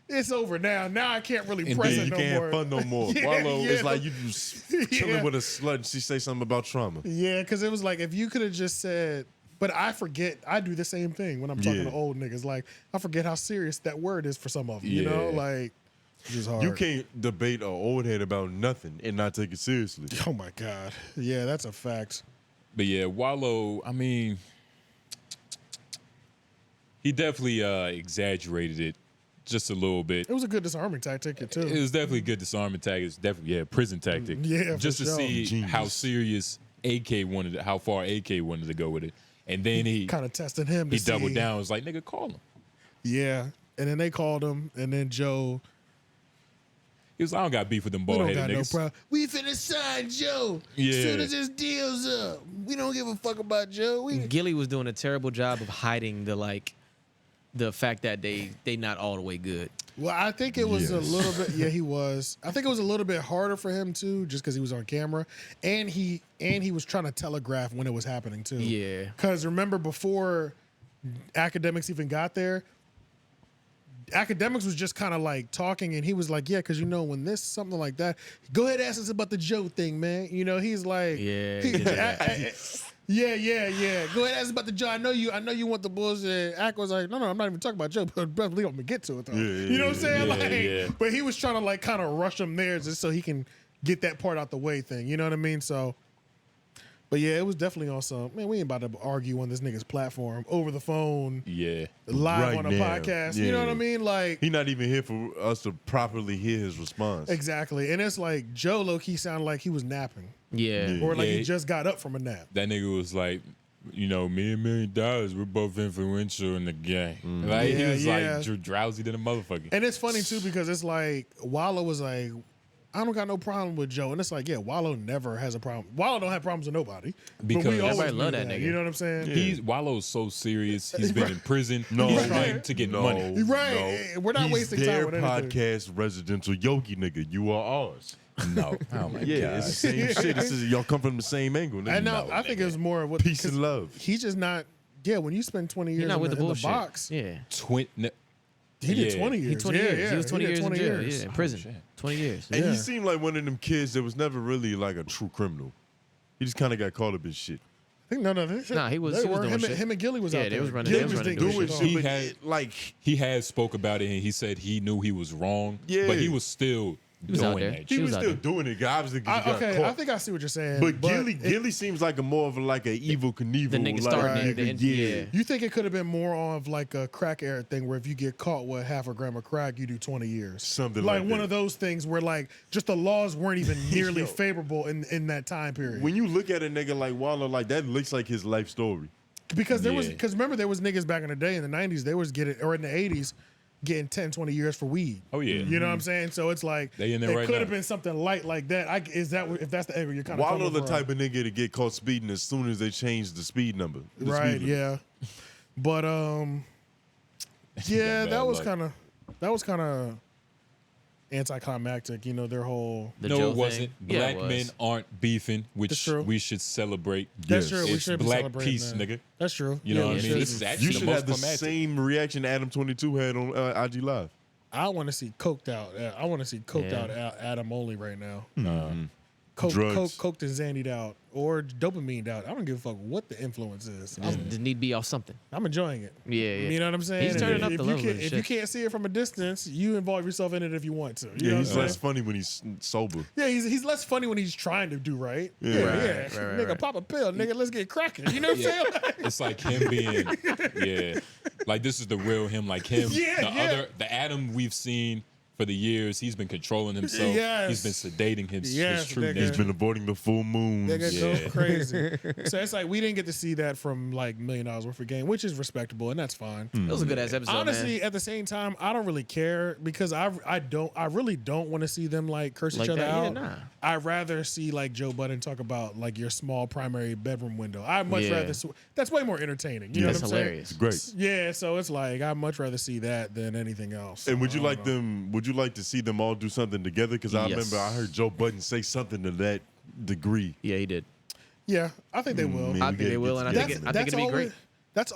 it's over now. Now I can't really And press then it you no can't more. have fun no more. Yeah, Wallow, yeah. it's like you just chilling Yeah. with a slut and she say something about trauma. Yeah, because it was like if you could have just said, but I forget. I do the same thing when I'm talking Yeah. to old niggas. Like I forget how serious that word is for some of them. You know, Yeah. like it's just hard. You can't debate an old head about nothing and not take it seriously. Oh my god. Yeah, that's a fact. But yeah, Wallow, I mean, he definitely exaggerated it just a little bit. It was a good disarming tactic too. It was definitely a good disarming tactic. It's definitely prison tactic. Yeah, for just to sure. see Genius. how serious AK wanted, how far AK wanted to go with it, and then he Kind of testing him. To he doubled see. down. It was like, nigga, call him. Yeah, and then they called him, and then Joe. He was like, I don't got beef with them We bald don't headed got no niggas. problem. We finna sign Joe. Yeah. Soon as this deal's up, we don't give a fuck about Joe. We Gillie was doing a terrible job of hiding the fact that they not all the way good. Well, I think it was a Yes. little bit. Yeah, he was. I think it was a little bit harder for him too, just because he was on camera, and he was trying to telegraph when it was happening too. Yeah. Because remember before Akademiks even got there, Akademiks was just kind of like talking, and he was like, "Yeah, because you know when this something like that, go ahead ask us about the Joe thing, man. You know he's like, Yeah. yeah. Go ahead ask us about the Joe. I know you want the bullshit." Ak was like, "No, I'm not even talking about Joe, but brother, I'm gonna get to it though. You know what I'm saying? yeah, like, yeah. but he was trying to like kind of rush him there just so he can get that part out the way thing. You know what I mean? So. But yeah, it was definitely on some, man, we ain't about to argue on this nigga's platform over the phone, Yeah. live Right on a now. podcast. Yeah. You know what I mean? Like, He not even here for us to properly hear his response. exactly. And it's like Joe low-key sounded like he was napping. Yeah. Or like Yeah. he just got up from a nap. That nigga was like, you know, me and $1 million, we're both influential in the game. Like, he Yeah, was yeah. like drowsy than a motherfucker. And it's funny too because it's like Wallow was like, I don't got no problem with Joe. And it's like, yeah, Wallow never has a problem. Wallow don't have problems with nobody. Because but we always everybody knew love that nigga. You know what I'm saying? He's Wallow's so serious. He's been in prison. No, He's trying to get money. Right. We're not He's wasting time their with anything. podcast residential Yogi nigga. You are ours. No. Oh my Yeah, God. it's the same shit. This is y'all come from the same angle. Nigga. And now No, I think it was more of what peace and love. He's just not. Yeah, when you spend 20 years You're not in, with the in the bullshit. box, Yeah. he did Yeah. 20 years. He 20 yeah, years. Yeah, He was 20 did years 20 in jail. years. Yeah, in prison. shit. 20 years. And Yeah. he seemed like one of them kids that was never really like a true criminal. He just kind of got caught up in shit. I think no. Nah, he was They doing him, shit. him and Gillie was Yeah, out they there. was running- Gillie they was was running doing doing shit. shit. He but had- like He had spoke about it and he said he knew he was wrong. Yeah. But he was still was out doing there. that he shit. was out still there. doing it. Obviously, 'cause he got Okay, caught. I think I see what you're saying. But Gillie seems like more of an evil Knievel. The nigga like, starting it, nigga, the- yeah. yeah. You think it could have been more of like a crack era thing where if you get caught with half a gram of crack, you do 20 years. Something like like one that. of those things where like just the laws weren't even nearly favorable in that time period. When you look at a nigga like Wallow, like that looks like his life story. Because there was, Yeah. because remember there was niggas back in the day in the 90s, they was getting, or in the 80s, getting 10, 20 years for weed. Oh, yeah. You know what I'm saying? So it's like, They in there it right could have now. been something light like that. If that's the angle you're kind of Wallow the type of nigga to get caught speeding as soon as they change the speed number. the Right, speed limit. yeah. But yeah, Bad that was luck. kind of anticlimactic, you know, their whole The No, Joe it wasn't. thing. Yeah, Black it was. men aren't beefing, That's which true. we should celebrate. That's true. We It's should be black celebrating peace, that. nigga. That's true. You know Yeah, what I we mean? should. This is actually You the should most have the climatic. same reaction Adam22 had on IG Live. I want to see coked out. I want to see coked Yeah. out Adam only right now. Drugs. Coked and zandied out or dopamine out. I don't give a fuck what the influence is. Just need to be off something. I'm enjoying it. Yeah, yeah. You know what I'm saying? He's And turning up if the you level can't- of If shit. you can't see it from a distance, you involve yourself in it if you want to. You know Yeah, what he's I'm saying? less funny when he's sober. Yeah, he's less funny when he's trying to do right. Yeah. Yeah, Right, yeah. right, Nigga, right. pop a pill. Nigga, let's get cracking. You know what I'm saying? It's like him being, yeah, like this is the real him. Like him, Yeah, the yeah. the Adam we've seen for the years he's been controlling himself. Yes. He's been sedating his true nigga. nature. He's been avoiding the full moons. Nigga, go crazy. So it's like we didn't get to see that from like $1 million worth of game, which is respectable and that's fine. It was a good ass episode. Honestly, man. at the same time, I don't really care because I really don't want to see them like curse each other that? Yeah, out. nah. I'd rather see like Joe Budden talk about like your small primary bedroom window. I'd much rather that's way more entertaining. You know That's what I'm hilarious. saying? Great. Yeah, so it's like I'd much rather see that than anything else. And would you I like don't know. them? Would you like to see them all do something together? Because I remember I heard Joe Budden say something to that degree. Yeah, he did. Yeah, I think they will. Man, I we think they gotta will, get and I think together. it'd be great. That's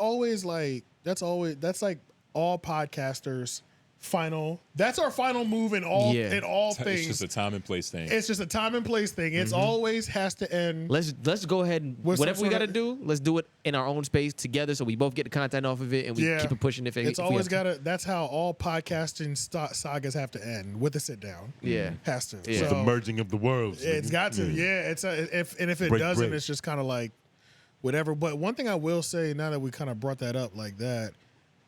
like all podcasters' final. That's our final move in all It's things. just a time and place thing. It's just a time and place thing. It's always has to end. Let's go ahead and With whatever some we sort got to of- do, let's do it in our own space together, so we both get the content off of it and we keep it pushing. If It's we always have to. got to. That's how all podcasting sagas have to end, with a sit down. Yeah. Has to. Yeah. It's So the merging of the worlds. it's nigga. got to. Yeah. It's if it Break doesn't, bread. it's just kind of like whatever. But one thing I will say, now that we kind of brought that up like that,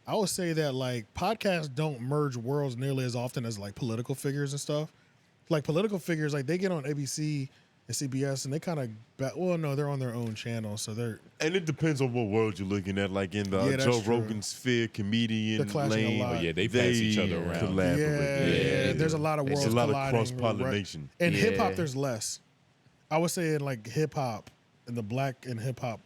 I would say that like podcasts don't merge worlds nearly as often as like political figures and stuff. Like political figures, like they get on ABC and CBS and they kind of, well, no, they're on their own channel, so they're. And it depends on what world you're looking at. Like in the Yeah, that's Joe true. Rogan sphere, comedian They're clashing a lane, lot. Oh, yeah, they pass each other around. collaborate. Yeah, there's a lot of worlds There's a lot of colliding, cross-pollination. right? In hip hop, Yeah. there's less. I would say in like hip hop, in the black and hip hop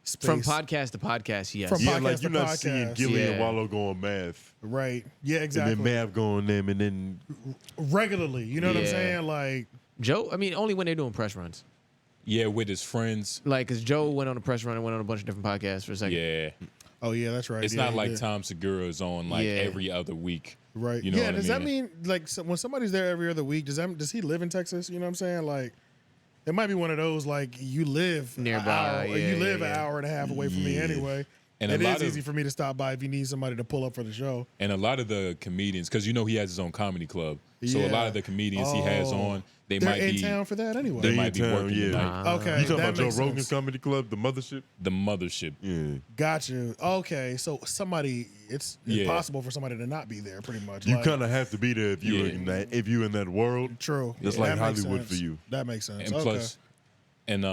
space. From podcast to podcast, yes. From Yeah, podcast like to you're not seeing podcast. Gillie and Yeah. Wallow go on math. Right. Yeah, exactly. And then Mav go on them, and then Regularly, you know what I'm Yeah. saying? Like, Joe, I mean, only when they're doing press runs. Yeah, with his friends. Like, because Joe went on a press run and went on a bunch of different podcasts for a second. Yeah. oh yeah, that's right. It's Yeah, not he like did. Tom Segura is on like Yeah. every other week. Right. You know yeah. what I Does that mean? mean like when somebody's there every other week? Does he live in Texas? You know what I'm saying? Like, it might be one of those like you live Nearby, an hour, or yeah, you live yeah, an yeah. hour and a half away from me Yeah. anyway. And a It lot is of- easy for me to stop by if you need somebody to pull up for the show. And a lot of the comedians, because you know he has his own comedy club. So a lot Yeah. of the comedians he has Oh. on, they They're might in be town for that anyway. they They might be in town, working yeah. tonight. Okay, you talking that about Joe makes Rogan's sense. comedy club, the mothership. The mothership. Yeah, Got you. Okay, so somebody, it's Yeah. impossible for somebody to not be there, pretty much. you Like, kind of have to be there if you Yeah. in that in that world. true. That's Yeah, like that makes Hollywood sense. for you. That makes sense. And okay. plus, and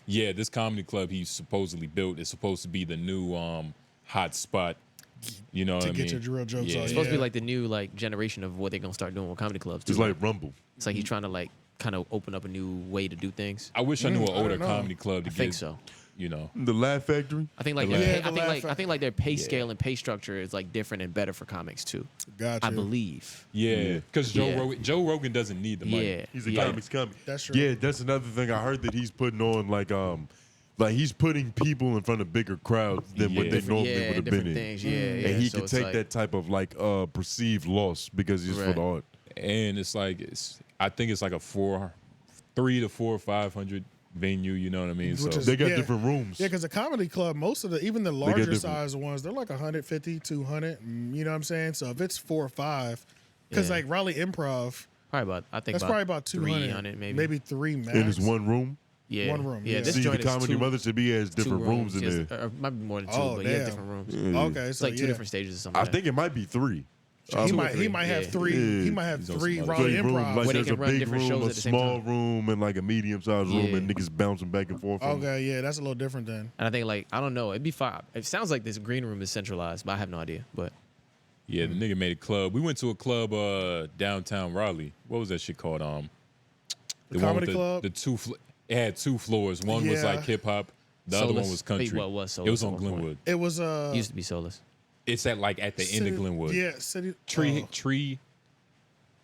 yeah, this comedy club he supposedly built is supposed to be the new hot spot. You know to what I get mean? your real jokes Yeah. out. It's supposed to be Yeah. like the new like generation of what they're gonna start doing with comedy clubs. Too. It's like Rumble. It's like he's trying to like kind of open up a new way to do things. I wish I knew an I older don't know. comedy club to I think get, so. you know. The Laugh Factory. I think like The their laugh- pay, Yeah, the laugh- I think like their pay scale and pay structure is like different and better for comics too. Gotcha. I believe. Yeah, because Yeah. Joe Rogan doesn't need the money. Yeah. He's a Yeah. comics comic. That's true. Yeah, that's another thing I heard that he's putting on like he's putting people in front of bigger crowds than what Yeah. they Different- normally yeah, would have been different in. things. Yeah, yeah. And he So could it's take like- that type of like perceived loss because it's for Right. the art. And it's like I think it's like a 300 to 400 or 500 venue. You know what I mean? Which So is- They got Yeah. different rooms. Yeah, because the comedy club, most of even the get larger different. size ones, they're like 150, 200. You know what I'm saying? So if it's 4 or 5, because Yeah. like Raleigh Improv, Probably about I think that's probably about 200, 300 maybe. maybe 3 max. And it's one room. Yeah. one room, Yeah. yeah. This See, the joint is comedy two, mothership, he has different two rooms in yes, there. Or might be more than two, Oh, but he has damn. different rooms. Okay, It's so like two yeah. different stages or something. I like think it might be 3. He two or might three, have yeah. 3. He Yeah. might have He's on 3 some Raleigh Three rooms. Improv. Like Where they there's a can run big different room, shows a at the same small time. room, and like a medium-sized room, Yeah. and niggas bouncing back and forth. from Okay, yeah, that's a little different then. And I think like I don't know, it'd be 5. It sounds like this green room is centralized, but I have no idea. But yeah, the nigga made a club. We went to a club downtown Raleigh. What was that shit called? The one comedy with club? The two. It had 2 floors. One was Yeah. like hip hop. The other one Solus? was country. Wait, what was It was Solus on at one point? Glenwood. It was it used to be Solus. It's at like the end of Glenwood. Yeah, city Tree.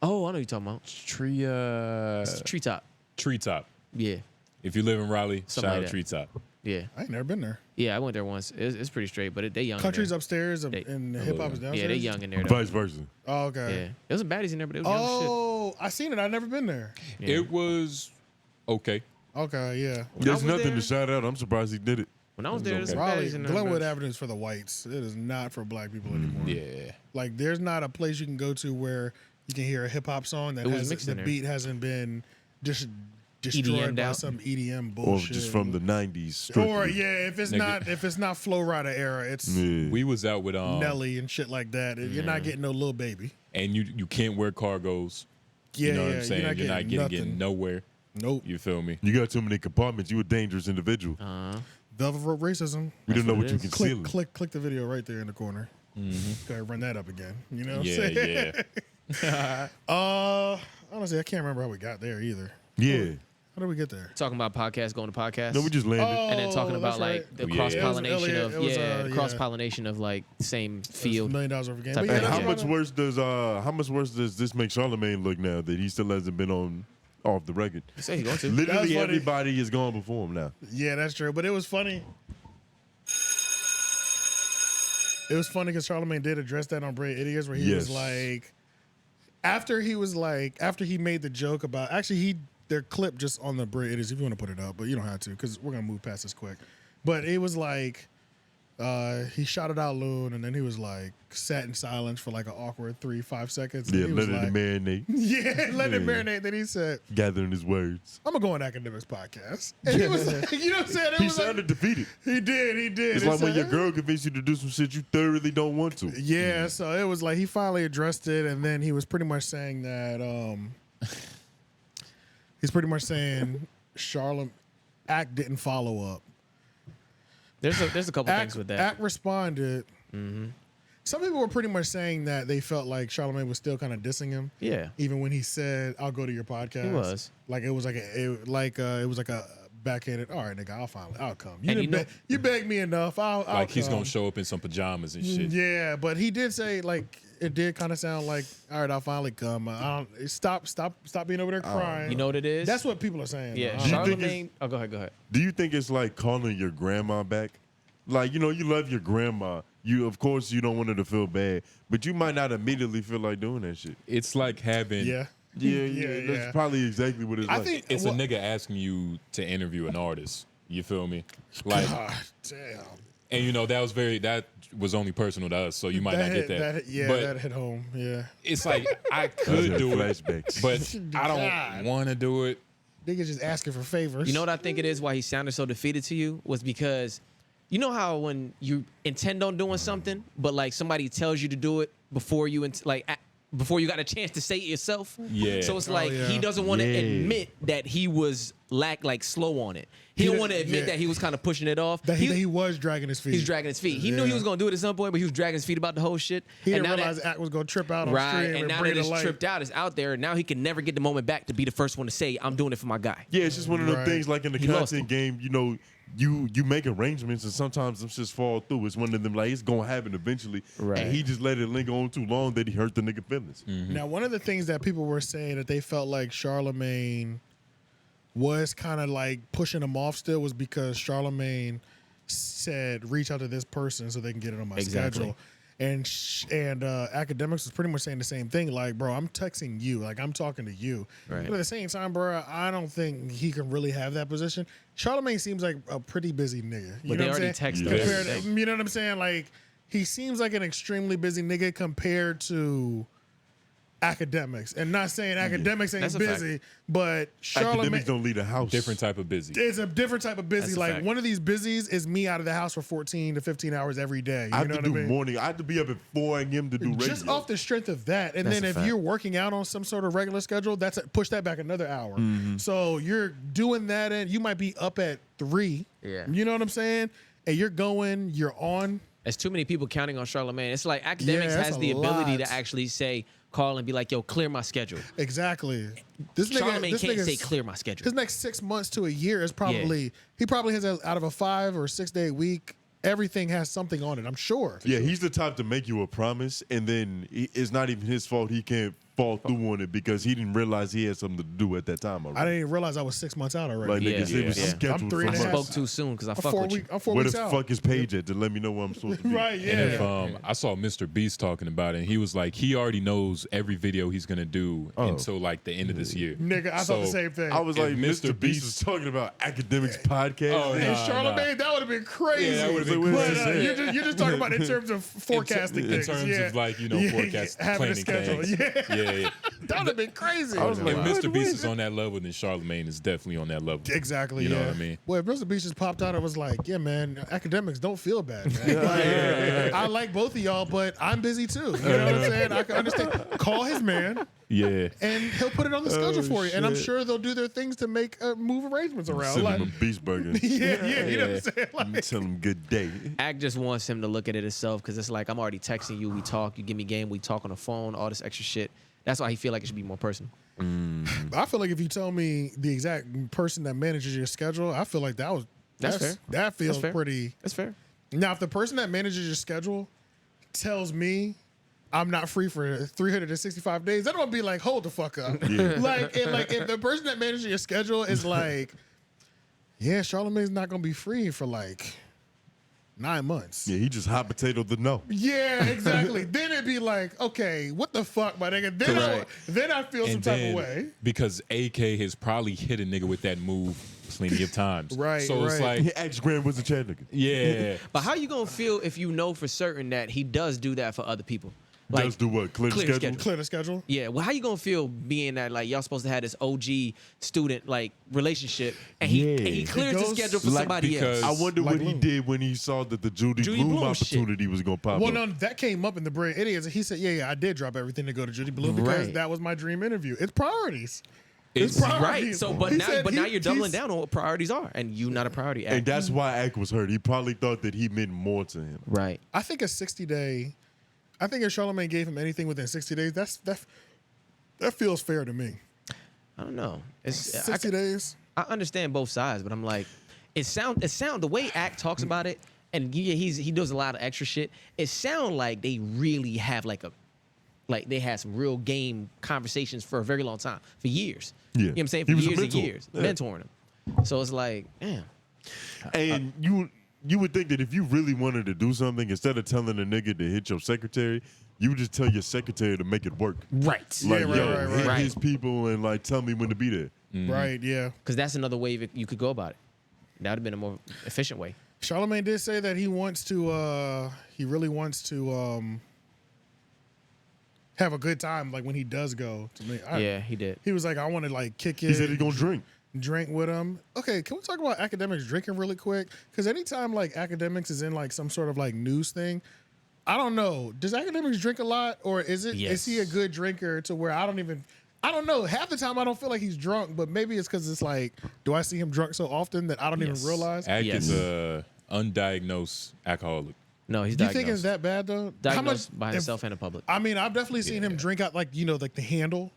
Oh, I know what you're talking about. Tree. It's Treetop. Treetop. Yeah. If you live in Raleigh, Something shout like out that. Treetop. Yeah. I ain't never been there. Yeah, I went there once. It's pretty straight, but they young. in Country's there. upstairs They- and hip hop is downstairs. Yeah, they young in there. Though. Vice versa. Oh, okay. Yeah. There was some baddies in there, but it was young as shit. Oh, I seen it. I never been there. Yeah. It was okay. Okay, yeah. There's was nothing there- to shout out. I'm surprised he did it. When I was there, there's some Raleigh, baddies in there. Glenwood but- Avenue is for the whites. It is not for black people anymore. Yeah. Like, there's not a place you can go to where you can hear a hip hop song that It was has mixed the in there. beat hasn't been destroyed EDM'd by out. some EDM Or bullshit. just from the 90s. Strictly. Or yeah, if it's not Flow Rider era, it's Yeah. We was out with Nelly and shit like that. You're not getting no Lil Baby. and you can't wear cargos. You know what I'm saying? You're not getting nowhere. Nope. You feel me? You got too many compartments. You a dangerous individual. Velvet rope racism. We don't know what you concealing. Click the video right there in the corner. Go ahead, run that up again. You know what I'm saying? Honestly, I can't remember how we got there either. Yeah. How did we get there? Talking about podcasts, going to podcasts. No, we just landed. And then talking about that's like the right. cross pollination Elliott, of cross pollination of like same field. $1 million over game. type But of And thing. how much worse does this make Charlamagne look now that he still hasn't been off the record? He said he's going to. Literally That's funny. everybody is gone before him now. Yeah, that's true. But it was funny. It was funny because Charlamagne did address that on Brilliant Idiots where he was like, after he made the joke about, actually their clip just on the Brilliant Idiots, if you want to put it up, but you don't have to because we're going to move past this quick. But it was like, he shouted out Loon and then he was like, sat in silence for like an awkward 3-5 seconds. Yeah, he let was it marinate. Yeah, let it marinate. Then he said, Gathering his words. I'm going to go on Akademiks podcast. And he was like, you know what I'm saying? He sounded defeated. He did. It's like when your girl convinced you to do some shit you thoroughly don't want to. Yeah, so it was like he finally addressed it, and then he was pretty much saying that he's pretty much saying Charlamagne Act didn't follow up. There's a couple things with that. Act responded. Some people were pretty much saying that they felt like Charlamagne was still kind of dissing him. Yeah. Even when he said, "I'll go to your podcast." He was. Like it was like a backhanded. All right, nigga, I'll come. And You begged me enough. I'll Like he's come. gonna show up in some pajamas and shit. Yeah, but he did say like it did kind of sound like, all right, I'll finally come. Stop being over there crying. You know what it is? That's what people are saying. Yeah, though. Charlamagne. Oh, go ahead. Do you think it's like calling your grandma back? Like, you love your grandma. Of course, you don't want her to feel bad, but you might not immediately feel like doing that shit. It's like having. Yeah. That's probably exactly what it's like. I think It's a nigga asking you to interview an artist. You feel me? Like, God damn. and that was only personal to us, so you might not get that. But that hit home. Yeah. it's like I could do it, flashbacks. but I don't want to do it. Niggas just asking for favors. You know what I think it is why he sounded so defeated to you was because you know how when you intend on doing something, but like somebody tells you to do it before you before you got a chance to say it yourself. Yeah. So it's like he doesn't want to admit that he was slow on it. He don't want to admit that he was kind of pushing it off. That he was dragging his feet. He's dragging his feet. He knew he was gonna do it at some point, but he was dragging his feet about the whole shit. He and didn't now realize Act was gonna trip out on stream and now bring that the it's light. tripped out, it's out there, and now he can never get the moment back to be the first one to say, "I'm doing it for my guy." Yeah, it's just one of them things like in the He lost content game, you make arrangements and sometimes them just fall through. It's one of them like it's gonna happen eventually. Right. And he just let it linger on too long that he hurt the nigga feelings. Now, one of the things that people were saying that they felt like Charlamagne was kind of like pushing him off still was because Charlamagne said, reach out to this person so they can get it on my schedule. And Akademiks was pretty much saying the same thing. Like, bro, I'm texting you. Like, I'm talking to you. Right. But at the same time, bro, I don't think he can really have that position. Charlamagne seems like a pretty busy nigga. You But know they what I'm already saying? texted. You know what I'm saying? Like, he seems like an extremely busy nigga compared to Akademiks. And not saying Akademiks ain't That's a busy, but Academics Charlamagne. don't leave the house. Different type of busy. It's a different type of busy. That's a Like fact. one of these busies is me out of the house for 14 to 15 hours every day. You I have know to what do I mean? morning. I have to be up at 4 a.m. to do radio. Just off the strength of that, and That's then a if fact. you're working out on some sort of regular schedule, push that back another hour. So you're doing that, and you might be up at 3. Yeah. You know what I'm saying? And you're on. There's too many people counting on Charlamagne. It's like Akademiks Yeah, that's has a the ability lot. to actually call and be like, "Yo, clear my schedule." Exactly. This Charlamagne can't nigga's- say clear my schedule. His next 6 months to a year is probably he probably has out of a 5 or 6 day week. Everything has something on it. I'm sure. Yeah, he's the type to make you a promise, and then it's not even his fault he can't fall through on it because he didn't realize he had something to do at that time already. I didn't even realize I was 6 months out already. Like, niggas, it was scheduled I'm 3 for and a I half. months. spoke too soon because I I'm fuck 4 with you. weeks. I'm 4 Where weeks the out. fuck is Paige at to let me know where I'm supposed to be? Right. Yeah. And if I saw Mr. Beast talking about it, and he was like, he already knows every video he's gonna do until like the end of this year. Nigga, I thought the same thing. I was If like, Mr. Mr. Beast was talking about Academics podcast. Oh, And nah, Charlamagne, that would have been crazy. Yeah, that would've been But, crazy. you're just talking about in terms of forecasting in things. terms yeah. of like Yeah, forecast having a planning schedule. things. Yeah. Yeah. That would have been crazy. If Mr. Beast is on that level, then Charlamagne is definitely on that level. Exactly. You know what I mean? Well, if Mr. Beast just popped out and was like, yeah, man, Akademiks, don't feel bad, man. I like both of y'all, but I'm busy too. You know what I'm saying? I can understand. Call his man. Yeah. And he'll put it on the schedule for you. And I'm sure they'll do their things to make move arrangements around. Send like, him a beast burger. yeah, you know what I'm saying? Like, tell him good day. Act just wants him to look at it himself because it's like, I'm already texting you. We talk. You give me game. We talk on the phone. All this extra shit. That's why he feel like it should be more personal. I feel like if you tell me the exact person that manages your schedule, I feel like that's fair. That feels That's fair. pretty. That's fair. Now, if the person that manages your schedule tells me I'm not free for 365 days, then I'm gonna be like, hold the fuck up. Yeah. like if the person that manages your schedule is like, yeah, Charlamagne's not gonna be free for like 9 months. Yeah, he just hot potato the no. Yeah, exactly. Then it'd be like, okay, what the fuck, my nigga? Then I feel some type of way. Because AK has probably hit a nigga with that move plenty of times. Right. So it's like, X Grand was a chat nigga. Yeah. But how you gonna feel if you know for certain that he does do that for other people? Like, Does do what? Clear the schedule? Clear the schedule? Yeah. Well, how you gonna feel being that like y'all supposed to have this OG student like relationship and he clears the schedule for somebody else? I wonder what he did when he saw that the Judy Blume opportunity was gonna pop up. Well, no, that came up in the Brilliant Idiots. He said, yeah, I did drop everything to go to Judy Blume because that was my dream interview. It's priorities. It's priorities. Right. So, but now you're doubling down on what priorities are, and you not a priority. And that's why Ack was hurt. He probably thought that he meant more to him. Right. I think a 60-day. I think if Charlamagne gave him anything within 60 days, that feels fair to me. I don't know. It's 60 days. I understand both sides, but I'm like, it sound the way Ack talks about it, and he does a lot of extra shit. It sound like they really have like they had some real game conversations for a very long time, for years. Yeah. You know what I'm saying? For He was a years and mentor. years, Yeah. mentoring him. So it's like, damn. And you would think that if you really wanted to do something, instead of telling a nigga to hit your secretary, you would just tell your secretary to make it work. Right. Like, Yeah, hit right. his people and like tell me when to be there. Right, yeah. Because that's another way you could go about it. That would have been a more efficient way. Charlamagne did say that he really wants to have a good time, like when he does go. To me, Yeah, he did. He was like, I want to like kick it. He said he's gonna drink with him. Okay, can we talk about Akademiks drinking really quick? Because anytime like Akademiks is in like some sort of like news thing, I don't know. Does Akademiks drink a lot, or is he a good drinker to where I don't know. Half the time I don't feel like he's drunk, but maybe it's because it's like, do I see him drunk so often that I don't even realize? Ack is a undiagnosed alcoholic. No, he's Do you diagnosed. think it's that bad though? Diagnosed by himself and the public. I mean, I've definitely seen him drink out like the handle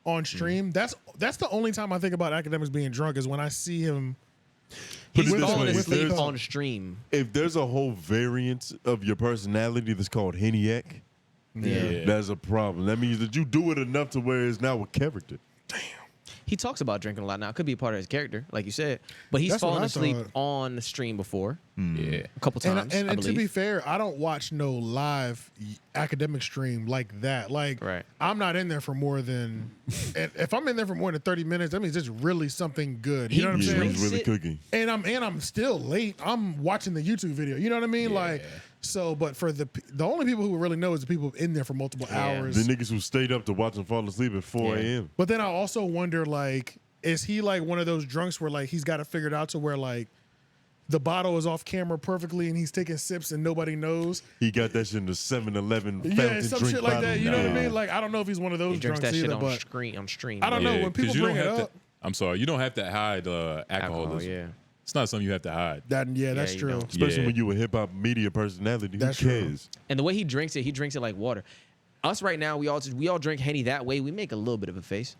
on stream. That's the only time I think about Akademiks being drunk is when I see him. He's Put it this falling way, if asleep there's- on stream. If there's a whole variant of your personality that's called Henny-ack, Yeah. that's a problem. That means that you do it enough to where it's now a character. He talks about drinking a lot now. It could be a part of his character, like you said. But he's That's what fallen I asleep thought. on the stream before. Yeah. A couple times, And I to believe. be fair, I don't watch no live academic stream like that. Like, I'm not in there for more than. If I'm in there for more than 30 minutes, that means it's really something good. You know what I'm saying? He's really cooking. And I'm still late. I'm watching the YouTube video. You know what I mean? Like, so. But for the only people who really know is the people in there for multiple hours. The niggas who stayed up to watch him fall asleep at 4 a.m. But then I also wonder, like, is he like one of those drunks where like he's got it figured out to where like the bottle is off camera perfectly and he's taking sips and nobody knows? He got that shit in the 7-Eleven fountain Yeah, some drink shit like bottle. that. You know what I mean? Like, I don't know if he's one of those He drinks drunks that shit either. on But stream. I don't know when people 'cause you bring don't it have up. to. I'm sorry, you don't have to hide alcoholism. yeah. It's not something you have to hide. That's you true. don't. Especially when you a hip hop media personality. That's Who true. cares? And the way he drinks it like water. Us right now, we all drink Henny that way. We make a little bit of a face.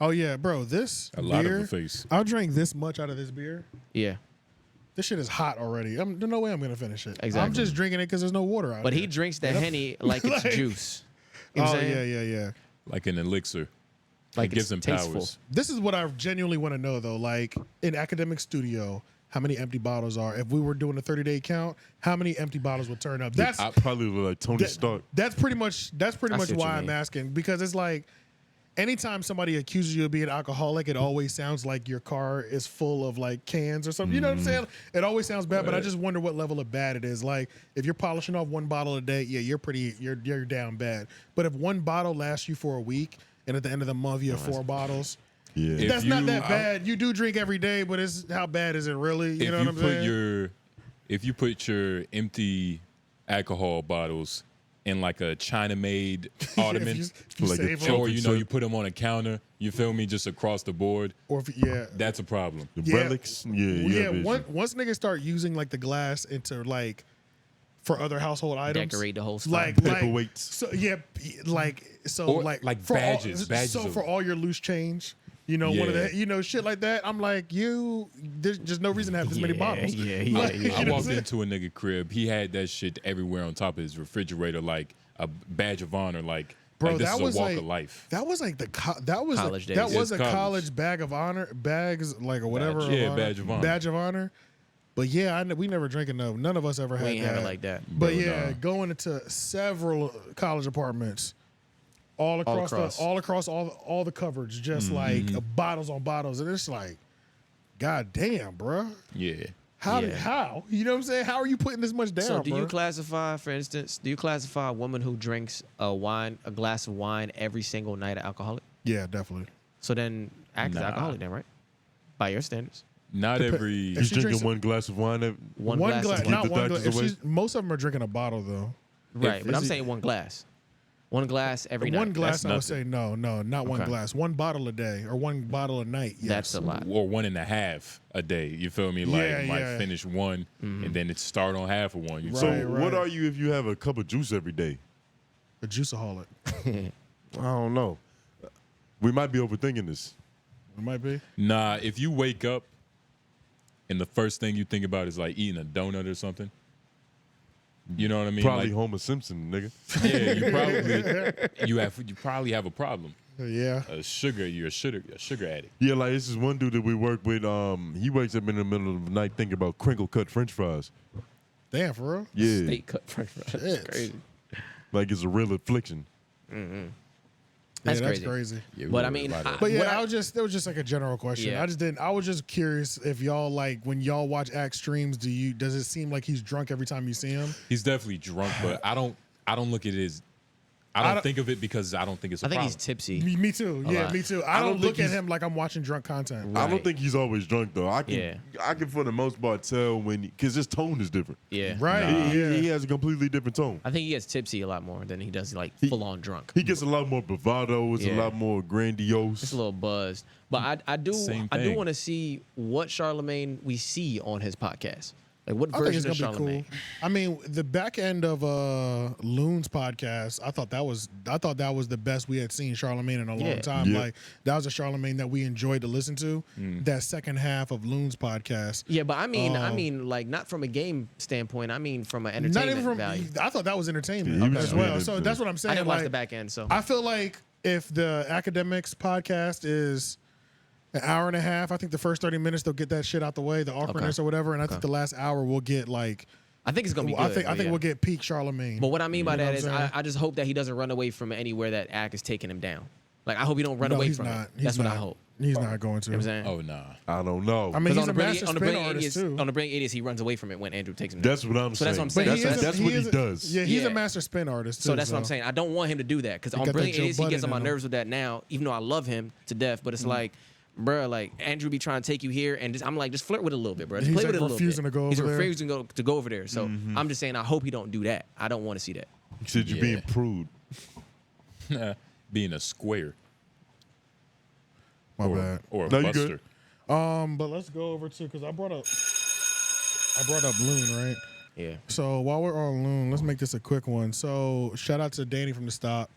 Oh yeah, bro. This A lot of beer, a face. I'll drink this much out of this beer. Yeah. This shit is hot already. There's no way I'm gonna finish it. Exactly. I'm just drinking it because there's no water out. But there. he drinks the Henny like it's Like- juice. You know what I'm saying? yeah. Like an elixir. Like it gives it's him tasteful. powers. This is what I genuinely want to know though. Like in academic studio, how many empty bottles are? If we were doing a 30-day count, how many empty bottles would turn up? That's I probably look like Tony that- Stark. That's pretty much see what why you I'm mean. asking, because it's like anytime somebody accuses you of being alcoholic, it always sounds like your car is full of like cans or something. You know what I'm saying? It always sounds bad, but I just wonder what level of bad it is. Like if you're polishing off one bottle a day, yeah, you're down bad. But if one bottle lasts you for a week and at the end of the month you have 4 bottles. Yeah, that's not that bad. You do drink every day, but it's how bad is it really? You know what I'm saying? If you put your empty alcohol bottles in like a China-made ottoman, or you put them on a counter, you feel me, just across the board. Or that's a problem. The relics, Once niggas start using like the glass into like for other household items, decorate the whole stuff, like paperweights. So like badges. So for all your loose change. You know, one of the, shit like that. I'm like, there's just no reason to have this many bottles. I walked into a nigga crib. He had that shit everywhere on top of his refrigerator, like a badge of honor. Like, bro, this that is was a walk like of life. That was like college days. That was a college bag of honor, bags like or whatever. Badge of honor. Badge of honor. But yeah, we never drank enough. None of us ever had that. We ain't have it like that. But going into several college apartments. All across all the coverage, just like bottles on bottles, and it's like, god damn, bro. Yeah. How? You know what I'm saying? How are you putting this much down? So do you classify, for instance, a woman who drinks a glass of wine every single night an alcoholic? Yeah, definitely. So then act as alcoholic then, right? By your standards. Not every. You drinking one glass of wine? One glass, not one glass. Most of them are drinking a bottle though. Right, but I'm saying one glass. One glass every night. One glass, I would say no, not one glass. One bottle a day or one bottle a night. Yes. That's a lot. Or 1.5 a day. You feel me? Like might finish one and then it start on half of one. What are you if you have a cup of juice every day? A juiceaholic. I don't know. We might be overthinking this. It might be. Nah, if you wake up and the first thing you think about is like eating a donut or something. You know what I mean? Probably like, Homer Simpson, nigga. Yeah, you probably have a problem. Yeah. You're a sugar addict. Yeah, like this is one dude that we work with. He wakes up in the middle of the night thinking about crinkle cut French fries. Damn, for real? Yeah. Steak cut French fries. That's crazy. Like it's a real affliction. That's crazy. Yeah, but I mean, it was just like a general question. Yeah. I was just curious if y'all like when y'all watch Act streams, does it seem like he's drunk every time you see him? He's definitely drunk, but I don't look at it as I don't think of it because I don't think it's a problem. I think he's tipsy. Me too. Yeah, me too. I don't look at him like I'm watching drunk content. Right. I don't think he's always drunk though. I can for the most part tell because his tone is different. Yeah. Right. He has a completely different tone. I think he gets tipsy a lot more than he does like full on drunk. He gets a lot more bravado. It's a lot more grandiose. It's a little buzzed. But I do want to see what Charlamagne we see on his podcast. Like what version of Charlamagne? Cool. I mean, the back end of Loon's podcast, I thought that was the best we had seen Charlamagne in a long time. Like that was a Charlamagne that we enjoyed to listen to. That second half of Loon's podcast. Yeah, but I mean, like not from a game standpoint. I mean, from an entertainment value. I thought that was entertainment as well. So that's what I'm saying. I didn't watch the back end, so I feel like if the Akademiks podcast is an hour and a half, I think the first 30 minutes they'll get that shit out the way, the awkwardness or whatever, and I think the last hour we'll get like. I think it's gonna be good. I think we'll get peak Charlamagne. But what I mean by that is, I just hope that he doesn't run away from anywhere that Act is taking him down. Like I hope he don't run away from it. That's what I hope. He's not going to. You know what I'm saying? Oh nah, I don't know. I mean, he's a master spin artist too. On the Brilliant Idiots, he runs away from it when Andrew takes him down. That's what I'm saying. That's what I'm saying. That's what he does. Yeah, he's a master spin artist too. So that's what I'm saying. I don't want him to do that because on Brilliant Idiots, he gets on my nerves with that now. Even though I love him to death, but it's like. Bro, like Andrew be trying to take you here, and I'm like, just flirt with it a little bit, bro. Just play with it a little bit. He's refusing to go over there. So I'm just saying, I hope he don't do that. I don't want to see that. You said you're being prude. Being a square. My bad. Or a buster. But let's go over to because I brought up Loon, right? Yeah. So while we're on Loon, let's make this a quick one. So shout out to Danny from the Stop.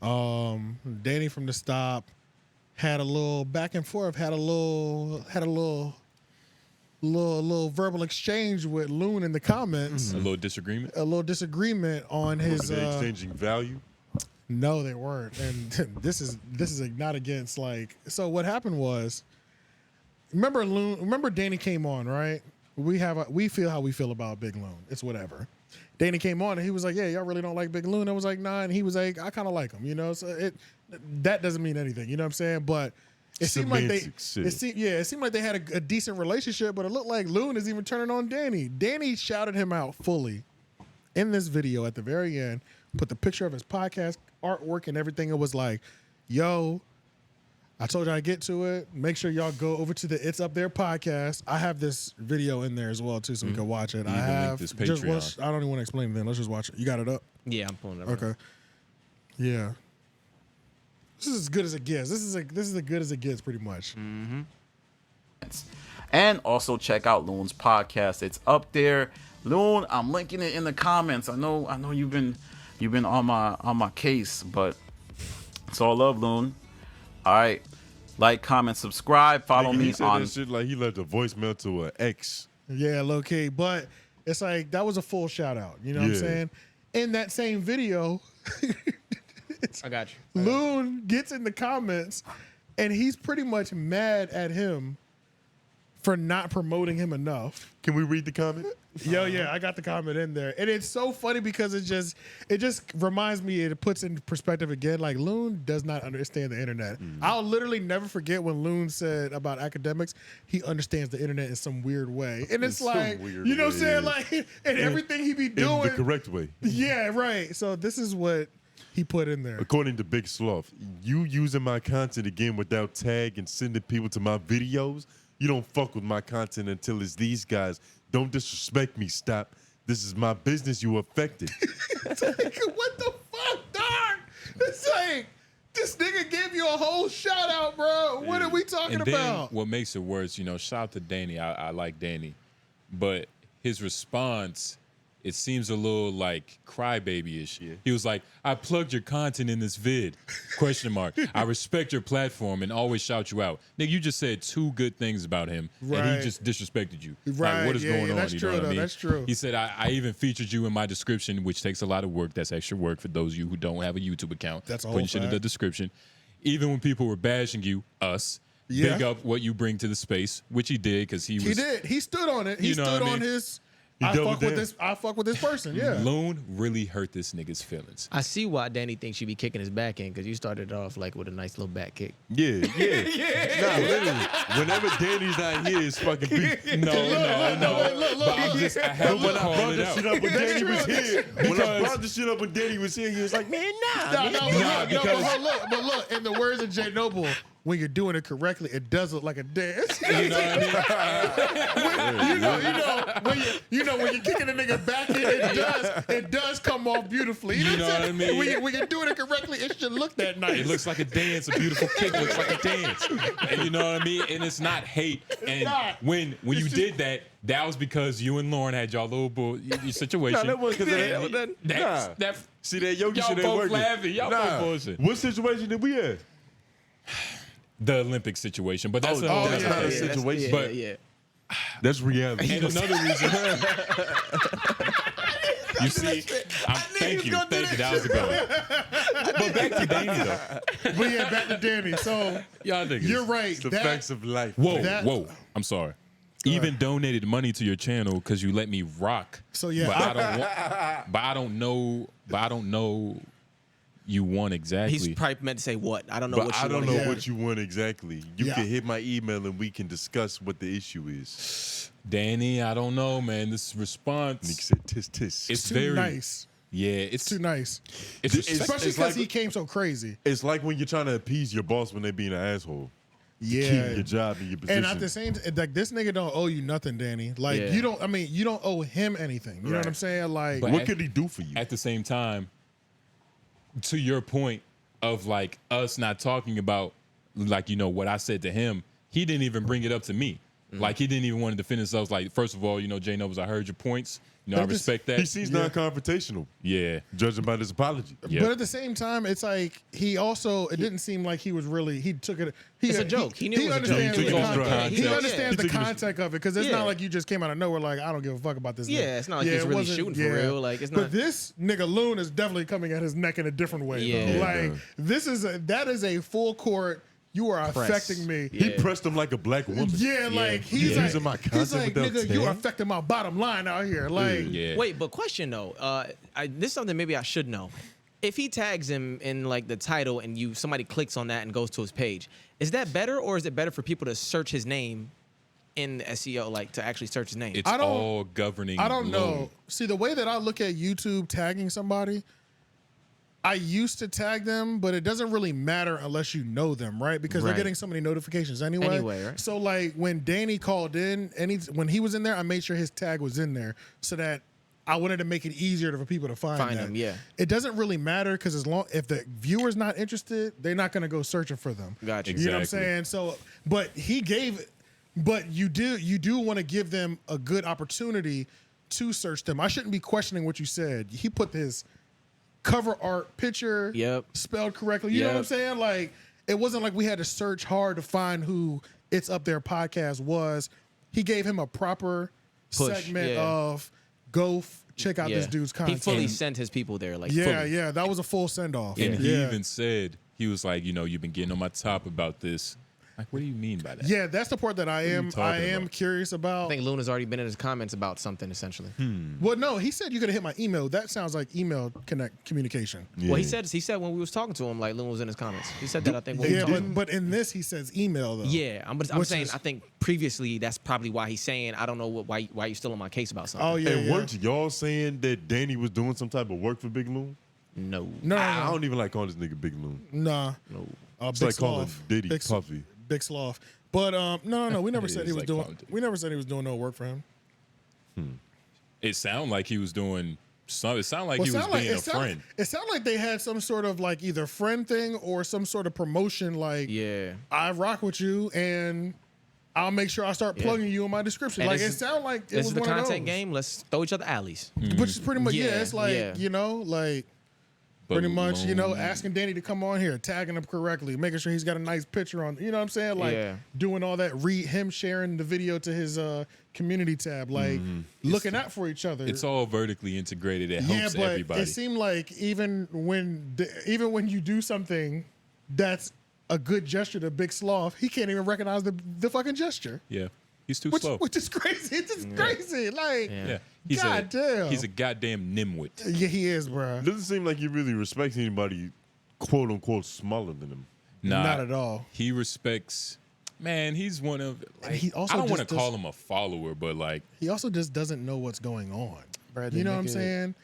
Danny from the Stop. Had a little back and forth. Had a little verbal exchange with Loon in the comments. A little disagreement. A little disagreement on his. Were they exchanging value? No, they weren't. And this is not against like. So what happened was, remember Loon? Remember Danny came on, right? We feel how we feel about Big Loon. It's whatever. Danny came on and he was like, "Yeah, y'all really don't like Big Loon." I was like, "Nah," and he was like, "I kind of like him," you know. So that doesn't mean anything, you know what I'm saying? But it seemed like it seemed like they had a decent relationship, but it looked like Loon is even turning on Danny. Danny shouted him out fully in this video at the very end, put the picture of his podcast artwork and everything. It was like, yo, I told you I'd get to it. Make sure y'all go over to the It's Up There podcast. I have this video in there as well, too, so we can watch it. I have this just Patreon. watch. I don't even want to explain it then. Let's just watch it. You got it up? Yeah, I'm pulling it up. Okay. Yeah. This is as good as it gets. This is as good as it gets, pretty much. And also check out Loon's podcast. It's up there. Loon, I'm linking it in the comments. I know you've been on my case, but it's all love, Loon. All right. Like, comment, subscribe, follow me on. That shit like he left a voicemail to an ex. Yeah, low key. But it's like that was a full shout out. You know what I'm saying? In that same video, I got you. Loon gets in the comments and he's pretty much mad at him for not promoting him enough. Can we read the comment? Yo, yeah, I got the comment in there. And it's so funny because it just reminds me, it puts in perspective again, like Loon does not understand the internet. I'll literally never forget when Loon said about Akademiks, he understands the internet in some weird way. And it's like, you know what I'm saying? Like, and everything he be doing. In the correct way. Yeah, right. So this is what he put in there. According to Big Sloth, you using my content again without tag and sending people to my videos, you don't fuck with my content until it's these guys. Don't disrespect me, stop. This is my business, you affected. It's like, what the fuck, dog? It's like, this nigga gave you a whole shout out, bro. What are we talking about? What makes it worse, shout out to Danny. I like Danny. But his response, it seems a little like crybaby-ish. Yeah. He was like, I plugged your content in this vid, ? I respect your platform and always shout you out. Nigga, you just said 2 good things about him, and he just disrespected you. Right. Like, what is going on? That's you true, know what I mean? That's true. He said, I even featured you in my description, which takes a lot of work. That's extra work for those of you who don't have a YouTube account. That's all. Putting shit in the description. Even when people were bashing you, big up what you bring to the space, which he did because he did. He stood on it. He stood on his. I fuck with this person. Yeah. Loon really hurt this nigga's feelings. I see why Danny thinks you be kicking his back in because you started off like with a nice little back kick. Yeah. Nah, literally. Whenever Danny's not here, it's fucking beef. No. But I have to call it out. When I brought the shit up when Danny was here, he was like, man, But look, in the words of J Noble, when you're doing it correctly, it does look like a dance. You know what I mean? When you're kicking a nigga back in, it does come off beautifully. You know what I mean? When you're doing it correctly, it should look that nice. It looks like a dance. A beautiful kick looks like a dance. And you know what I mean? And it's not hate. And when you did that, that was because you and Lauren had y'all little your situation. No, that was because see that yogi shit ain't working. Laughing. Y'all both bullshit. What situation did we have? The Olympic situation, but that's not a situation. But that's reality. And another reason. You see, thank you. That was a good one. But back to Danny though. But yeah, back to Danny. So y'all niggas, you're right. It's the facts of life. Whoa. I'm sorry. Even donated money to your channel because you let me rock. So yeah, but I don't know. You want exactly. He's probably meant to say what? I don't know what you want. I don't know what you want exactly. You can hit my email and we can discuss what the issue is. Danny, I don't know, man. This response. Nick said tis. It's too nice. Yeah, it's too nice. Especially because he came so crazy. It's like when you're trying to appease your boss when they being an asshole. Yeah, keep your job and your position. And at the same time, like this nigga don't owe you nothing, Danny. Like you don't. I mean, you don't owe him anything. You know what I'm saying? Like, but what could he do for you? At the same time, to your point of like us not talking about like what I said to him, he didn't even bring it up to me. Like he didn't even want to defend himself. Like first of all, J Nobles, I heard your points. I respect that. He seems non-confrontational. Yeah, judging by his apology. But at the same time, it's like he also. It didn't seem like he was really. He took it. It's a joke. He knew it was a joke. He understands the context of it because it's not like you just came out of nowhere. Like I don't give a fuck about this. Yeah, it's not like he's really shooting for real. Like it's not. But this nigga Loon is definitely coming at his neck in a different way. Yeah, like that is a full court. You are affecting me. He pressed him like a black woman. Yeah, like he's like, using my content nigga, you are affecting my bottom line out here. Like, wait, but question though, this is something maybe I should know. If he tags him in like the title and somebody clicks on that and goes to his page, is that better or is it better for people to search his name in the SEO, like to actually search his name? It's all governing. I don't know. See, the way that I look at YouTube tagging somebody, I used to tag them, but it doesn't really matter unless you know them, right? Because they're getting so many notifications anyway. Right? So like when Danny called in, when he was in there, I made sure his tag was in there so that I wanted to make it easier for people to find them. Yeah. It doesn't really matter because if the viewer's not interested, they're not going to go searching for them. Gotcha. You know what I'm saying? So, but you do want to give them a good opportunity to search them. I shouldn't be questioning what you said. He put his cover art picture spelled correctly. You know what I'm saying? Like, it wasn't like we had to search hard to find who It's Up There podcast was. He gave him a proper segment of go check out this dude's content. He fully sent his people there. Like, yeah, that was a full send off. And he even said, he was like, you know, you've been getting on my top about this. Like, what do you mean by that? Yeah, that's the part that I am curious about. I think Loon has already been in his comments about something essentially. Well, no, he said you could have hit my email. That sounds like email communication. Yeah. Well, he said when we was talking to him, like Loon was in his comments. He said that I think. But in this he says email though. Yeah, I'm saying I think previously that's probably why he's saying I don't know why you still on my case about something. Oh yeah. And weren't y'all saying that Danny was doing some type of work for Big Loon? No. I don't even like calling this nigga Big Loon. Nah. No. It's like calling Diddy Puffy. Big Sloth. But no, we never said he was doing. We never said he was doing no work for him. It sounded like he was doing some. It sounded like he was being a friend. It sounded like they had some sort of like either friend thing or some sort of promotion. Like, I rock with you and I'll make sure I start plugging you in my description. And like it sounded like it this was is the one content of those. game. Let's throw each other alleys. Which is pretty much it's like you know like. Pretty much, you know, asking Danny to come on here, tagging him correctly, making sure he's got a nice picture on. You know what I'm saying? Like doing all that, him sharing the video to his community tab, like looking out for each other. It's all vertically integrated. It helps everybody. It seemed like even when you do something that's a good gesture to Big Sloth, he can't even recognize the fucking gesture. Yeah. He's too slow. Which is crazy. It's just crazy. Like, He's goddamn. He's a goddamn nimwit. Yeah, he is, bro. Doesn't seem like he really respects anybody, quote unquote, smaller than him. Nah, not at all. He respects. Man, he's one of. Like, he also I don't want to call him a follower, but like he also just doesn't know what's going on. You know what I'm saying?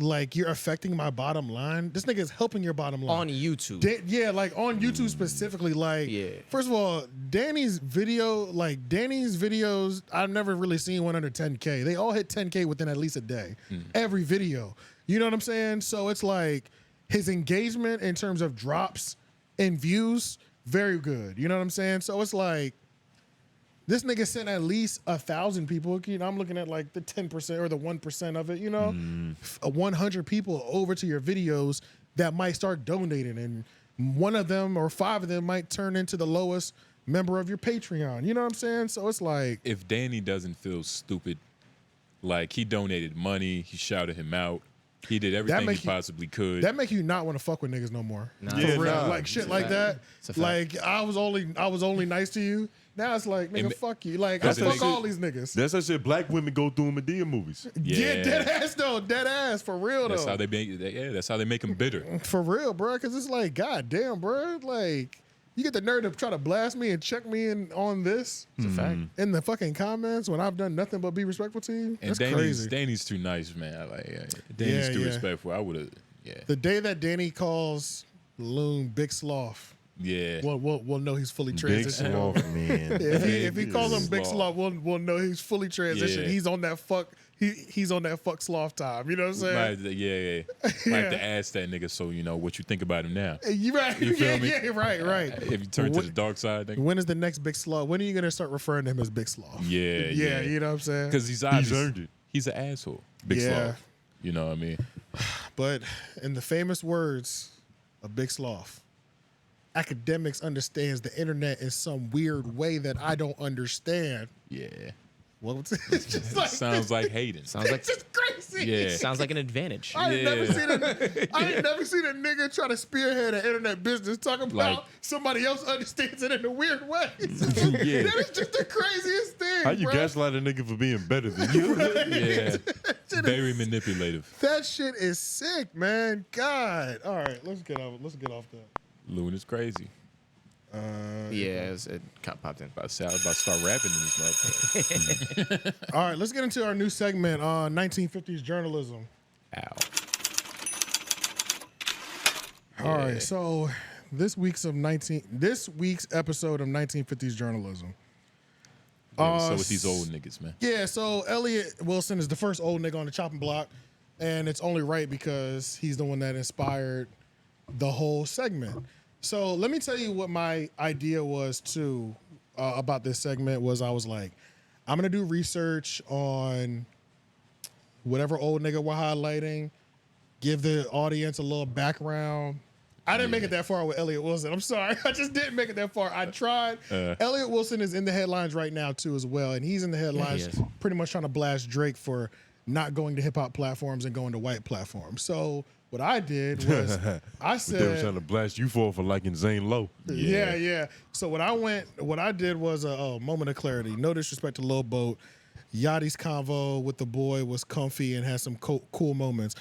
Like, you're affecting my bottom line. This nigga is helping your bottom line. On YouTube. Like on YouTube specifically. Like, first of all, Danny's videos, I've never really seen one under 10K. They all hit 10K within at least a day. Every video. You know what I'm saying? So it's like his engagement in terms of drops and views, very good. You know what I'm saying? So it's like, this nigga sent at least 1,000 people. You know, I'm looking at like the 10% or the 1% of it, you know, 100 people over to your videos that might start donating. And one of them or 5 of them might turn into the lowest member of your Patreon. You know what I'm saying? So it's like, if Danny doesn't feel stupid, like he donated money, he shouted him out. He did everything he possibly could. That make you not want to fuck with niggas no more. Nah. For real. Like shit like that. Like I was only nice to you. Now it's like, nigga, fuck you. Like, I fuck all these niggas. That's how shit black women go through in Medea movies. Yeah, dead ass though. Dead ass, for real though. That's how they make. That's how they make them bitter. For real, bro. Because it's like, goddamn, bro. Like, you get the nerve to try to blast me and check me in on this. It's a fact. In the fucking comments when I've done nothing but be respectful to you. And That's crazy. Danny's too nice, man. Danny's too respectful. I would have. Yeah. The day that Danny calls Loon Big Sloth. Yeah, we'll know he's fully transitioned. Big Sloth, man. if he calls him Big Sloth, we'll know he's fully transitioned. Yeah. He's on that fuck. He's on that fuck sloth time. You know what I'm saying? Might have to ask that nigga. So you know what you think about him now. You right? You feel me? Yeah, right. If you turn to the dark side, nigga. When is the next Big Sloth? When are you gonna start referring to him as Big Sloth? Yeah. You know what I'm saying? Because he's earned it. He's an asshole. Big Sloth. You know what I mean? But in the famous words of Big Sloth, Akademiks understands the internet in some weird way that I don't understand. Yeah. Well, it's just like, sounds like hating. Sounds like just crazy. Yeah. Sounds like an advantage. I ain't never seen a nigga try to spearhead an internet business talking about somebody else understands it in a weird way. That is just the craziest thing. How you bro. gaslight a nigga for being better than you? Yeah. Very manipulative. That shit is sick, man. God. All right, let's get off that. Loon is crazy. It popped in. About to start rapping in this motherfucker. All right, let's get into our new segment on 1950s journalism. Ow. All right, so this week's episode of 1950s journalism. So with these old niggas, man. Yeah, so Elliott Wilson is the first old nigga on the chopping block, and it's only right because he's the one that inspired the whole segment. So let me tell you what my idea was too about this segment was I was like, I'm gonna do research on whatever old nigga we're highlighting, give the audience a little background. I didn't make it that far with Elliott Wilson. I'm sorry. I just didn't make it that far. I tried. Elliott Wilson is in the headlines right now, too, as well. And he's in the headlines pretty much trying to blast Drake for not going to hip-hop platforms and going to white platforms. So what I did was I said... They were trying to blast you for liking Zane Lowe. Yeah. So what I did was a moment of clarity. No disrespect to Lil Boat. Yachty's convo with the boy was comfy and had some cool moments.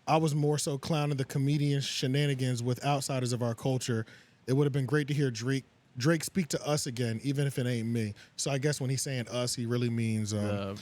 I was more so clowning the comedian shenanigans with outsiders of our culture. It would have been great to hear Drake speak to us again, even if it ain't me. So I guess when he's saying us, he really means I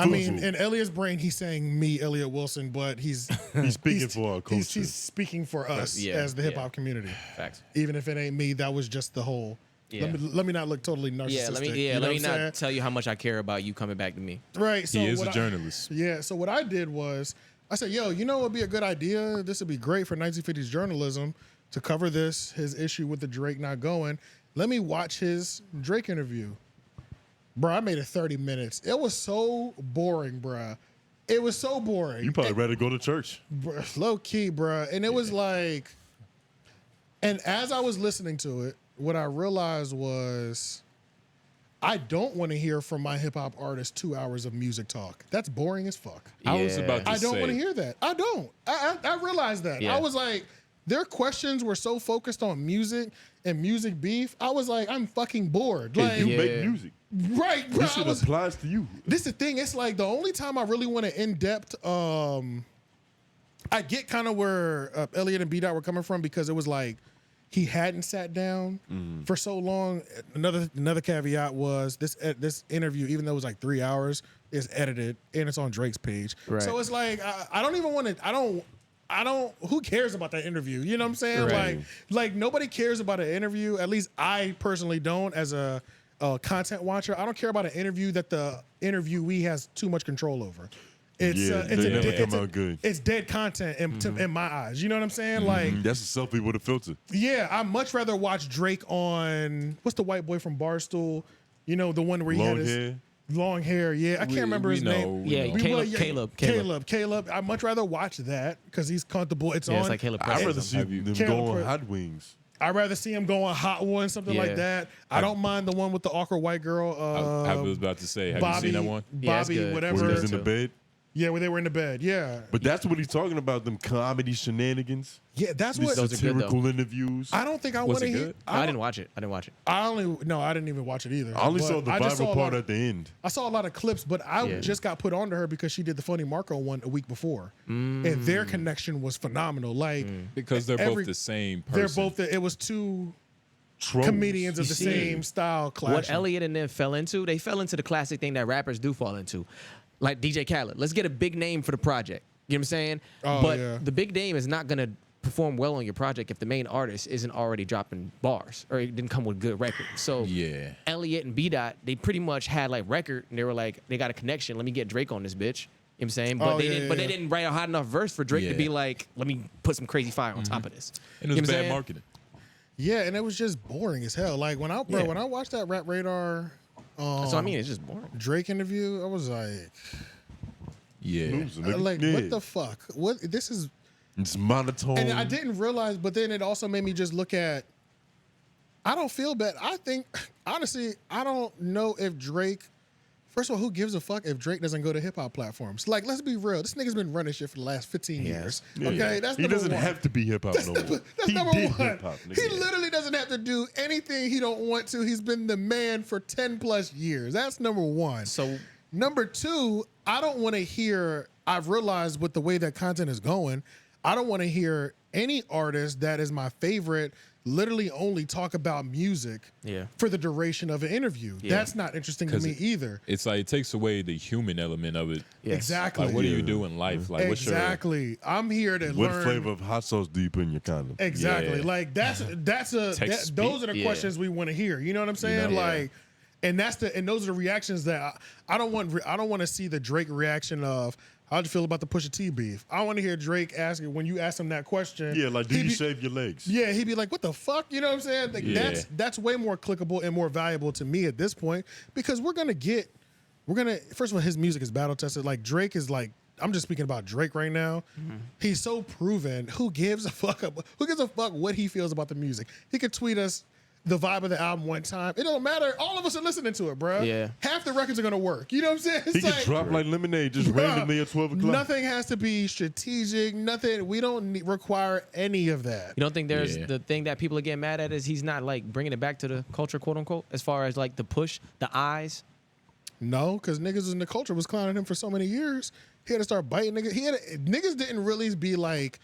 mean, in Elliott's brain, he's saying me, Elliott Wilson, but he's speaking for our culture. He's speaking for us as the hip hop community. Facts. Even if it ain't me, that was just the whole. Yeah. Let me not look totally narcissistic. Let me not tell you how much I care about you coming back to me. Right. So he is a journalist. So what I did was I said, yo, you know what would be a good idea? This would be great for 1950s journalism to cover his issue with the Drake not going. Let me watch his Drake interview. Bro, I made it 30 minutes. It was so boring, bro. It was so boring. You probably rather go to church. Low key, bro. And it was like, and as I was listening to it, what I realized was I don't want to hear from my hip hop artist 2 hours of music talk. That's boring as fuck. I was about to I don't want to hear that. I don't. I realized that. Yeah. I was like, their questions were so focused on music and music beef. I was like, I'm fucking bored. Like, you make music. Right, bro. This shit applies to you. This is the thing. It's like the only time I really want to in-depth, I get kind of where Elliott and 𝙼𝙾 were coming from because it was like, he hadn't sat down for so long. Another caveat was this interview, even though it was like 3 hours, is edited and it's on Drake's page. Right. So it's like I don't even want to. I don't. Who cares about that interview? You know what I'm saying? Right. Like nobody cares about an interview. At least I personally don't. As a content watcher, I don't care about an interview that the interviewee has too much control over. It's dead content in my eyes. You know what I'm saying? Like that's a selfie with a filter. Yeah, I'd much rather watch Drake on what's the white boy from Barstool? You know, the one where he had his long hair. Yeah, I can't remember his name. Caleb. I'd much rather watch that because he's comfortable. It's on. It's like Caleb. I'd rather see them go on Hot Wings. I'd rather see him go on Hot One, something like that. I don't mind the one with the awkward white girl. I was about to say, have Bobby, you seen that one? Bobby, whatever. Where he was in the bed. Yeah, where they were in the bed. Yeah. But that's what he's talking about, them comedy shenanigans. Yeah, that's these what satirical interviews. I don't think I want to hear. I didn't watch it. I didn't even watch it either. I only saw the Bible part at the end. I saw a lot of clips, but I just got put onto her because she did the Funny Marco one a week before, and their connection was phenomenal. Like because they're both the same person. They're both. It was two comedians of the same style clashing. What Elliott and them fell into, they fell into the classic thing that rappers do fall into. Like DJ Khaled. Let's get a big name for the project. You know what I'm saying? But the big name is not going to perform well on your project if the main artist isn't already dropping bars or it didn't come with good record. So Elliott and 𝙼𝙾, they pretty much had like record and they were like, they got a connection. Let me get Drake on this bitch. You know what I'm saying? But they didn't write a hot enough verse for Drake to be like, let me put some crazy fire on top of this. And it was bad marketing. Yeah, and it was just boring as hell. Like when I watched that Rap Radar so I mean it's just boring. Drake interview, I was like, losing, like what the fuck? What this is? It's monotone. And I didn't realize, but then it also made me just look at. I don't feel bad. I think honestly, I don't know if Drake. First of all, who gives a fuck if Drake doesn't go to hip hop platforms? Like, let's be real. This nigga's been running shit for the last 15 years. Okay, that's he doesn't have to be hip hop no more. That's number one. Hip-hop, he literally doesn't have to do anything he don't want to. He's been the man for 10 plus years. That's number one. So number two, I don't want to hear. I've realized with the way that content is going, I don't want to hear any artist that is my favorite literally only talk about music for the duration of an interview. That's not interesting to me either. It's like it takes away the human element of it. Exactly. Like, what do you do in life? Like, exactly. I'm here to learn. What flavor of hot sauce do you put in your condom? Exactly. Like those are the questions we want to hear. You know what I'm saying? Like, and those are the reactions that I don't want to see the Drake reaction of, how'd you feel about the Pusha T beef? I want to hear Drake asking, when you ask him that question. Yeah, like, do you shave your legs? Yeah, he'd be like, what the fuck? You know what I'm saying? Like, that's way more clickable and more valuable to me at this point, because first of all, his music is battle tested. Like, Drake is like, I'm just speaking about Drake right now. He's so proven. Who gives a fuck what he feels about the music? He could tweet us the vibe of the album one time. It don't matter. All of us are listening to it, bro. Yeah. Half the records are gonna work. You know what I'm saying? He can drop like Lemonade just randomly at 12 o'clock. Nothing has to be strategic. Nothing. We don't require any of that. You don't think there's the thing that people are getting mad at is he's not like bringing it back to the culture, quote unquote, as far as like the push, the eyes? No, because niggas in the culture was clowning him for so many years. He had to start biting niggas. Niggas didn't really be like,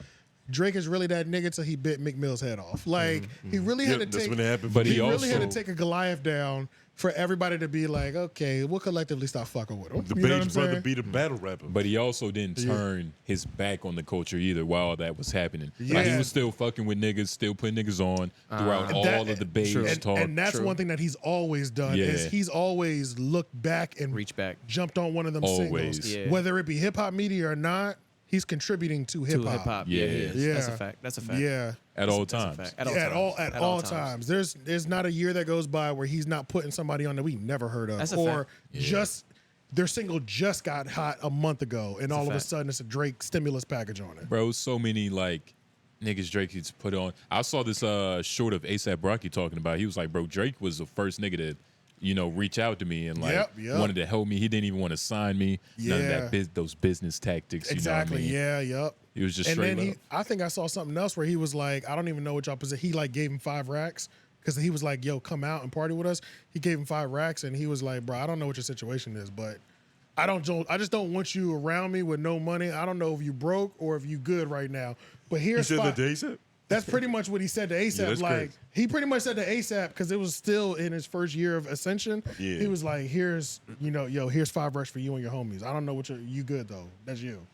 Drake is really that nigga till he bit Meek Mill's head off. Like, he really had to take. But he really had to take a Goliath down for everybody to be like, okay, we'll collectively stop fucking with him. The Babe's brother be the battle rapper. But he also didn't turn his back on the culture either while all that was happening. Like, he was still fucking with niggas, still putting niggas on throughout all of the Babe's talk. And that's one thing that he's always done is he's always looked back and reached back, jumped on one of them singles. Whether it be hip-hop-media or not, he's contributing to hip-hop. Yeah. That's a fact. That's a fact. Yeah. At all times. At all times. There's not a year that goes by where he's not putting somebody on that we never heard of. That's a fact. Just their single just got hot a month ago, and all of a sudden it's a Drake stimulus package on it. Bro, so many like niggas Drake used to put on. I saw this short of 𝐷𝙾𝐻 Rocky talking about it. He was like, bro, Drake was the first nigga that, you know, reach out to me and like wanted to help me. He didn't even want to sign me. None of that those business tactics. Exactly. You know what I mean? He was just straight up. I think I saw something else where he was like, I don't even know what y'all position. He like gave him 5 racks because he was like, yo, come out and party with us. He gave him 5 racks and he was like, bro, I don't know what your situation is, but I just don't want you around me with no money. I don't know if you broke or if you good right now. But here's he said that to 𝐷𝙾𝐻? That's pretty much what he said to 𝐷𝙾𝐻. Like crazy. he pretty much said to 𝐷𝙾𝐻 because it was still in his first year of ascension. Yeah. He was like, here's 5 racks for you and your homies. I don't know what you good though. That's you.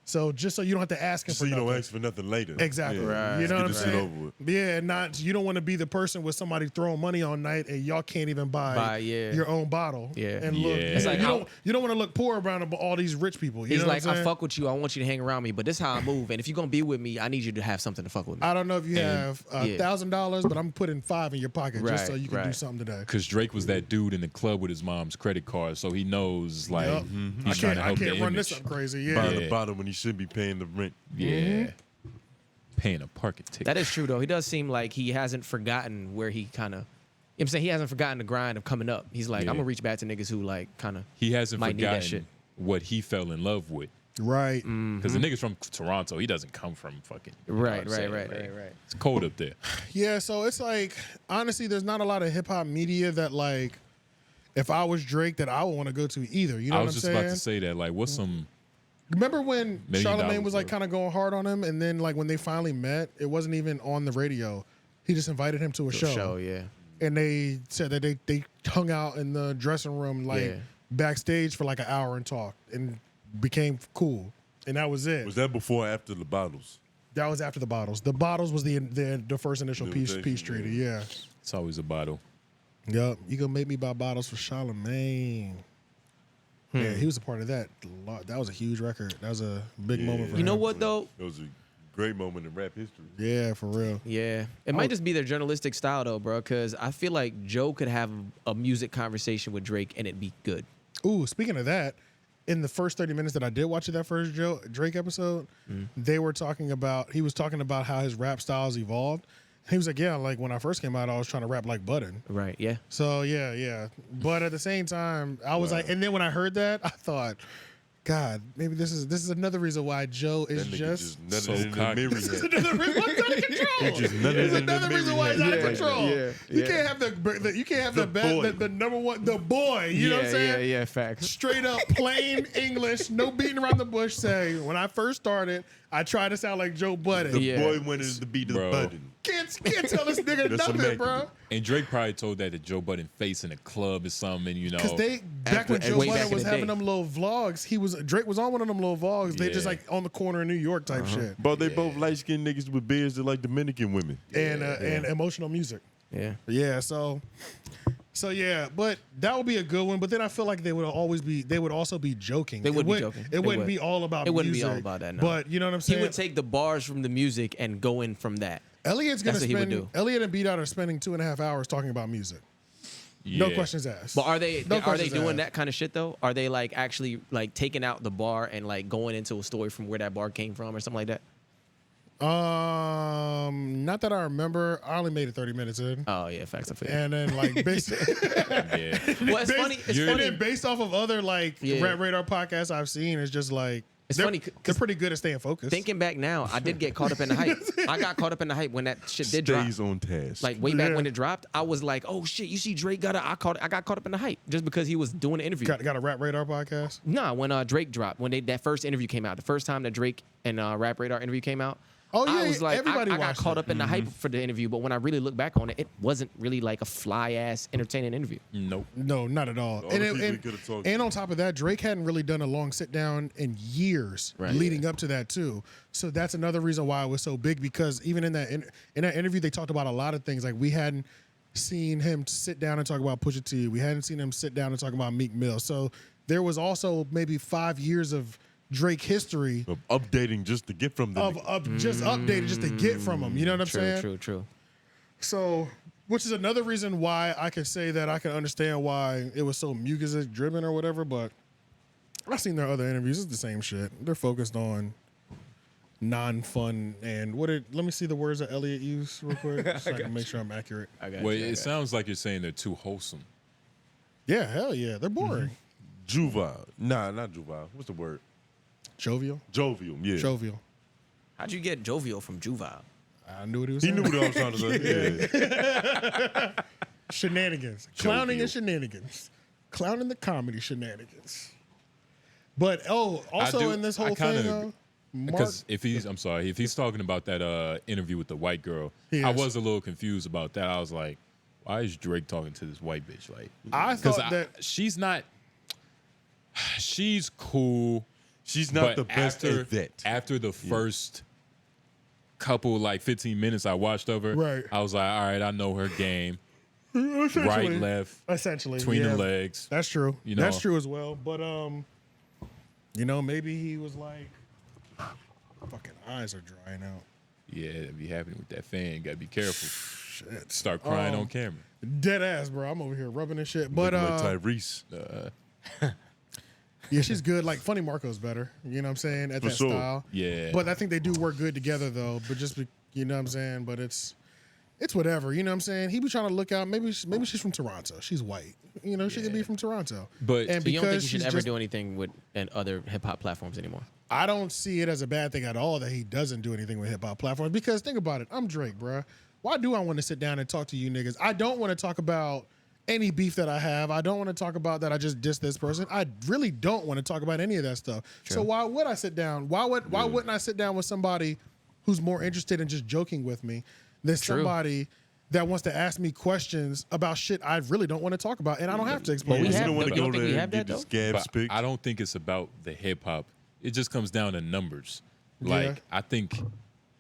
So just so you don't have to ask him so for you nothing. don't ask for nothing later. Exactly. Yeah. You know what I'm Get the shit saying? over with. Yeah, you don't want to be the person with somebody throwing money all night and y'all can't even buy your own bottle. Yeah. And look, It's like you don't want to look poor around all these rich people. You He's know like, what I'm I saying? fuck with you. I want you to hang around me, but this is how I move. And if you're gonna be with me, I need you to have something to fuck with me. I don't know if you have $1,000, but I'm putting 5 in your pocket just so you can do something today. Because Drake was that dude in the club with his mom's credit card, so he knows like he's trying to help the I can't run image. this up crazy. Buying the bottle when you should be paying the rent. Yeah. Paying a parking ticket. That is true though. He does seem like he hasn't forgotten where he kind of. You know what I'm saying? He hasn't forgotten the grind of coming up. He's like, I'm gonna reach back to niggas who like kind of. He hasn't might need that shit. forgotten what he fell in love with. Right. Because the nigga's from Toronto. He doesn't come from fucking. Right. It's cold up there. Yeah, so it's like, honestly, there's not a lot of hip hop media that like, if I was Drake, that I would want to go to either. You know what I'm saying? I was just about to say that. Like, what's some. Remember when Charlamagne was like worth. kind of going hard on him, and then like when they finally met, it wasn't even on the radio. He just invited him to a show. And they said that they hung out in the dressing room like backstage for like an hour and talked and became cool. And that was it. Was that before or after the bottles? That was after the bottles. The bottles was the first initial peace treaty. Yeah. It's always a bottle. Yup. You gonna make me buy bottles for Charlamagne. Yeah, he was a part of that. That was a huge record. That was a big moment for him. You know what though? It was a great moment in rap history. Yeah, for real. Yeah. It might just be their journalistic style though, bro, because I feel like Joe could have a music conversation with Drake and it'd be good. Ooh, speaking of that, in the first 30 minutes that I did watch of that first Drake episode, he was talking about how his rap styles evolved. He was like, yeah, like when I first came out, I was trying to rap like Budden. Right, yeah. So, yeah. But at the same time, I was like, and then when I heard that, I thought, God, maybe this is another reason why Joe is just so cocky. This is another reason why he's out of control. It's another reason why he's out of control. You can't have the number one, the boy. You know what I'm saying? Yeah, facts. Straight up plain English, no beating around the bush. Say, when I first started, I try to sound like Joe Budden. The boy wanted to be the Budden. Can't tell this nigga nothing, bro. And Drake probably told that to Joe Budden face in a club or something, and Because back when Joe Budden was having them little vlogs, Drake was on one of them little vlogs. They just like on the corner in New York type shit. But they both light skinned niggas with beards that like Dominican women. And emotional music. Yeah. Yeah. So yeah, but that would be a good one. But then I feel like they would also be joking. They would be joking. It wouldn't be all about. It wouldn't music, be all about that. No. But you know what I'm saying. He would take the bars from the music and go in from that. Elliott's gonna That's what he would do. Elliott and Beat Out are spending 2.5 hours talking about music. No questions asked. But are they doing that kind of shit though? Are they like actually like taking out the bar and like going into a story from where that bar came from or something like that? Not that I remember. I only made it 30 minutes in. Oh yeah, facts. I feel. And then like based, Well, it's funny. It's and funny. then based off of other like Rap Radar podcasts I've seen, it's just like It's they're, funny. They're pretty good at staying focused. Thinking back now, I did get caught up in the hype. I got caught up in the hype when that shit did drop. Stays on task. Like way back when it dropped, I was like, "Oh shit, you see Drake got it." I got caught up in the hype just because he was doing an interview. Got a Rap Radar podcast? Nah, when Drake dropped, when that first interview came out, the first time that Drake and Rap Radar interview came out. Oh yeah, I was like, everybody I got watched caught it. up in the hype for the interview, but when I really look back on it, it wasn't really like a fly ass entertaining interview. Nope. No, not at all. And on top of that, Drake hadn't really done a long sit down in years leading up to that too. So that's another reason why it was so big, because even in that interview, they talked about a lot of things. Like we hadn't seen him sit down and talk about Pusha T. We hadn't seen him sit down and talk about Meek Mill. So there was also maybe 5 years of Drake history of updating just to get from them. Just updated just to get from him. You know what I'm saying? True. So, which is another reason why I can say that I can understand why it was so music driven or whatever. But I've seen their other interviews. It's the same shit. They're focused on non-fun and let me see the words that Elliott used real quick so I can make sure I'm accurate. It sounds like you're saying they're too wholesome. Yeah, hell yeah. They're boring. Juvenile. Nah, not juvenile. What's the word? Jovial? Jovial, yeah. Jovial. How'd you get jovial from juvenile? I knew what he was He saying. knew what I was trying to say. Yeah. Shenanigans. Clowning and shenanigans. Clowning the comedy shenanigans. But, also in this whole thing, because if he's talking about that interview with the white girl, I was a little confused about that. I was like, why is Drake talking to this white bitch? Like, I thought that she's cool. She's not the best at that. After the first couple, like 15 minutes I watched of her, I was like, all right, I know her game. Right, left. Essentially. Between the legs. That's true. You know? That's true as well. But, maybe he was like, fucking eyes are drying out. Yeah, that'd be happening with that fan. Gotta be careful. Shit. Start crying on camera. Dead ass, bro. I'm over here rubbing this shit. But, like Tyrese. Yeah, she's good. Like Funny Marco's better. You know what I'm saying? At For that sure. style. Yeah. But I think they do work good together though. But you know what I'm saying? But it's whatever. You know what I'm saying? He be trying to look out. Maybe she's from Toronto. She's white. You know, she could be from Toronto. But so you don't think he should ever do anything with other hip hop platforms anymore? I don't see it as a bad thing at all that he doesn't do anything with hip hop platforms. Because think about it. I'm Drake, bro. Why do I want to sit down and talk to you niggas? I don't want to talk about any beef that I have. I don't want to talk about that I just dissed this person. I really don't want to talk about any of that stuff. True. So why would I sit down? Why wouldn't I sit down with somebody who's more interested in just joking with me than somebody that wants to ask me questions about shit I really don't want to talk about and I don't have to explain. You don't want to go there and get the scabs picked. I don't think it's about the hip hop. It just comes down to numbers. Like I think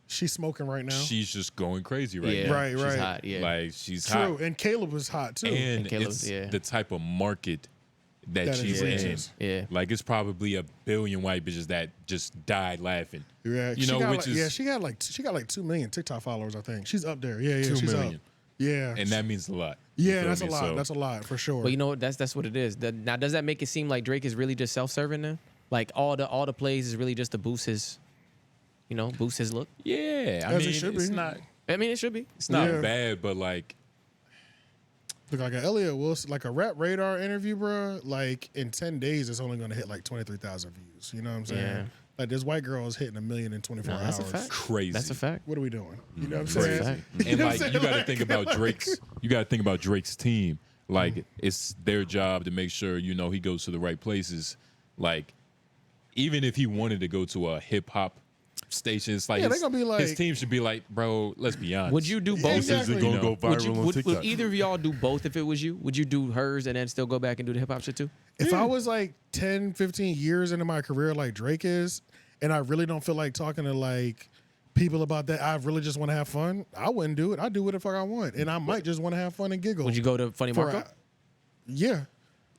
she's smoking right now. She's just going crazy right now. now. Right. She's hot. Yeah. Like she's true. hot. And Caleb was hot too. And it's the type of market that she's in. Yeah. Like it's probably 1 billion white bitches that just died laughing. Yeah. You know, she got like 2 million TikTok followers, I think. She's up there. Yeah, 2 she's million. up. Yeah. And that means a lot. Yeah, that's a lot. So, that's a lot for sure. But you know what? That's what it is. Now, does that make it seem like Drake is really just self-serving now? Like all the plays is really just to boost his, boost his look? Yeah. I mean, it's not. I mean, it should be. It's not bad, but like. Look, like an Elliott Wilson, like a Rap Radar interview, bro. Like in 10 days, it's only going to hit like 23,000 views. You know what I'm saying? Yeah. Like this white girl is hitting 1 million in 24 hours. That's a fact. Crazy. That's a fact. What are we doing? You know what I'm saying? And like you got to think about Drake's. You got to think about Drake's team. Like it's their job to make sure he goes to the right places. Like even if he wanted to go to a hip hop stations. Like, Yeah, they gonna be like- his team should be like, bro, let's be honest. Would you do both? Exactly. This is gonna go viral on would TikTok. either of y'all do both if it was you? Would you do hers and then still go back and do the hip hop shit too? If I was like 10, 15 years into my career like Drake is, and I really don't feel like talking to like people about that, I really just want to have fun, I wouldn't do it. I'd do what the fuck I want. And I might just want to have fun and giggle. Would you go to Funny Marco? Yeah.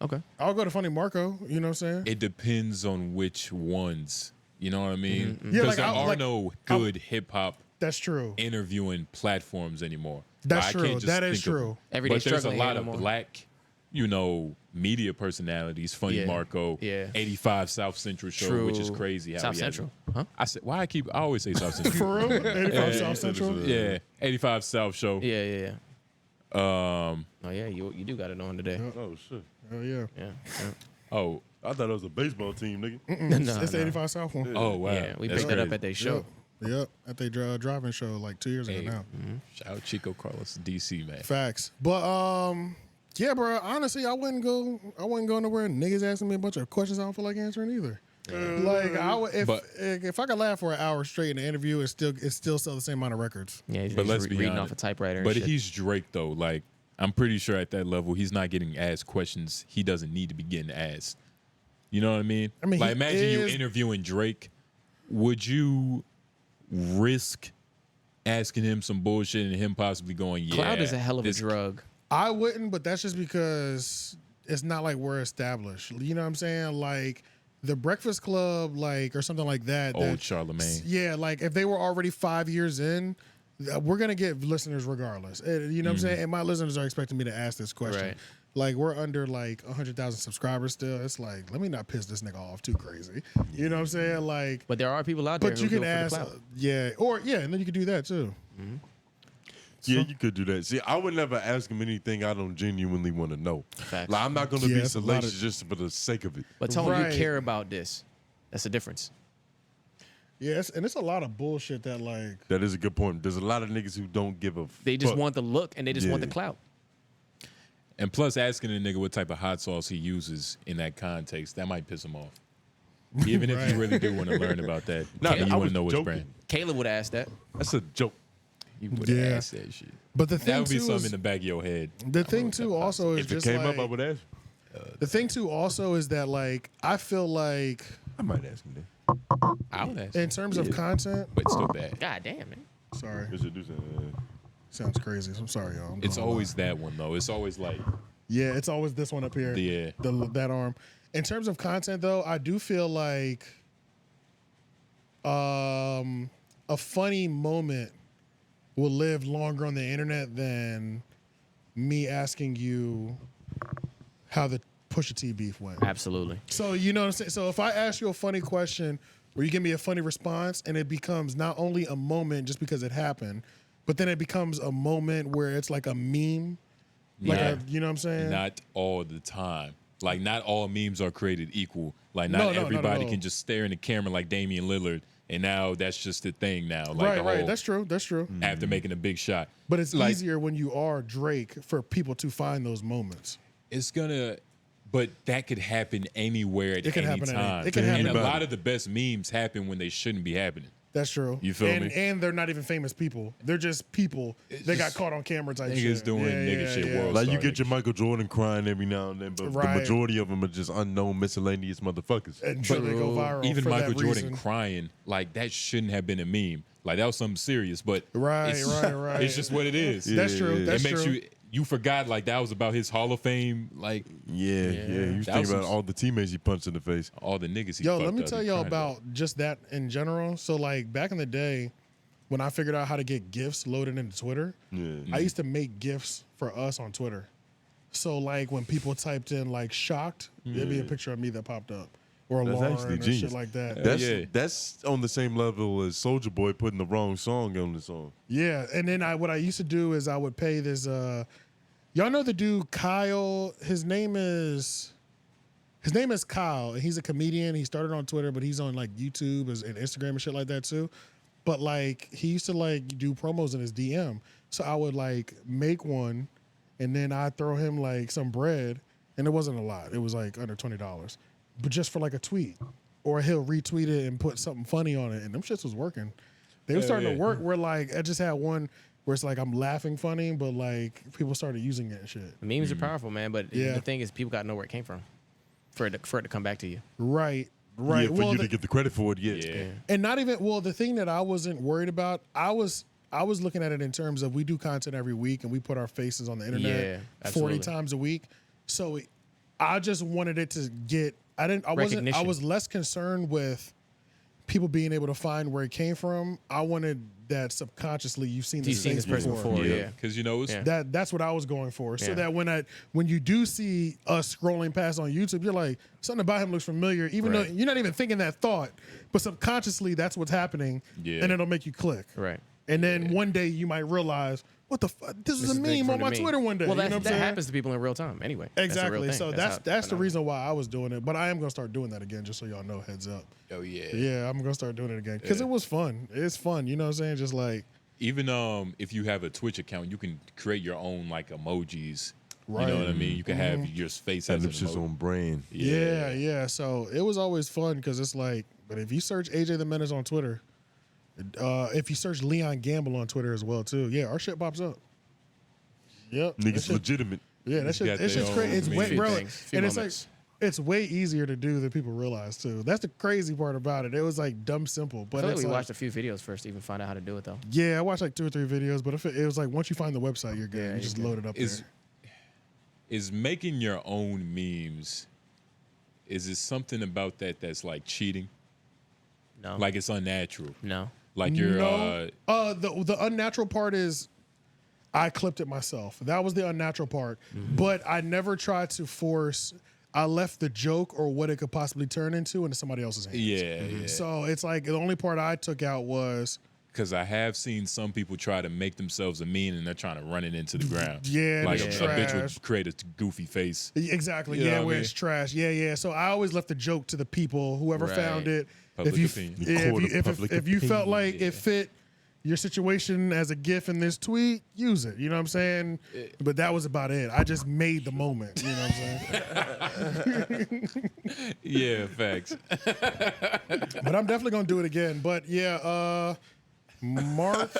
Okay. I'll go to Funny Marco, you know what I'm saying? It depends on which ones. You know what I mean? Yeah, Because like, there I- are like- no good hip hop That's true. interviewing platforms anymore. That's I true. can't just That is think of- true. Everyday but there's a struggling lot no of more. black, media personalities. Funny Yeah. Marco, Yeah. 85 South Central show, which is True. crazy. How South he has Central? it. Huh? I said, I always say South Central. For real? 85 South Central? Yeah, 85 South show. Yeah. Oh yeah, you do got it on today. Oh shit. Oh yeah. Yeah. Oh, I thought it was a baseball team, nigga. It's the 85 South one. oh wow. Yeah, we That's picked that up crazy. at their show. Yep. At their driving show like 2 years ago Hey, now. Shout out Chico Carlos, DC man. Facts. But yeah, bro, honestly, I wouldn't go nowhere and niggas asking me a bunch of questions I don't feel like answering either. Like I would, if I could laugh for an hour straight in an interview, it still sell the same amount of records. Yeah, he's But let's be reading honest. off a typewriter. and But shit. he's Drake though. Like, I'm pretty sure at that level, he's not getting asked questions he doesn't need to be getting asked. You know what I mean? I mean, like, he imagine you is- interviewing Drake. Would you risk asking him some bullshit and him possibly going, yeah? Cloud is a hell of a this- drug. I wouldn't, but that's just because it's not like we're established. You know what I'm saying? Like the Breakfast Club, like or something like that. Old Charlamagne. Yeah, like if they were already 5 years in, we're gonna get listeners regardless. You know what I'm saying? And my listeners are expecting me to ask this question. Right. Like we're under like 100,000 subscribers still. It's like, let me not piss this nigga off too crazy. You know what I'm saying? Like, But there are people out there but who you can go for the ask, clout. and then you could do that too. Yeah, you could do that. See, I would never ask him anything I don't genuinely want to know. Facts. Like, I'm not going to Yeah, be it's a lot of- salacious just for the sake of it. But Tone, Right. you care about this. That's the difference. Yes, and it's a lot of bullshit that like That is a good point. There's a lot of niggas who don't give a They just fuck. want the look and they just want the Yeah. clout. And plus, asking a nigga what type of hot sauce he uses in that context, that might piss him off. Even if you really do want to learn about that, Nah, and you I want was to know which joking. brand. Caleb would ask that. That's a joke. You would Yeah. ask that shit. But the That thing would be too something is, in the back of your head. the thing too also is If it just came like, up, I would ask. the thing too also is that like I feel like I might ask him that. I would ask. in terms of content, But it's still bad. God damn, man. sorry, It should do something. sounds crazy. I'm sorry, y'all. I'm It's going always that one though. It's always like, yeah, it's always this one up here. Yeah. that arm. In terms of content though, I do feel like a funny moment will live longer on the internet than me asking you how the Pusha T beef went. Absolutely. So you know what I'm saying? So if I ask you a funny question where you give me a funny response and it becomes not only a moment just because it happened, but then it becomes a moment where it's like a meme. Like Yeah. you know what I'm saying? not all the time. Like, not all memes are created equal. Like, No, not not at everybody all. can just stare in the camera like Damian Lillard, and now that's just the thing now. Like, right, the right. whole- That's true. That's true. after making a big shot. But it's Like, easier when you are Drake for people to find those moments. It's gonna, but that could happen anywhere at It could any happen at time. any- it could happen and a at- lot of the best memes happen when they shouldn't be happening. That's true. You feel me? And they're not even famous people. They're just people that got caught on camera type niggas shit. doing nigga shit world Like, you star get your Michael Jordan crying every now and then, but Right. the majority of them are just unknown, miscellaneous motherfuckers. And they go viral. Even for Michael that Jordan reason. crying, like, that shouldn't have been a meme. Like, that was something serious, but Right, it's, right. it's just what it is. That's true. That's it makes true. you forgot, like, that was about his Hall of Fame, like, Yeah. You That think was about some- all the teammates he punched in the face. all the niggas he Yo, fucked let me up, tell he y'all cried about just that in general. So, like, back in the day, when I figured out how to get GIFs loaded into Twitter, I used to make GIFs for us on Twitter. So, like, when people typed in, like, shocked, there'd be a picture of me that popped up. Or That's Lauren actually or genius. shit like that. That's on the same level as Soulja Boy putting the wrong song on the song. Yeah, and then what I used to do is I would pay this. Y'all know the dude Kyle. His name is Kyle, and he's a comedian. He started on Twitter, but he's on like YouTube and Instagram and shit like that too. But like he used to like do promos in his DM, so I would like make one, and then I throw him like some bread, and it wasn't a lot. It was like under $20, but just for like a tweet. or he'll retweet it and put something funny on it, and them shits was working. They were starting to work where like I just had one where it's like I'm laughing funny, but like people started using it and shit. Memes are powerful, man, but the thing is people got to know where it came from for it to come back to you. Right. Yeah, for you to get the credit for it, And not even the thing that I wasn't worried about, I was looking at it in terms of we do content every week and we put our faces on the internet 40 times a week. So I just wanted it to get I was less concerned with people being able to find where it came from. I wanted that subconsciously you've seen this person before. Yeah, because that's what I was going for. So that when you do see us scrolling past on YouTube, you're like, something about him looks familiar, even though you're not even thinking that thought, but subconsciously that's what's happening, and it'll make you click. Right. And then one day you might realize, what the fuck? This is a meme on my Twitter one day. Well, you know that happens to people in real time anyway. Exactly. So that's the reason why I was doing it. But I am gonna start doing that again, just so y'all know. Heads up. Oh yeah. Yeah, I'm gonna start doing it again because it was fun. It's fun. You know what I'm saying? Just like even if you have a Twitch account, you can create your own like emojis. Right. You know what I mean? You can have your face as an just on brand. Yeah. So it was always fun because it's like, but if you search AJ the Menace on Twitter, if you search Leon Gamble on Twitter as well too, our shit pops up. Yep, niggas legitimate. Yeah, that shit. It's just crazy. It's way, bro, and it's like it's way easier to do than people realize too. That's the crazy part about it. It was like dumb simple, but I feel like we watched a few videos first to even find out how to do it though. Yeah, I watched like 2 or 3 videos, but if it was like once you find the website, you're good. You just load it up there. Is making your own memes? Is it something about that that's like cheating? No, like it's unnatural. No, like you're. No. The unnatural part is. I clipped it myself. That was the unnatural part. But I never tried to force. I left the joke or what it could possibly turn into somebody else's hands. Yeah. So it's like the only part I took out was. Because I have seen some people try to make themselves a meme and they're trying to run it into the ground. Yeah, like it's a bitch would create a goofy face. Exactly. You know where it's trash. Yeah. So I always left the joke to the people, whoever found it. Public If you felt like it fit your situation as a GIF in this tweet, use it. You know what I'm saying? But that was about it. I just made the moment. You know what I'm saying? Yeah, facts. But I'm definitely gonna do it again. But yeah, Mark,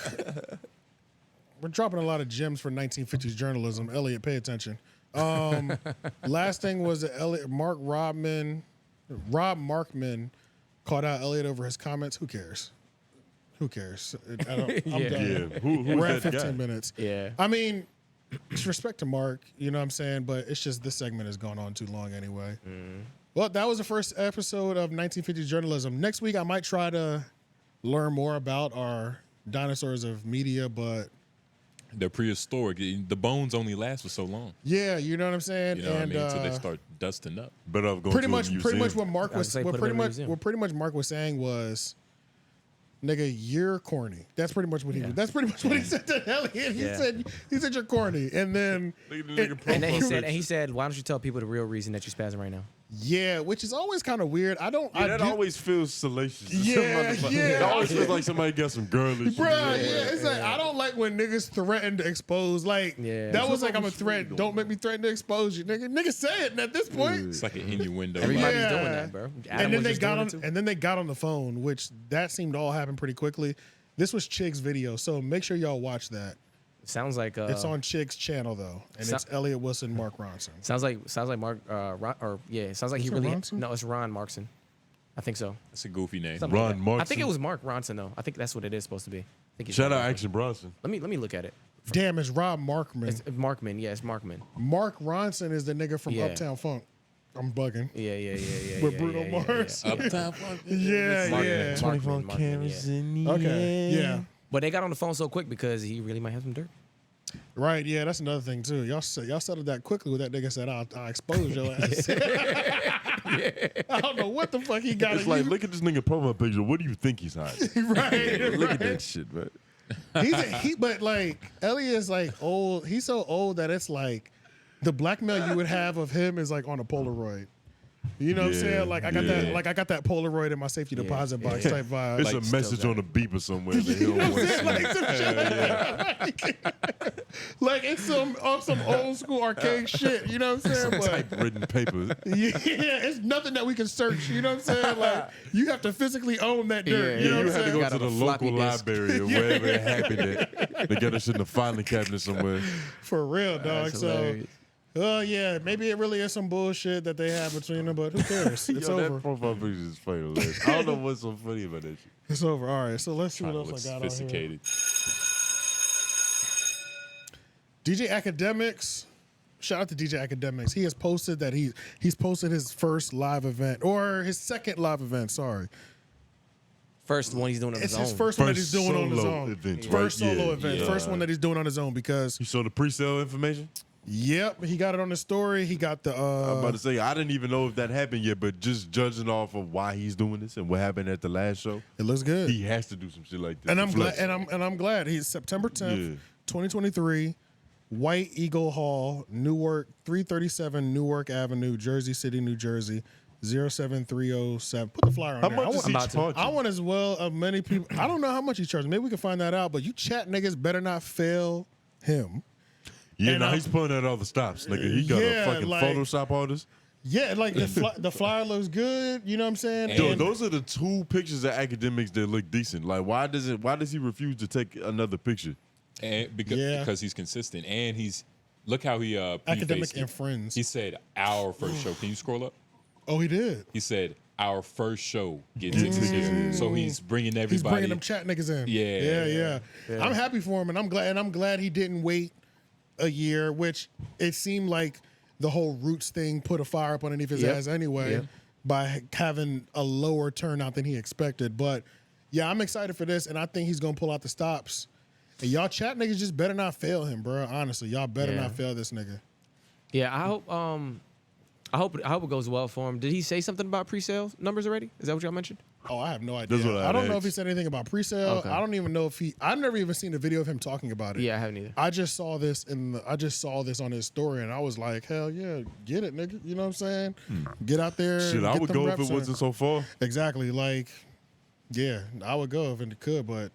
we're dropping a lot of gems for 1950s journalism. Elliott, pay attention. Last thing was Elliott, Rob Markman called out Elliott over his comments. Who cares? I'm done. Yeah. Who We're at is that 15 guy? minutes. Yeah. I mean, it's respect to Mark, you know what I'm saying? But it's just this segment has gone on too long anyway. Well, that was the first episode of 1950s journalism. Next week, I might try to learn more about our dinosaurs of media, but they're prehistoric. The bones only last for so long. yeah, you know what I'm saying? You know what I mean? Until they start dusting up. But I've gone pretty to much a museum. what Mark was what pretty much Mark was saying was, nigga, you're corny. That's pretty much what he was. That's pretty much what he said to Elliott. He said you're corny, and then he said, why don't you tell people the real reason that you're spazzing right now? Yeah, which is always kind of weird. That always feels salacious. Yeah. It always feels like somebody got some girly shit. Bruh, it's like I don't like when niggas threaten to expose. Like that was like I'm a threat. Don't make me threaten to expose you, nigga. Nigga say it. And at this point, it's like an innuendo. Everybody's doing that, bro. And then they got on the phone, which that seemed to all happen pretty quickly. This was Chig's video, so make sure y'all watch that. Sounds like it's on Chig's channel though, and it's Elliott Wilson, Mark Ronson. Sounds like Mark. It sounds like he really. Ronson? No, it's Ron Markson. I think so. That's a goofy name. Ron Markson. I think it was Mark Ronson though. I think that's what it is supposed to be. I think Shout out Action Bronson. Let me look at it. Damn, it's Rob Markman. It's Markman. Yeah, it's Markman. Mark Ronson is the nigga from Uptown Funk. I'm bugging. Yeah. With Bruno Mars. Uptown Funk. Yeah. 24 cameras in the Okay. Yeah. But they got on the phone so quick because he really might have some dirt. Right, yeah, that's another thing too. Y'all settled that quickly with that nigga said, I'll expose your ass. I don't know what the fuck he got. It's like, look at this nigga profile picture. What do you think he's hiding? Right. Look at that shit, man. But like Elliott is like old. He's so old that it's like the blackmail you would have of him is like on a Polaroid. You know what I'm saying? Like I got that. Like I got that Polaroid in my safety deposit box type vibe. It's Like, a message on the beeper somewhere that he don't want to see. Like it's some old school archaic shit. You know what I'm saying? But Typewritten paper. yeah, it's nothing that we can search. You know what I'm saying? Like you have to physically own that dirt. You know You what I'm had to saying? go to the local library or wherever it happened at. They got that shit in the filing cabinet somewhere. For real, dog. That's So, hilarious. yeah, maybe it really is some bullshit that they have between them, but who cares? It's Yo, over. that profile picture is funny. Like, I don't know what's so funny about that shit. It's over. All right, so let's see what Trying to else look I got on here. sophisticated. DJ Akademiks. Shout out to DJ Akademiks. He has posted that he's posted his first live event or his second live event. Sorry, First one he's doing on his it's own. his first one that he's doing on his solo own. event, First right? solo Yeah, event. yeah. First one that he's doing on his own because You saw the pre-sale information? yep, he got it on the story. He got the I'm about to say, I didn't even know if that happened yet, but just judging off of why he's doing this and what happened at the last show, it looks good. he has to do some shit like this. And to I'm glad. flex. And I'm glad. He's September 10th, Yeah. 2023, White Eagle Hall, Newark, 337 Newark Avenue, Jersey City, New Jersey, 07307. Put the flyer on How there. much is he charging? I want as well of many people. I don't know how much he charges. Maybe we can find that out. But you chat niggas better not fail him. Yeah, and no, I'm- he's pulling out all the stops. Nigga, he got Yeah, a fucking like- Photoshop artist. Yeah, like the flyer looks good. You know what I'm saying? Dude, And- those are the two pictures of Academics that look decent. Like, why does he refuse to take another picture? And because he's consistent, and look how he Academic prefaced it. and Friends. He said our first show. Can you scroll up? Oh, he did. He said our first show gets tickets here. So he's bringing everybody. He's bringing them chat niggas in. Yeah. Yeah. I'm happy for him, and I'm glad he didn't wait a year, which it seemed like the whole Roots thing put a fire up underneath his ass anyway by having a lower turnout than he expected. But yeah, I'm excited for this, and I think he's gonna pull out the stops. And y'all chat niggas just better not fail him, bro. Honestly, y'all better not fail this nigga. Yeah, I hope it goes well for him. Did he say something about pre-sale numbers already? Is that what y'all mentioned? Oh, I have no idea. That's what I don't know asked. if he said anything about pre-sale. Okay. I don't even know if I've never even seen a video of him talking about it. Yeah, I haven't either. I just saw this on his story, and I was like, hell yeah, get it, nigga. You know what I'm saying? Get out there. Shit, I get would them go if reps it in. wasn't so far. Exactly. Like, yeah, I would go if it could, but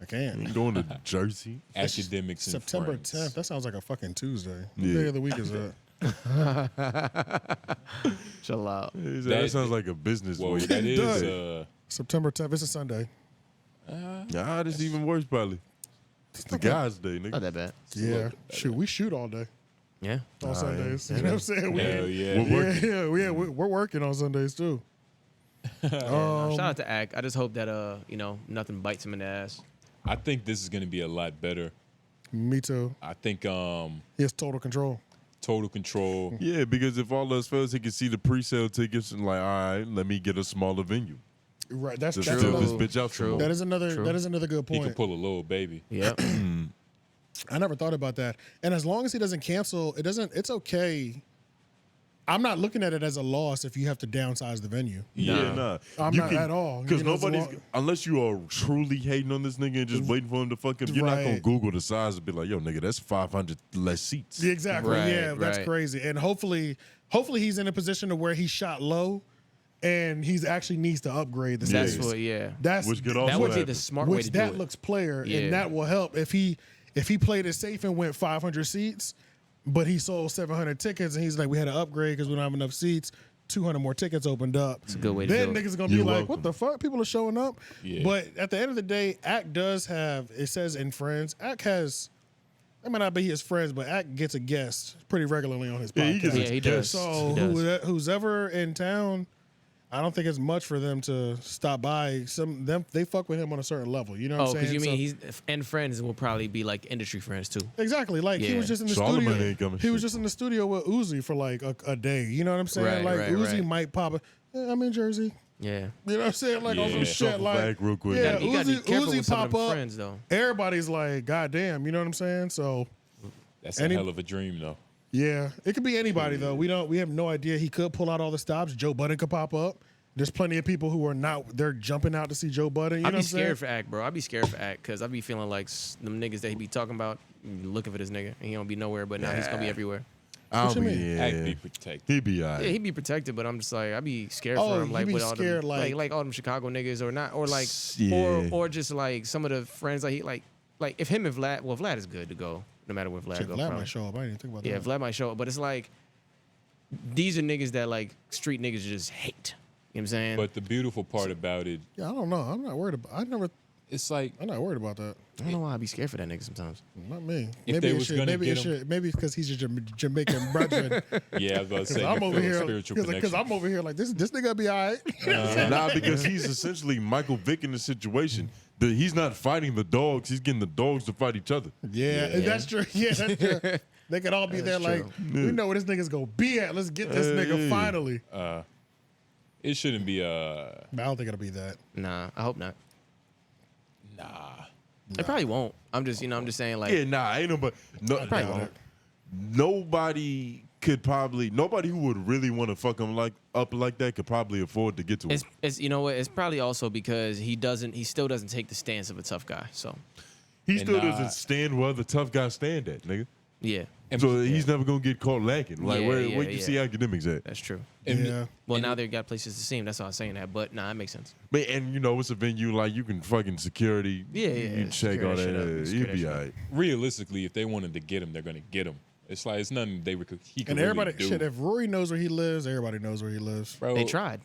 I can't. I'm going to Jersey. Academics and September Friends. 10th. That sounds like a fucking Tuesday. What Yeah. day of the week is that? Chill out. That sounds like a business Well, week. that does. is September 10th. It's a Sunday. Nah, this is even worse probably. It's the guy's day, nigga. Not that bad. Yeah. Shoot, we shoot all day Yeah. on Sundays. You know what I'm saying? hell yeah. We're working. Yeah, we're working on Sundays too. Shout out to Ak. I just hope that nothing bites him in the ass. I think this is going to be a lot better. Me too. I think He has total control. total control. Yeah, because if all else fails, he can see the pre-sale tickets and like, all right, let me get a smaller venue. Right. That's Just true. fill this bitch out some more. That is another good He point. can pull a little baby. Yep. I never thought about that. And as long as he doesn't cancel, it's okay. I'm not looking at it as a loss if you have to downsize the venue. Yeah, nah. I'm not at all. Because You know, it's a nobody's, unless you are truly hating on this nigga and just waiting for him to fuck him, you're not going to Right. Google the size and be like, yo, nigga, that's 500 less seats. Yeah, exactly. Right, Yeah, that's right. crazy. And hopefully he's in a position to where he shot low and he's actually needs to upgrade the That's space. what. Yeah. That's Which could That also would be happen. the smart way which to do that it. looks player, Yeah. and that will help if he played it safe and went 500 seats, but he sold 700 tickets and he's like, we had to upgrade because we don't have enough seats. 200 more tickets opened up. It's a good way to then do it. niggas gonna be You're like, welcome. what the fuck? People are showing up. Yeah. But at the end of the day, Ak does have, it says in Friends, Ak has, it might not be his friends, but Ak gets a guest pretty regularly on his Yeah, podcast. he gets Yeah, he does. So He does. who's ever in town, I don't think it's much for them to stop by. They fuck with him on a certain level. You know what Oh, I'm saying? because you mean So- he's and friends will probably be like industry friends too. Exactly. Like he Yeah. was just in the Charlamagne studio. ain't coming. He was just in the studio with Uzi for like a day. You know what I'm saying? Right, like right, Uzi right. might pop up. I'm in Jersey. Yeah. You know what I'm saying? Like on Yeah. some shit. Shuffle Like back real quick. yeah, You gotta be careful Uzi with some pop of them up. friends though. Everybody's like, God damn. You know what I'm saying? So That's Any- a hell of a dream, though. yeah, it could be anybody though. We have no idea. He could pull out all the stops. Joe Budden could pop up. There's plenty of people who are not. They're jumping out to see Joe Budden. You know I'd what be I'm saying? scared for Ak, bro. I'd be scared for Ak because I'd be feeling like them niggas that he be talking about, looking for this nigga, and he don't be nowhere, but now he's gonna be everywhere. What you mean? Act be protected. He be all right. Yeah, he be protected, but I'm just like, I be scared Oh, for him. Like you be with all scared, them, like- all them Chicago niggas, or not, or like, Yeah. or just like some of the friends like he like if him and Vlad. Well, Vlad is good to go, no matter where Vlad Shit, goes. Vlad might show up. I didn't even think about Yeah, that. Vlad might show up, but it's like these are niggas that like street niggas just hate. You know what I'm saying? But the beautiful part about it, Yeah, I don't know. I'm not worried about. it's like I'm not worried about that. I don't know why I be scared for that nigga sometimes. Not me. If maybe they it was should. gonna Maybe get it him- should. Maybe because he's a Jamaican brethren. yeah, I was about to say, I'm you over feel a here spiritual because connection. I'm over here like this nigga be all right. Nah, because he's essentially Michael Vick in the situation. He's not fighting the dogs. He's getting the dogs to fight each other. Yeah, that's true. Yeah, that's true. They could all be there like, we know where this nigga's gonna be at. Let's get this nigga finally. It shouldn't be But I don't think it'll be that. Nah, I hope not. nah. It probably won't. I'm just saying like. Yeah, nah, ain't nobody. Probably won't. Nobody who would really want to fuck him up like that could probably afford to get to him. It's you know what? It's probably also because he still doesn't take the stance of a tough guy. So He still doesn't stand where the tough guys stand at, nigga. yeah, So he's never gonna get caught lacking. Like Yeah, where yeah, you see academics at? that's true. Yeah. Well, now they've got places to see him. That's why I'm saying that. But nah, it makes sense. Man, and you know it's a venue like you can fucking security. Yeah, You check secure all that shit up. that. Secure You'd that be shit. alright. Realistically, if they wanted to get him, they're gonna get him. It's like it's nothing he could And really everybody, do. shit. If Rory knows where he lives, everybody knows where he lives. Bro, They tried.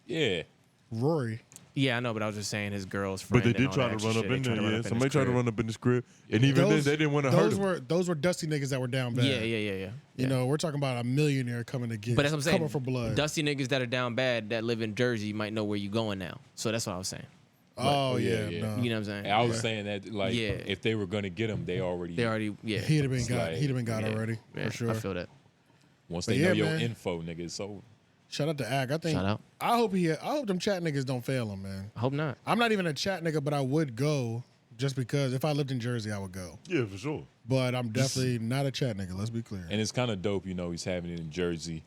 Yeah. Rory. Yeah, I know, but I was just saying his girl's friend. But they and did all try that to extra run up shit. They in tried to there. run Yeah, up in somebody his tried to crib. run up in his crib, and even then they didn't want to hurt him. Those were dusty niggas that were down bad. Yeah. You know, we're talking about a millionaire coming to get. But that's what I'm saying. Coming for blood. Dusty niggas that are down bad that live in Jersey might know where you going now. So that's what I was saying. Oh yeah. No. You know what I'm saying? And I was saying that like Yeah. if they were gonna get him, they already yeah. He'd have been It's got. like- He'd have been got Yeah. already Yeah, for sure. I feel that. once But they yeah, know your man. info, nigga, it's over. Shout out to Ag. I think. Shout out. I hope them chat niggas don't fail him, man. I hope not. I'm not even a chat nigga, but I would go just because if I lived in Jersey, I would go. Yeah, for sure. But I'm definitely not a chat nigga. Let's be clear. And it's kind of dope, you know, he's having it in Jersey,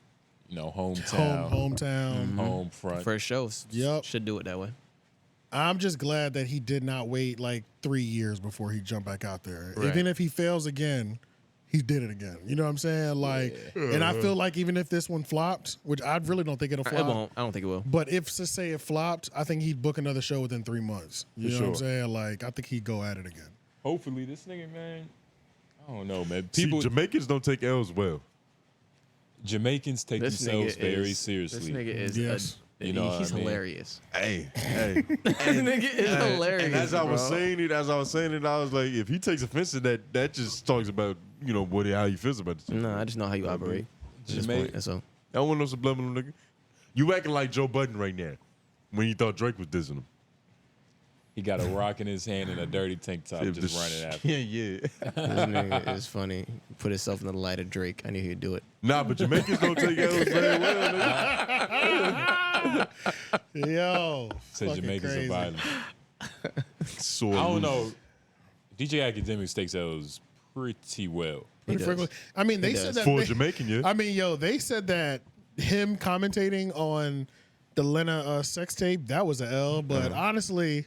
you know, hometown, Hometown. home front. First shows. Yep. Should do it that way. I'm just glad that he did not wait like 3 years before he jumped back out there. Right. Even if he fails again, he did it again. You know what I'm saying? Like, and I feel like even if this one flopped, which I really don't think it'll flop. It won't. I don't think it will. But if to say it flopped, I think he'd book another show within 3 months. You know what I'm saying? Like, I think he'd go at it again. Hopefully, this nigga, man, I don't know, man. See, People, Jamaicans don't take L's well. Jamaicans take This themselves nigga very is, seriously. This nigga is. Yes. You know what he's I mean? hilarious. Hey. This nigga is hilarious. And as I was bro. saying it, I was like, if he takes offense to that, that just talks about, you know, how he feels about it. No, I just know how you operate. At this point, that's all. I don't want no subliminal nigga. You acting like Joe Budden right now when you thought Drake was dissing him. He got a rock in his hand and a dirty tank top, just running after. Yeah. This nigga is funny. Put himself in the light of Drake. I knew he'd do it. Nah, but Jamaicans don't take L's very well, nigga. Yo. Said fucking Jamaicans crazy. are violent. Sore I don't losers. know. DJ Akademiks takes L's pretty well. Pretty frequently. I mean, they said that. For they- Jamaican, yeah. I mean, yo, they said that him commentating on the Lena sex tape, that was an L. But honestly,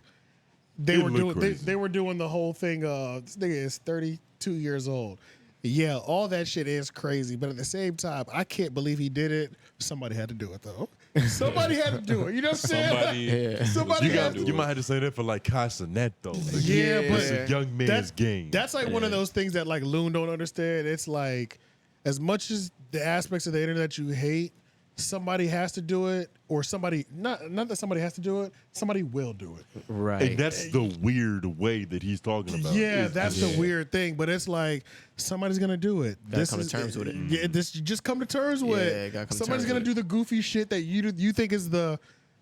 they It were looked doing crazy. they were doing the whole thing. This nigga is 32 years old. Yeah, all that shit is crazy. But at the same time, I can't believe he did it. Somebody had to do it though. Somebody had to do it. You know what I'm saying? Somebody You, had to you might have to say that for like CRASHOUT though. Like, Yeah, but it's a young man's game. That's like one of those things that like Loon don't understand. It's like as much as the aspects of the internet you hate, somebody has to do it, or somebody not that somebody has to do it, somebody will do it. Right. And that's the weird way that he's talking about. Yeah, It's that's just- the weird thing. But it's like somebody's gonna do it. Gotta come to terms with it. Yeah, this you just come to terms with Yeah, it. gotta come to Somebody's terms gonna with do the goofy shit that you think is the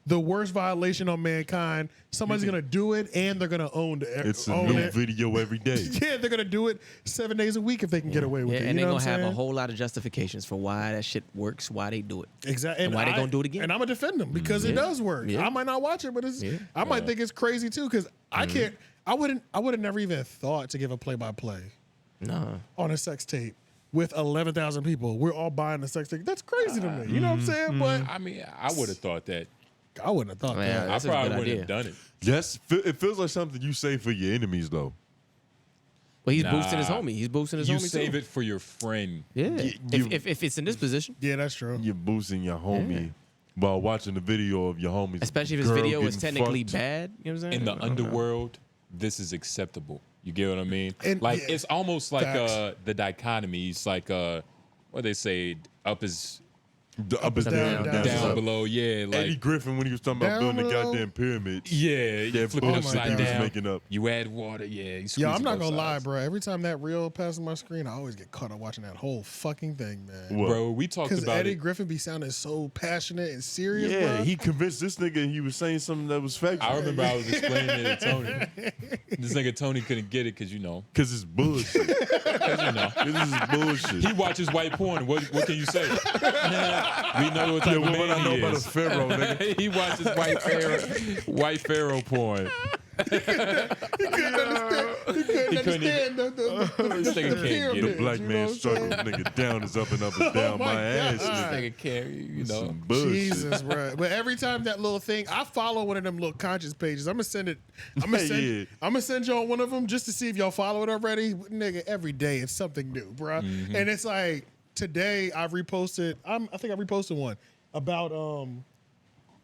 worst violation on mankind. Somebody's gonna do it, and they're gonna own It's a own new it. video every day. Yeah, they're gonna do it 7 days a week if they can get away with Yeah, it. and You they're know gonna what I'm have a saying? whole lot of justifications for why that shit works, why they do it. Exactly. And why they gonna do it again. And I'm gonna defend them because it Yeah. does work. Yeah. I might not watch it, but it's Yeah. I might think it's crazy too because I Mm-hmm. can't. I would have never even thought to give a play-by-play Nah. on a sex tape with 11,000 people. We're all buying the sex tape. That's crazy to me. You know what I'm saying? But I mean, I would have thought that. I wouldn't have thought Yeah, that. that's I a probably good wouldn't idea. have done it. Yes, it feels like something you say for your enemies though. But he's boosting his homie. He's boosting his homie. You save it for your friend. Yeah. If it's in this position. Yeah, that's true. You're boosting your homie while watching the video of your homies. Especially if his video is technically bad. You know what I'm saying? In the underworld, this is acceptable. You get what I mean? And, like it's almost like the dichotomy. It's like what they say, up is up is down below. Yeah, like Eddie Griffin when he was talking about building the goddamn pyramids. Yeah, you flip it upside down. Making up. You add water. Yeah, yo, I'm not gonna lie, bro. Every time that reel passes my screen, I always get caught up watching that whole fucking thing, man. What? Bro, we talked about because Eddie Griffin be sounding so passionate and serious. Yeah, bro. he convinced this nigga he was saying something that was factual. I remember I was explaining it to Tony. This nigga Tony couldn't get it because because it's bullshit. This is bullshit. He watches white porn. What can you say? We know what type of man I know he about a is. pharaoh, nigga. He watches white pharaoh porn. He couldn't understand the pyramid. The black man struggle, nigga. Down is up and up is down. My ass, This nigga. nigga can't, you know. Some bullshit. Jesus, bro. But every time that little thing, I follow one of them little conscious pages. I'm gonna send it. I'm gonna send y'all one of them just to see if y'all follow it already. Nigga, every day it's something new, bro. And it's like today I reposted. I think I reposted one about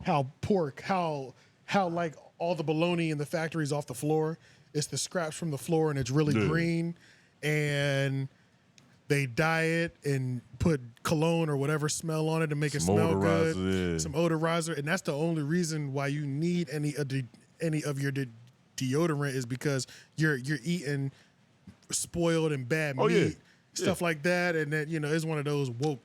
how pork, how like all the bologna in the factory is off the floor. It's the scraps from the floor and it's really green, and they dye it and put cologne or whatever smell on it to make it smell good. Some odorizer, and that's the only reason why you need any of your deodorant is because you're eating spoiled and bad meat. Stuff like that, and then it's one of those woke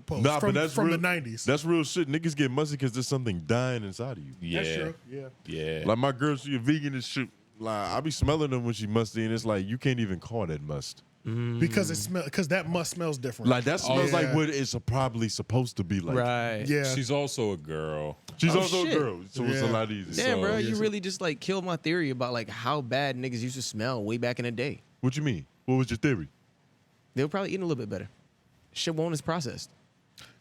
posts from the 90s. That's real shit. Niggas get musty because there's something dying inside of you. Yeah. That's true. Yeah. Like my girl, she a vegan and shit. Like I be smelling them when she musty, and it's like you can't even call that must. Because that must smells different. Like that smells like what it's probably supposed to be like. Right. Yeah. She's also a girl. She's also a girl, so it's a lot easier. Damn, bro, you really just like killed my theory about like how bad niggas used to smell way back in the day. What you mean? What was your theory? They were probably eating a little bit better. Shit won't is processed.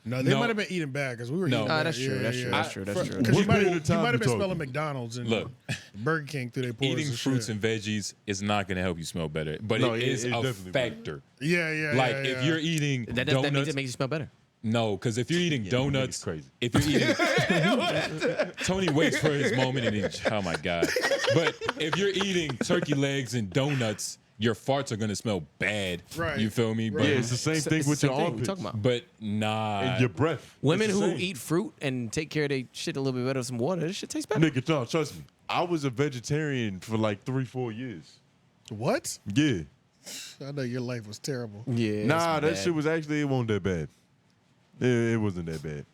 No, they might have been eating bad because we were eating bad. That's true. That's true. Because you might have been smelling McDonald's and Burger King through their pores. Eating fruits and veggies is not going to help you smell better, but it is a factor. Yeah. Like if you're eating that donuts, means it makes you smell better. No, because if you're eating donuts, if you're eating, Tony waits for his moment and oh my God. But if you're eating turkey legs and donuts, your farts are gonna smell bad. Right. You feel me? Yeah, it's the same thing with your armpits. But nah. And your breath. Women who eat fruit and take care of their shit a little bit better with some water, this shit tastes better. Nigga, no, trust me. I was a vegetarian for like 3-4 years. What? Yeah. I know your life was terrible. Yeah. Nah, that shit was actually, it wasn't that bad. It wasn't that bad.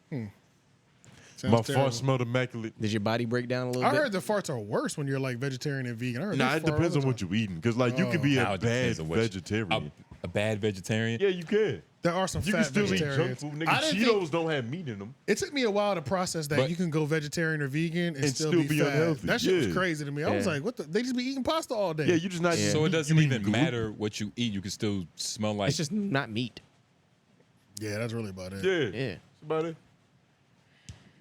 My farts smelled immaculate. Did your body break down a little bit? I heard the farts are worse when you're like vegetarian and vegan. I heard Nah, it depends on what you're eating. Because like you could be a bad vegetarian. A bad vegetarian? Yeah, you can. There are some You fat can still eat vegetarians. junk food. Nigga, Cheetos don't have meat in them. It took me a while to process that you can go vegetarian or vegan and still be fat. unhealthy. That shit was Yeah. crazy to me. I was like, what the? They just be eating pasta all day. Yeah, you just not. So it doesn't even matter what you eat. You can still smell like. It's just not meat. Yeah, that's really about it. Yeah. Yeah. That's about it.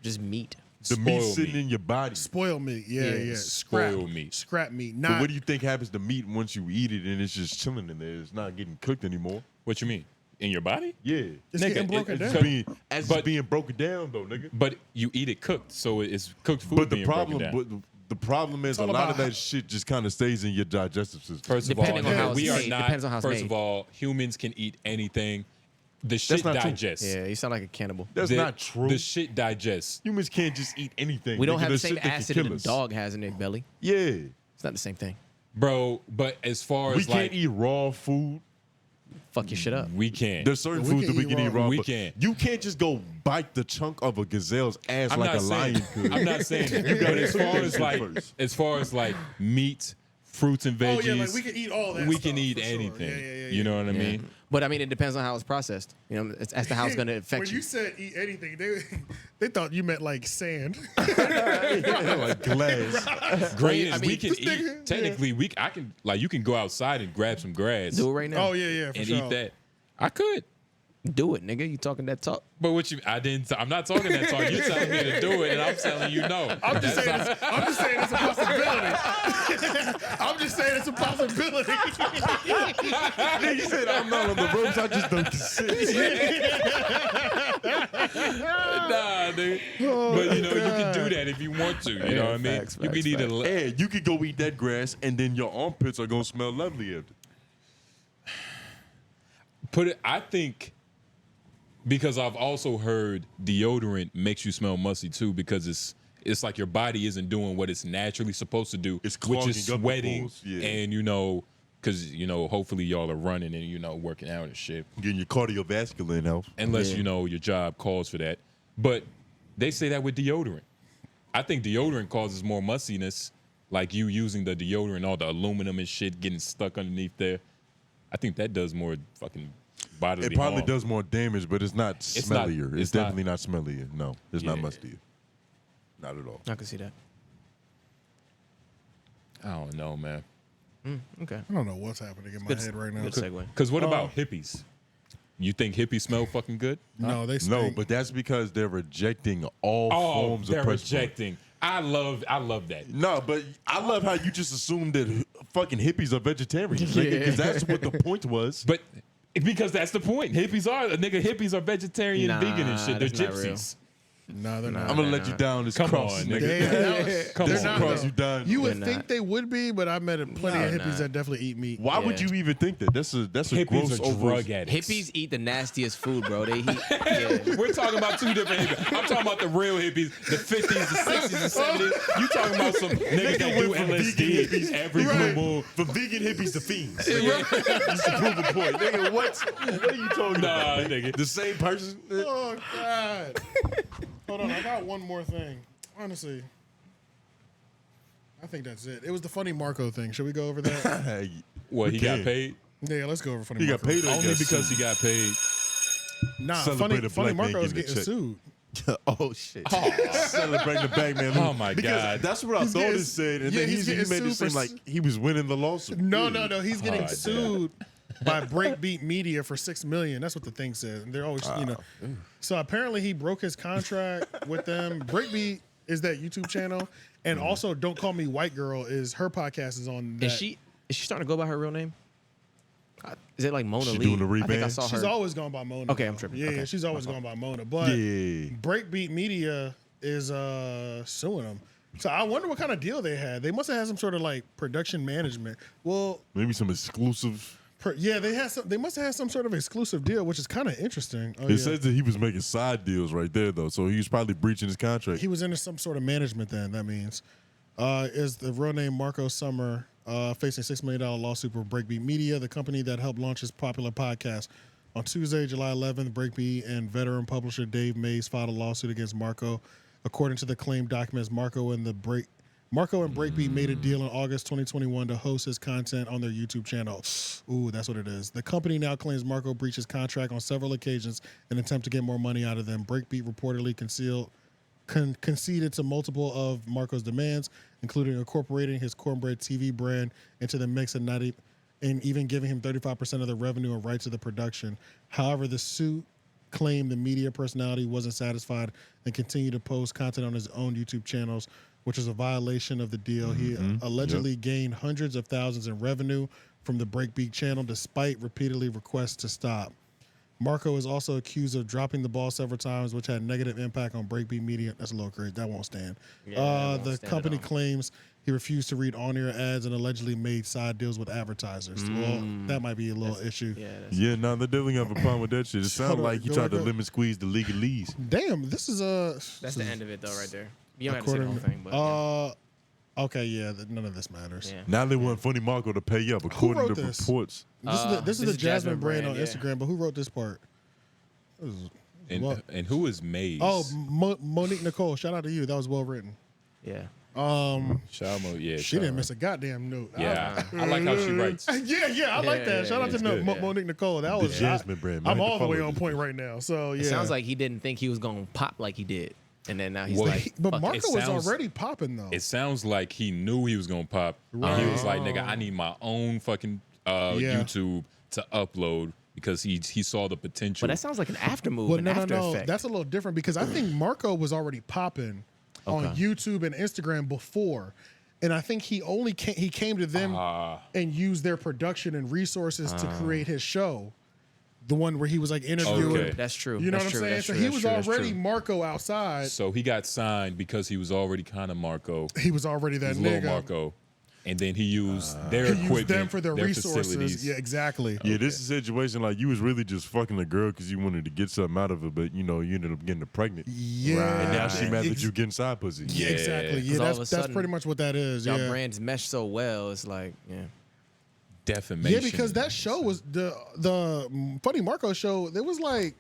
Just meat. The meat sitting in your body. Spoiled meat. Yeah. Spoiled meat. Scrap meat. But Not. what do you think happens to meat once you eat it and it's just chilling in there? It's not getting cooked anymore. What you mean? In your body? Yeah. It's getting broken down. It's being broken down though, nigga. But you eat it cooked, so it's cooked food. But the being broken down. problem, the problem is a lot of that shit just kind of stays in your digestive system. First of all, Depending on how we it's are made. not. Depends on how it's First made. of all, humans can eat anything. The shit not true. digests. Yeah, you sound like a cannibal. That's not true. The shit digests. Humans can't just eat anything. We don't nigga. have the There's same shit that can acid kill that a us. dog has in their belly. Yeah. It's not the same thing. Bro, but as far We as can't like eat raw food. Fuck your shit up. we can. There's certain We foods can that we eat can eat raw. raw. We but can. You can't just go bite the chunk of a gazelle's ass I'm like not a saying, lion could. I'm not saying that. You But gotta as cook far that as shit like first. meat, fruits and veggies, Oh yeah, like we can eat all that. we stuff, can eat for sure. anything. Yeah. You know what I mean? But I mean, it depends on how it's processed. You know, as to how it's going to affect When you. you said eat anything, they thought you meant like sand. like glass. Great. I mean, we can this eat. nigga- Technically, I can like you can go outside and grab some grass Do it right now. Oh yeah, for and sure. eat that. I could. Do it, nigga. You talking that talk? But what you? I'm not talking that talk. You're telling me to do it, and I'm telling you no. I'm just saying it's a possibility. I'm just saying it's a possibility. possibility. Nigga said I'm not on the ropes. I just don't consent. Nah, dude. But you know, you can do that if you want to. You know what I mean? You can either and you could go eat that grass, and then your armpits are gonna smell lovely after. I think, because I've also heard deodorant makes you smell musty too, because it's like your body isn't doing what it's naturally supposed to do, it's which is clogging up the sweating, pores, yeah. and you know, because you know, hopefully y'all are running and you know working out and shit, getting your cardiovascular in health, unless you know your job calls for that. But they say that with deodorant. I think deodorant causes more mustiness, like you using the deodorant, all the aluminum and shit getting stuck underneath there. I think that does more fucking bodily It probably harm. does more damage, but it's not smellier. It's definitely not smellier. No, it's not mustier. Not at all. I can see that. I don't know, man. Okay. I don't know what's happening in my head right now. Good segue. Because what about hippies? You think hippies smell fucking good? No, they No, stink. but that's because they're rejecting all forms of they're press blood. rejecting. I love that. No, but I love how you just assumed that fucking hippies are vegetarians, because that's what the point was. But because that's the point. Hippies are vegetarian, vegan and shit. They're that's not real. gypsies. No, they're not. I'm gonna let you down this Come cross, on, nigga. Come They're on. not, Cross though. you down. You would They're think not. they would be, but I met plenty of they're hippies not. that definitely eat meat. Why would you even think that? That's a Hippies gross are drug addicts. Hippies eat the nastiest food, bro. They eat. We're talking about two different hippies. I'm talking about the real hippies, the 50s, the 60s, and 70s. You talking about some niggas that do LSD every blue moon. From vegan hippies to fiends. Just to prove a point. Nigga, what are you talking about? Nigga. The same person? Oh God! Hold on, I got one more thing. Honestly, I think that's it. It was the funny Marco thing. Should we go over that? What, he got paid? Yeah, let's go over funny. He Marco. got paid or Only because he got paid. Nah, Celebrate a funny black man Marco is getting a getting check. sued. Oh shit! Celebrating the bag man. Oh, my Because God. that's what I He's thought getting- it said, and yeah, then he's he getting made it sued seem for like he was winning the lawsuit. No. He's getting Oh, sued by Breakbeat Media for $6 million. That's what the thing says. And they're always, So apparently he broke his contract with them. Breakbeat is that YouTube channel, and also Don't Call Me White Girl is her podcast is on. That. Is she starting to go by her real name? Is it like Mona She Lee? doing the I think I rebrand? saw her. She's always gone by Mona. Okay, I'm tripping. Yeah, Okay. she's always gone by Mona. But Yeah. Breakbeat Media is suing them. So I wonder what kind of deal they had. They must have had some sort of like production management. Well, Maybe some exclusive. they must have had some sort of exclusive deal, which is kind of interesting. Oh, It says that he was making side deals right there, though, so he was probably breaching his contract. he was into some sort of management then, that means. Is the real name Marco Summer, facing $6 million lawsuit for Breakbeat Media, the company that helped launch his popular podcast. On Tuesday, July 11th, Breakbeat and veteran publisher 𝙿𝙾𝚂𝚃 filed a lawsuit against Marco. According to the claim documents, Marco and Breakbeat made a deal in August 2021 to host his content on their YouTube channel. Ooh, that's what it is. The company now claims Marco breached his contract on several occasions in an attempt to get more money out of them. Breakbeat reportedly conceded to multiple of Marco's demands, including incorporating his Cornbread TV brand into the mix and even giving him 35% of the revenue and rights to the production. However, the suit claimed the media personality wasn't satisfied and continued to post content on his own YouTube channels, which is a violation of the deal. He allegedly gained hundreds of thousands in revenue from the Breakbeat channel despite repeatedly requests to stop. Marco is also accused of dropping the ball several times, which had negative impact on Breakbeat Media. That's a little crazy. That won't stand. The company claims he refused to read on-air ads and allegedly made side deals with advertisers. Well, that might be a little issue. Yeah, no, they definitely have a problem with that shit. It sounds Hold on, like he go tried to back up. limit squeeze the legalese. Damn, this is That's the end of it, though, right there. You don't have to say the whole thing, but okay, yeah, none of this matters. yeah. Now they want Funny Marco to pay up, according wrote to this? reports. This is the Jasmine brand on yeah. Instagram, but who wrote this part? And who is Maze? Oh, Monique Nicole. Shout out to you. That was well written. Yeah. She didn't miss a goddamn note. Yeah, I like how she writes. Yeah, I like that. Shout out to Monique Nicole. That was Jasmine brand. I'm Man, all the way follow on this. point right now. So yeah, It sounds like he didn't think he was going to pop like he did. And then now he's Well, like, but fuck it. Marco was already popping though. It sounds like he knew he was gonna pop. And he was like, "Nigga, I need my own fucking YouTube to upload because he saw the potential." But that sounds like an after move, Well, an no, after no. effect. That's a little different because I think Marco was already popping on YouTube and Instagram before. and I think he came to them and used their production and resources to create his show. The one where he was like interviewing. Okay. That's true. You know That's what I'm true. saying? That's So true. he That's was true. That's already true. Marco outside. So he got signed because he was already kind of Marco. He was already that He was nigga. Lil Marco. And then he used their He equipment, used them for their resources. facilities. Yeah, exactly. Yeah, this is a situation like you was really just fucking a girl because you wanted to get something out of it, but you know you ended up getting her pregnant. Yeah. And now she mad that you getting side pussy. Yeah, exactly. Yeah, 'Cause all of a that's sudden, pretty much what that is. Y'all Yeah. brands mesh so well. It's like, yeah. Defamation. Yeah, because that show was the Funny Marco show. It was like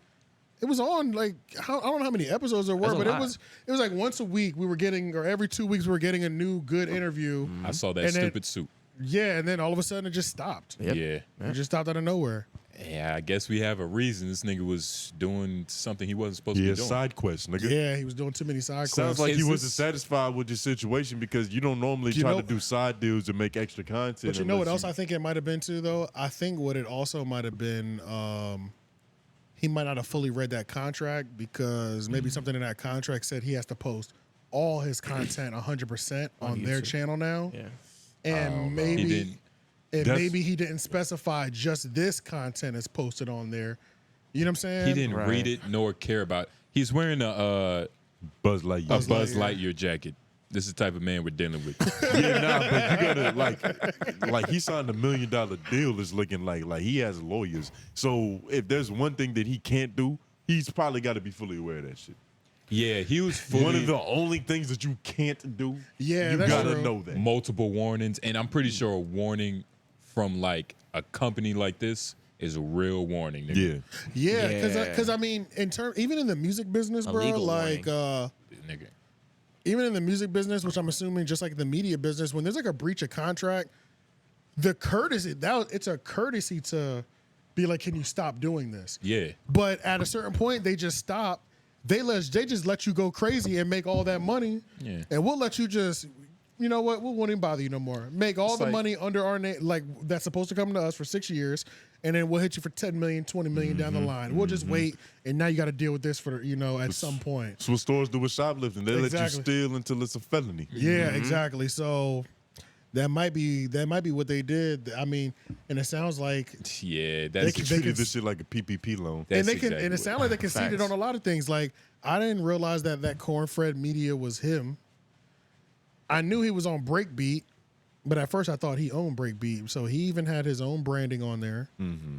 it was on like I don't know how many episodes there were, That's a but lot. it was like once a week we were getting, or every 2 weeks we were getting a new good interview. I saw that And then- stupid suit. Yeah, and then all of a sudden it just stopped. Yep. Yeah. It just stopped out of nowhere. Yeah, I guess we have a reason. This nigga was doing something he wasn't supposed to Yeah, be doing. side quest, nigga. Yeah, he was doing too many side quests. Sounds like he Is wasn't this- satisfied with your situation because you don't normally You try know- to do side deals to make extra content. But you know what unless else I think it might have been too, though? I think what it also might have been, he might not have fully read that contract because maybe something in that contract said he has to post all his content 100% on their YouTube. channel now. Yeah. And He maybe didn't. maybe he didn't specify just this content is posted on there. You know what I'm saying? He didn't Right. read it nor care about it. He's wearing a Buzz Lightyear. Buzz Lightyear jacket. This is the type of man we're dealing with. Yeah, nah, but you gotta like he signed $1 million deal. Is looking like he has lawyers. So if there's one thing that he can't do, he's probably got to be fully aware of that shit. Yeah, he was fully One of the only things that you can't do. Yeah, you that's gotta true. know that. multiple warnings, and I'm pretty sure a warning from like a company like this is a real warning. Nigga. Yeah, Yeah, because I mean, even in the music business, A bro, legal like Nigga. even in the music business, which I'm assuming just like the media business, when there's like a breach of contract, the courtesy it's a courtesy to be like, can you stop doing this? Yeah. But at a certain point, they just stop. They just let you go crazy and make all that money, Yeah. and we'll let you just. You know what? We won't even bother you no more. Make all It's the like- money under our name, like that's supposed to come to us for 6 years, and then we'll hit you for 10 million, 20 million down the line. We'll just wait, and now you got to deal with this for at some point. That's what stores do with shoplifting. They let Exactly. you steal until it's a felony. Yeah, exactly. So that might be what they did. I mean, and it sounds like Yeah, They that's treated this shit like a PPP loan. and they exactly and it sounds like they conceded Facts. on a lot of things. Like I didn't realize that Cornfred Media was him. I knew he was on Breakbeat, but at first I thought he owned Breakbeat. So he even had his own branding on there. Mm-hmm.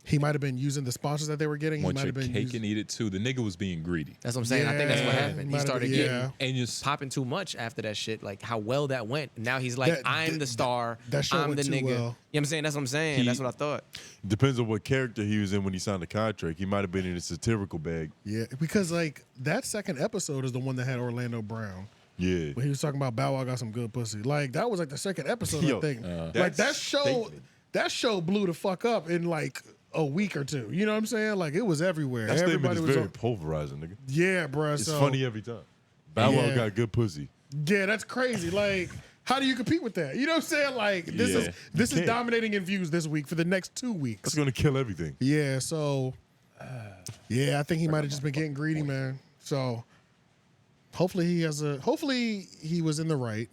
He might have been using the sponsors that they were getting. He want might your have been cake using, and eat it too. The nigga was being greedy. That's what I'm saying. I think that's what Yeah, happened. might He have started been, getting yeah. And just popping too much after that shit. Like how well that went. Now he's like, That- I'm the star. that show I'm went the too nigga. well. You know what I'm saying? That's what I'm saying. That's what I thought. Depends on what character he was in when he signed the contract. He might have been in a satirical bag. yeah, because like that second episode is the one that had Orlando Brown. Yeah. When he was talking about Bow Wow got some good pussy. Like that was like the second episode, Yo, I think. that's Like that show statement. that show blew the fuck up in like a week or two. You know what I'm saying? Like it was everywhere. That statement Everybody is was very on, pulverizing, nigga. yeah, bro. It's So funny every time. Bow Wow Yeah. got good pussy. yeah, that's crazy. Like how do you compete with that? You know what I'm saying? Like this Yeah. is You can't. dominating in views this week for the next 2 weeks. That's gonna kill everything. Yeah, so yeah, I think he might have just been getting greedy, man. So hopefully he was in the right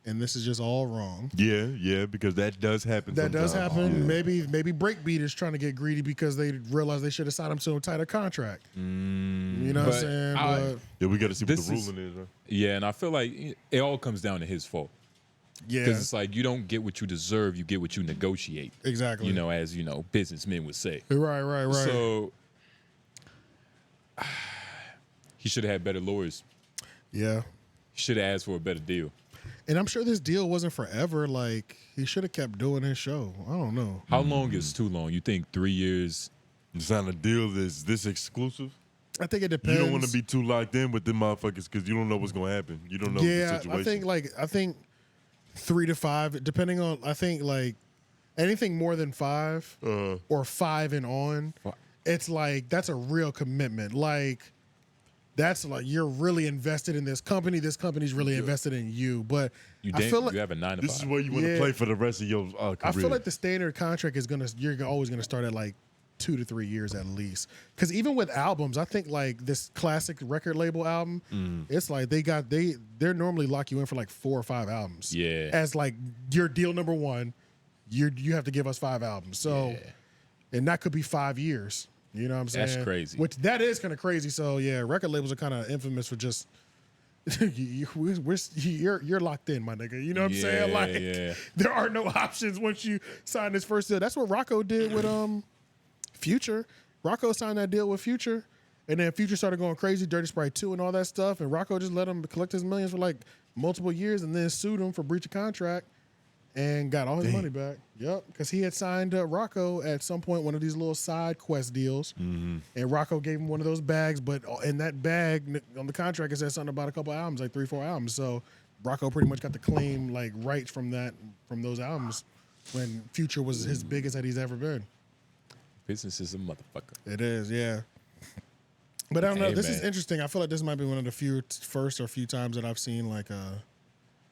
and this is just all wrong. Yeah, because that does happen. That does sometimes. happen. Yeah. Maybe Breakbeat is trying to get greedy because they realized they should have signed him to a tighter contract. You know what I'm But saying? But Yeah, we got to see what This the is- ruling is, right? yeah, and I feel like it all comes down to his fault. yeah, Because it's like you don't get what you deserve, you get what you negotiate. exactly. You know, as businessmen would say. Right. So he should have had better lawyers. Yeah. He should have asked for a better deal. And I'm sure this deal wasn't forever. Like he should have kept doing his show. I don't know. How long is too long? You think 3 years? You sign a deal that's this exclusive. I think it depends. You don't want to be too locked in with them motherfuckers because you don't know what's gonna happen. You don't know the Yeah, situation. I think 3 to 5, depending on. I think like anything more than 5 or 5 and on, it's like that's a real commitment. Like that's like you're really invested in this company. This company's really invested in you. But I feel like you have a 9 to 5. This is where you want to Yeah. play for the rest of your career. I feel like the standard contract is you're always gonna start at like 2 to 3 years at least. Because even with albums, I think like this classic record label album, it's like they're normally lock you in for like 4 or 5 albums. Yeah. As like your deal number 1, you have to give us 5 albums. So, and that could be 5 years. You know what I'm saying? That's crazy. Which that is kind of crazy. So yeah, record labels are kind of infamous for just you're locked in, my nigga. You know what I'm saying? Like there are no options once you sign this first deal. That's what Rocco did with Future. Rocco signed that deal with Future, and then Future started going crazy, Dirty Sprite 2 and all that stuff, and Rocco just let him collect his millions for like multiple years, and then sued him for breach of contract and got all his money back. Yep, because he had signed Rocco at some point one of these little side quest deals, and Rocco gave him one of those bags, but in that bag on the contract it said something about a couple albums, like 3-4 albums. So Rocco pretty much got to claim like rights from those albums when Future was his biggest that he's ever been. Business is a motherfucker. It is, yeah. But I don't know. Hey, This man. is interesting. I feel like this might be one of the few times that I've seen like a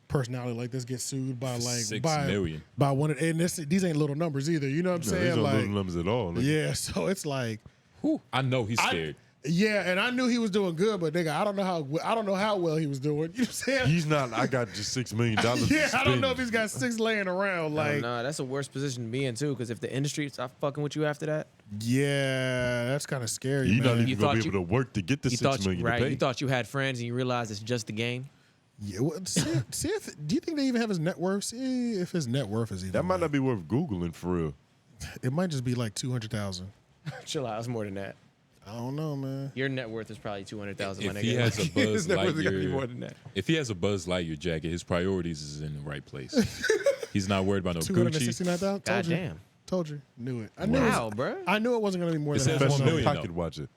personality like this get sued by like $6 million. by one of, and these ain't little numbers either. You know what I'm saying? These aren't Like little numbers at all. Nigga. yeah. So it's like, I know he's scared. yeah, and I knew he was doing good, but nigga, I don't know how well he was doing. You know what I'm saying? He's not. I got just $6 million. Yeah, to I don't know if spend. he's got 6 laying around. Like, no, that's a worse position to be in too. Because if the industry stop fucking with you after that, yeah, that's kind of scary. You're man. not even gonna be able to work to get the $6 million right? to pay. You thought you had friends, and you realized it's just a game. Yeah, well, see if do you think they even have his net worth? See if his net worth is even. That might not be worth Googling for real. It might just be like 200,000. Chill out, it's more than that. I don't know, man. Your net worth is probably 200,000. If he has a Buzz More Lightyear, than that. if he has a Buzz Lightyear jacket, his priorities is in the right place. He's not worried about no Gucci. 269,000. Told you. Goddamn. Told you. Knew it. I knew Wow, it. bro. I knew it wasn't gonna be more It than says that. 1 million. Pocket though. watcher.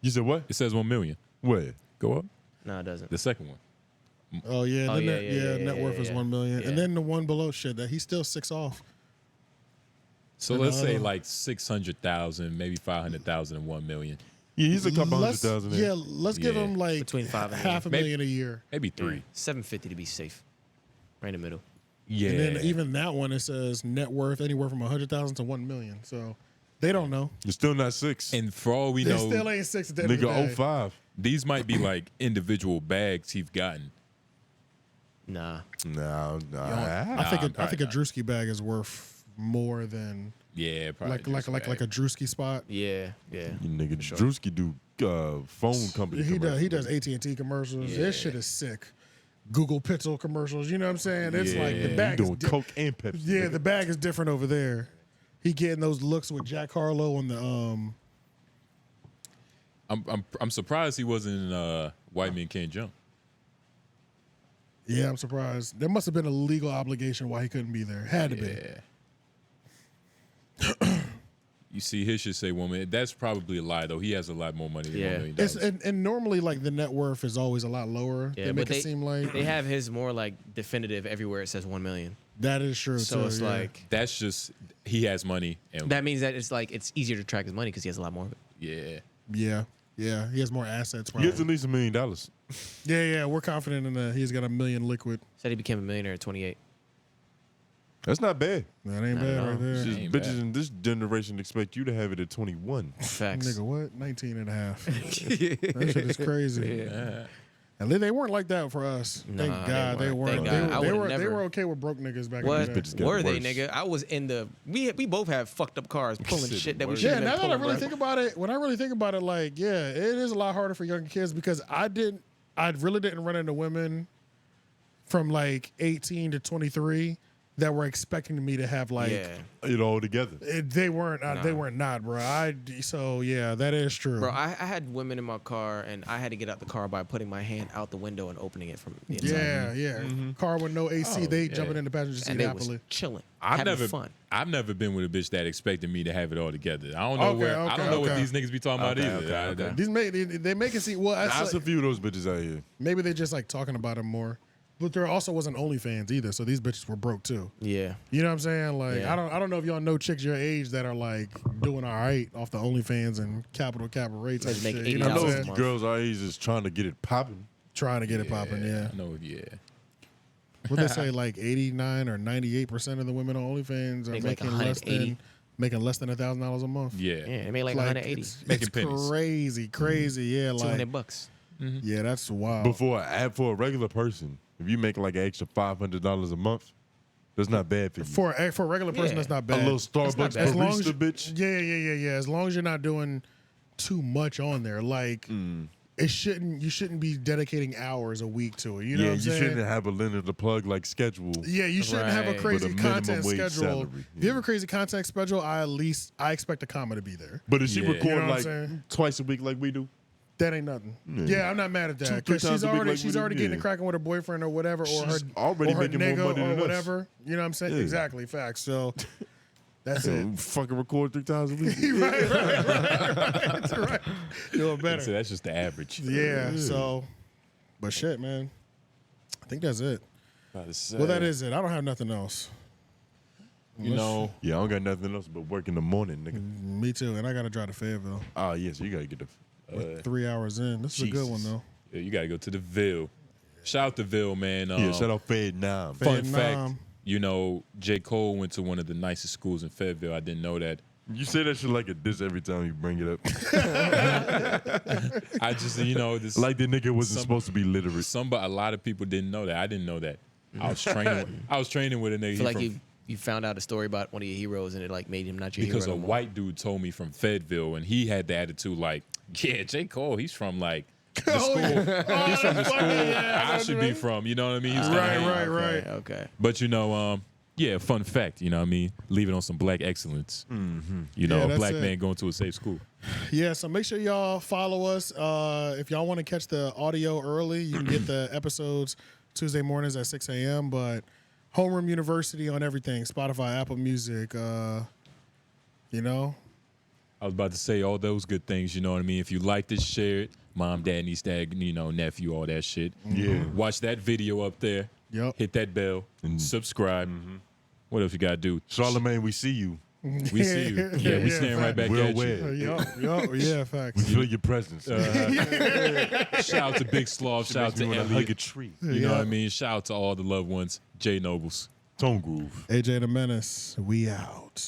You said what? It says 1 million. Where? Go up. No, it doesn't. The second one. Oh yeah, Oh, the yeah, net worth is 1 million, yeah. and then the one below shit that he's still 6 off. So And let's the say other- like 600,000, maybe 500,000, and 1 million. Yeah, he's a couple Let's- 100,000. Yeah, let's give Yeah. him like Between 5 and half a Maybe- million a year. Maybe 3. 750 to be safe. Right in the middle. Yeah. And then even that one, it says net worth anywhere from 100,000 to 1 million. So they don't know. You're still not 6. And for all we They know, still ain't 6 at the end of the Nigga, day. 05. these might be like individual bags he's gotten. Nah. No. I think a Drewski bag is worth more than Yeah, probably. like a Drewski spot. Yeah, yeah. You nigga, Drewski do phone company. He commercials. does AT&T commercials. Yeah. This shit is sick. Google Pixel commercials. You know what I'm saying? It's like the Yeah, bag He is doing Coke and Pepsi. yeah, nigga. the bag is different over there. He getting those looks with Jack Harlow on the I'm surprised he wasn't in White Men Can't Jump. Yeah, I'm surprised. There must have been a legal obligation why he couldn't be there. Had to be. You see, his should say woman. That's probably a lie, though. He has a lot more money than $1 million. It's, and normally like the net worth is always a lot lower. Yeah, they but make it seem like they have his more like definitive everywhere. It says 1 million. that is true. So too, it's yeah. like That's just he has money, and that means that it's like it's easier to track his money because he has a lot more of it. yeah, yeah, he has more assets. He Probably. has at least $1 million. Yeah, we're confident in that. He's got $1 million liquid. Said he became a millionaire at 28. That's not bad. That ain't Not bad at all. right there. Just Ain't bitches bad. in this generation expect you to have it at 21. Facts. Nigga, what? 19 and a half. That shit is crazy. Yeah. And they weren't like that for us. Thank Nah, God they weren't. Thank God. I They would've were never- okay with broke niggas back What in the bitches day. got were they, worse. nigga? I was in the we both have fucked up cars pulling Shit, shit that we worse. should Yeah, have now been that I pulling. really bro. think about it, when I really think about it, like, yeah, it is a lot harder for younger kids because I really didn't run into women from like 18 to 23 that were expecting me to have like Yeah. It all together. they weren't not, bro. So yeah, that is true. Bro, I had women in my car, and I had to get out the car by putting my hand out the window and opening it from the inside. yeah. Car with no AC, Oh, they yeah. jumping in the passenger seat And they happily. was chilling, I've having fun. never been with a bitch that expected me to have it all together. I don't know I don't know what these niggas be talking about either. These they make it seem well. That's a few of those bitches out here. Maybe they just like talking about it more. But there also wasn't OnlyFans either, so these bitches were broke too. Yeah. You know what I'm saying? Like Yeah. I don't know if y'all know chicks your age that are like doing all right off the OnlyFans and capital rates. They And make shit. You know I what I'm know $80 saying? a month. girls our age is trying to get it popping. Trying to get it popping, yeah. I know, yeah. What they say, like 89 or 98% of the women on OnlyFans are Make like making less than making less than $1,000 a month. Yeah. Yeah, they made like 180. It's crazy, crazy. Yeah, like $200. Yeah, that's wild. Before for a regular person, if you make like an extra $500 a month, that's not bad for you. For a regular person, that's not bad. A little Starbucks barista, bitch. Yeah. As long as you're not doing too much on there, like you shouldn't be dedicating hours a week to it. You know what I'm saying? You shouldn't have a Lena the plug like schedule. Yeah, you shouldn't have a crazy content schedule. Salary. If you have a crazy content schedule, I expect a comma to be there. But if she record You know what I'm like saying? twice a week like we do, that ain't nothing. Yeah, I'm not mad at that because she's already getting it cracking with her boyfriend or whatever, or her already making more nigga money than or us. whatever. You know what I'm saying? Yeah. Exactly, facts. So that's it. Fucking record 3 times a week. right. That's right. Doing better. So that's just the average. Yeah. So, but shit, man. I think that's it. Well, that is it. I don't have nothing else. You know. Yeah, I don't got nothing else but work in the morning, nigga. Me too, and I gotta drive to Fayetteville. Oh, yes, you gotta get the. We're 3 hours in. This is a good one though. Yeah, you gotta go to the Ville. Shout out to Ville, man. Yeah, shout out Vietnam. Fun fact, you know, J. Cole went to one of the nicest schools in Fayetteville. I didn't know that. You say that shit like a diss every time you bring it up. I just, you know, this like the nigga wasn't supposed to be literate. A lot of people didn't know that. I didn't know that. I was training with a nigga. I feel like you found out a story about one of your heroes and it like made him not your because hero. a no more. white dude told me from Fayetteville, and he had the attitude like, yeah, J. Cole, he's from like the school. He's from the school I should be from. You know what I mean? He was Right. Okay. But you know, yeah, fun fact. You know what I mean? Leave it on some black excellence. You know, Yeah, a that's black it. man going to a safe school. Yeah, so make sure y'all follow us. If y'all want to catch the audio early, you can get the episodes Tuesday mornings at 6 a.m. But Homeroom University on everything, Spotify, Apple Music, you know. I was about to say all those good things, you know what I mean? If you like this, share it. Mom, dad, niece, dad, you know, nephew, all that shit. Yeah. Watch that video up there. Yep. Hit that bell. Subscribe. What else you got to do? Charlamagne, we see you. We see you. Yeah, we staring right back at you. Yeah, facts. We feel your presence. Shout out to Big Sloth. Shout out to hug a Elliott. tree. You know what I mean? Shout out to all the loved ones. J. Noblez. Tone Groove. AJ the Menace, we out.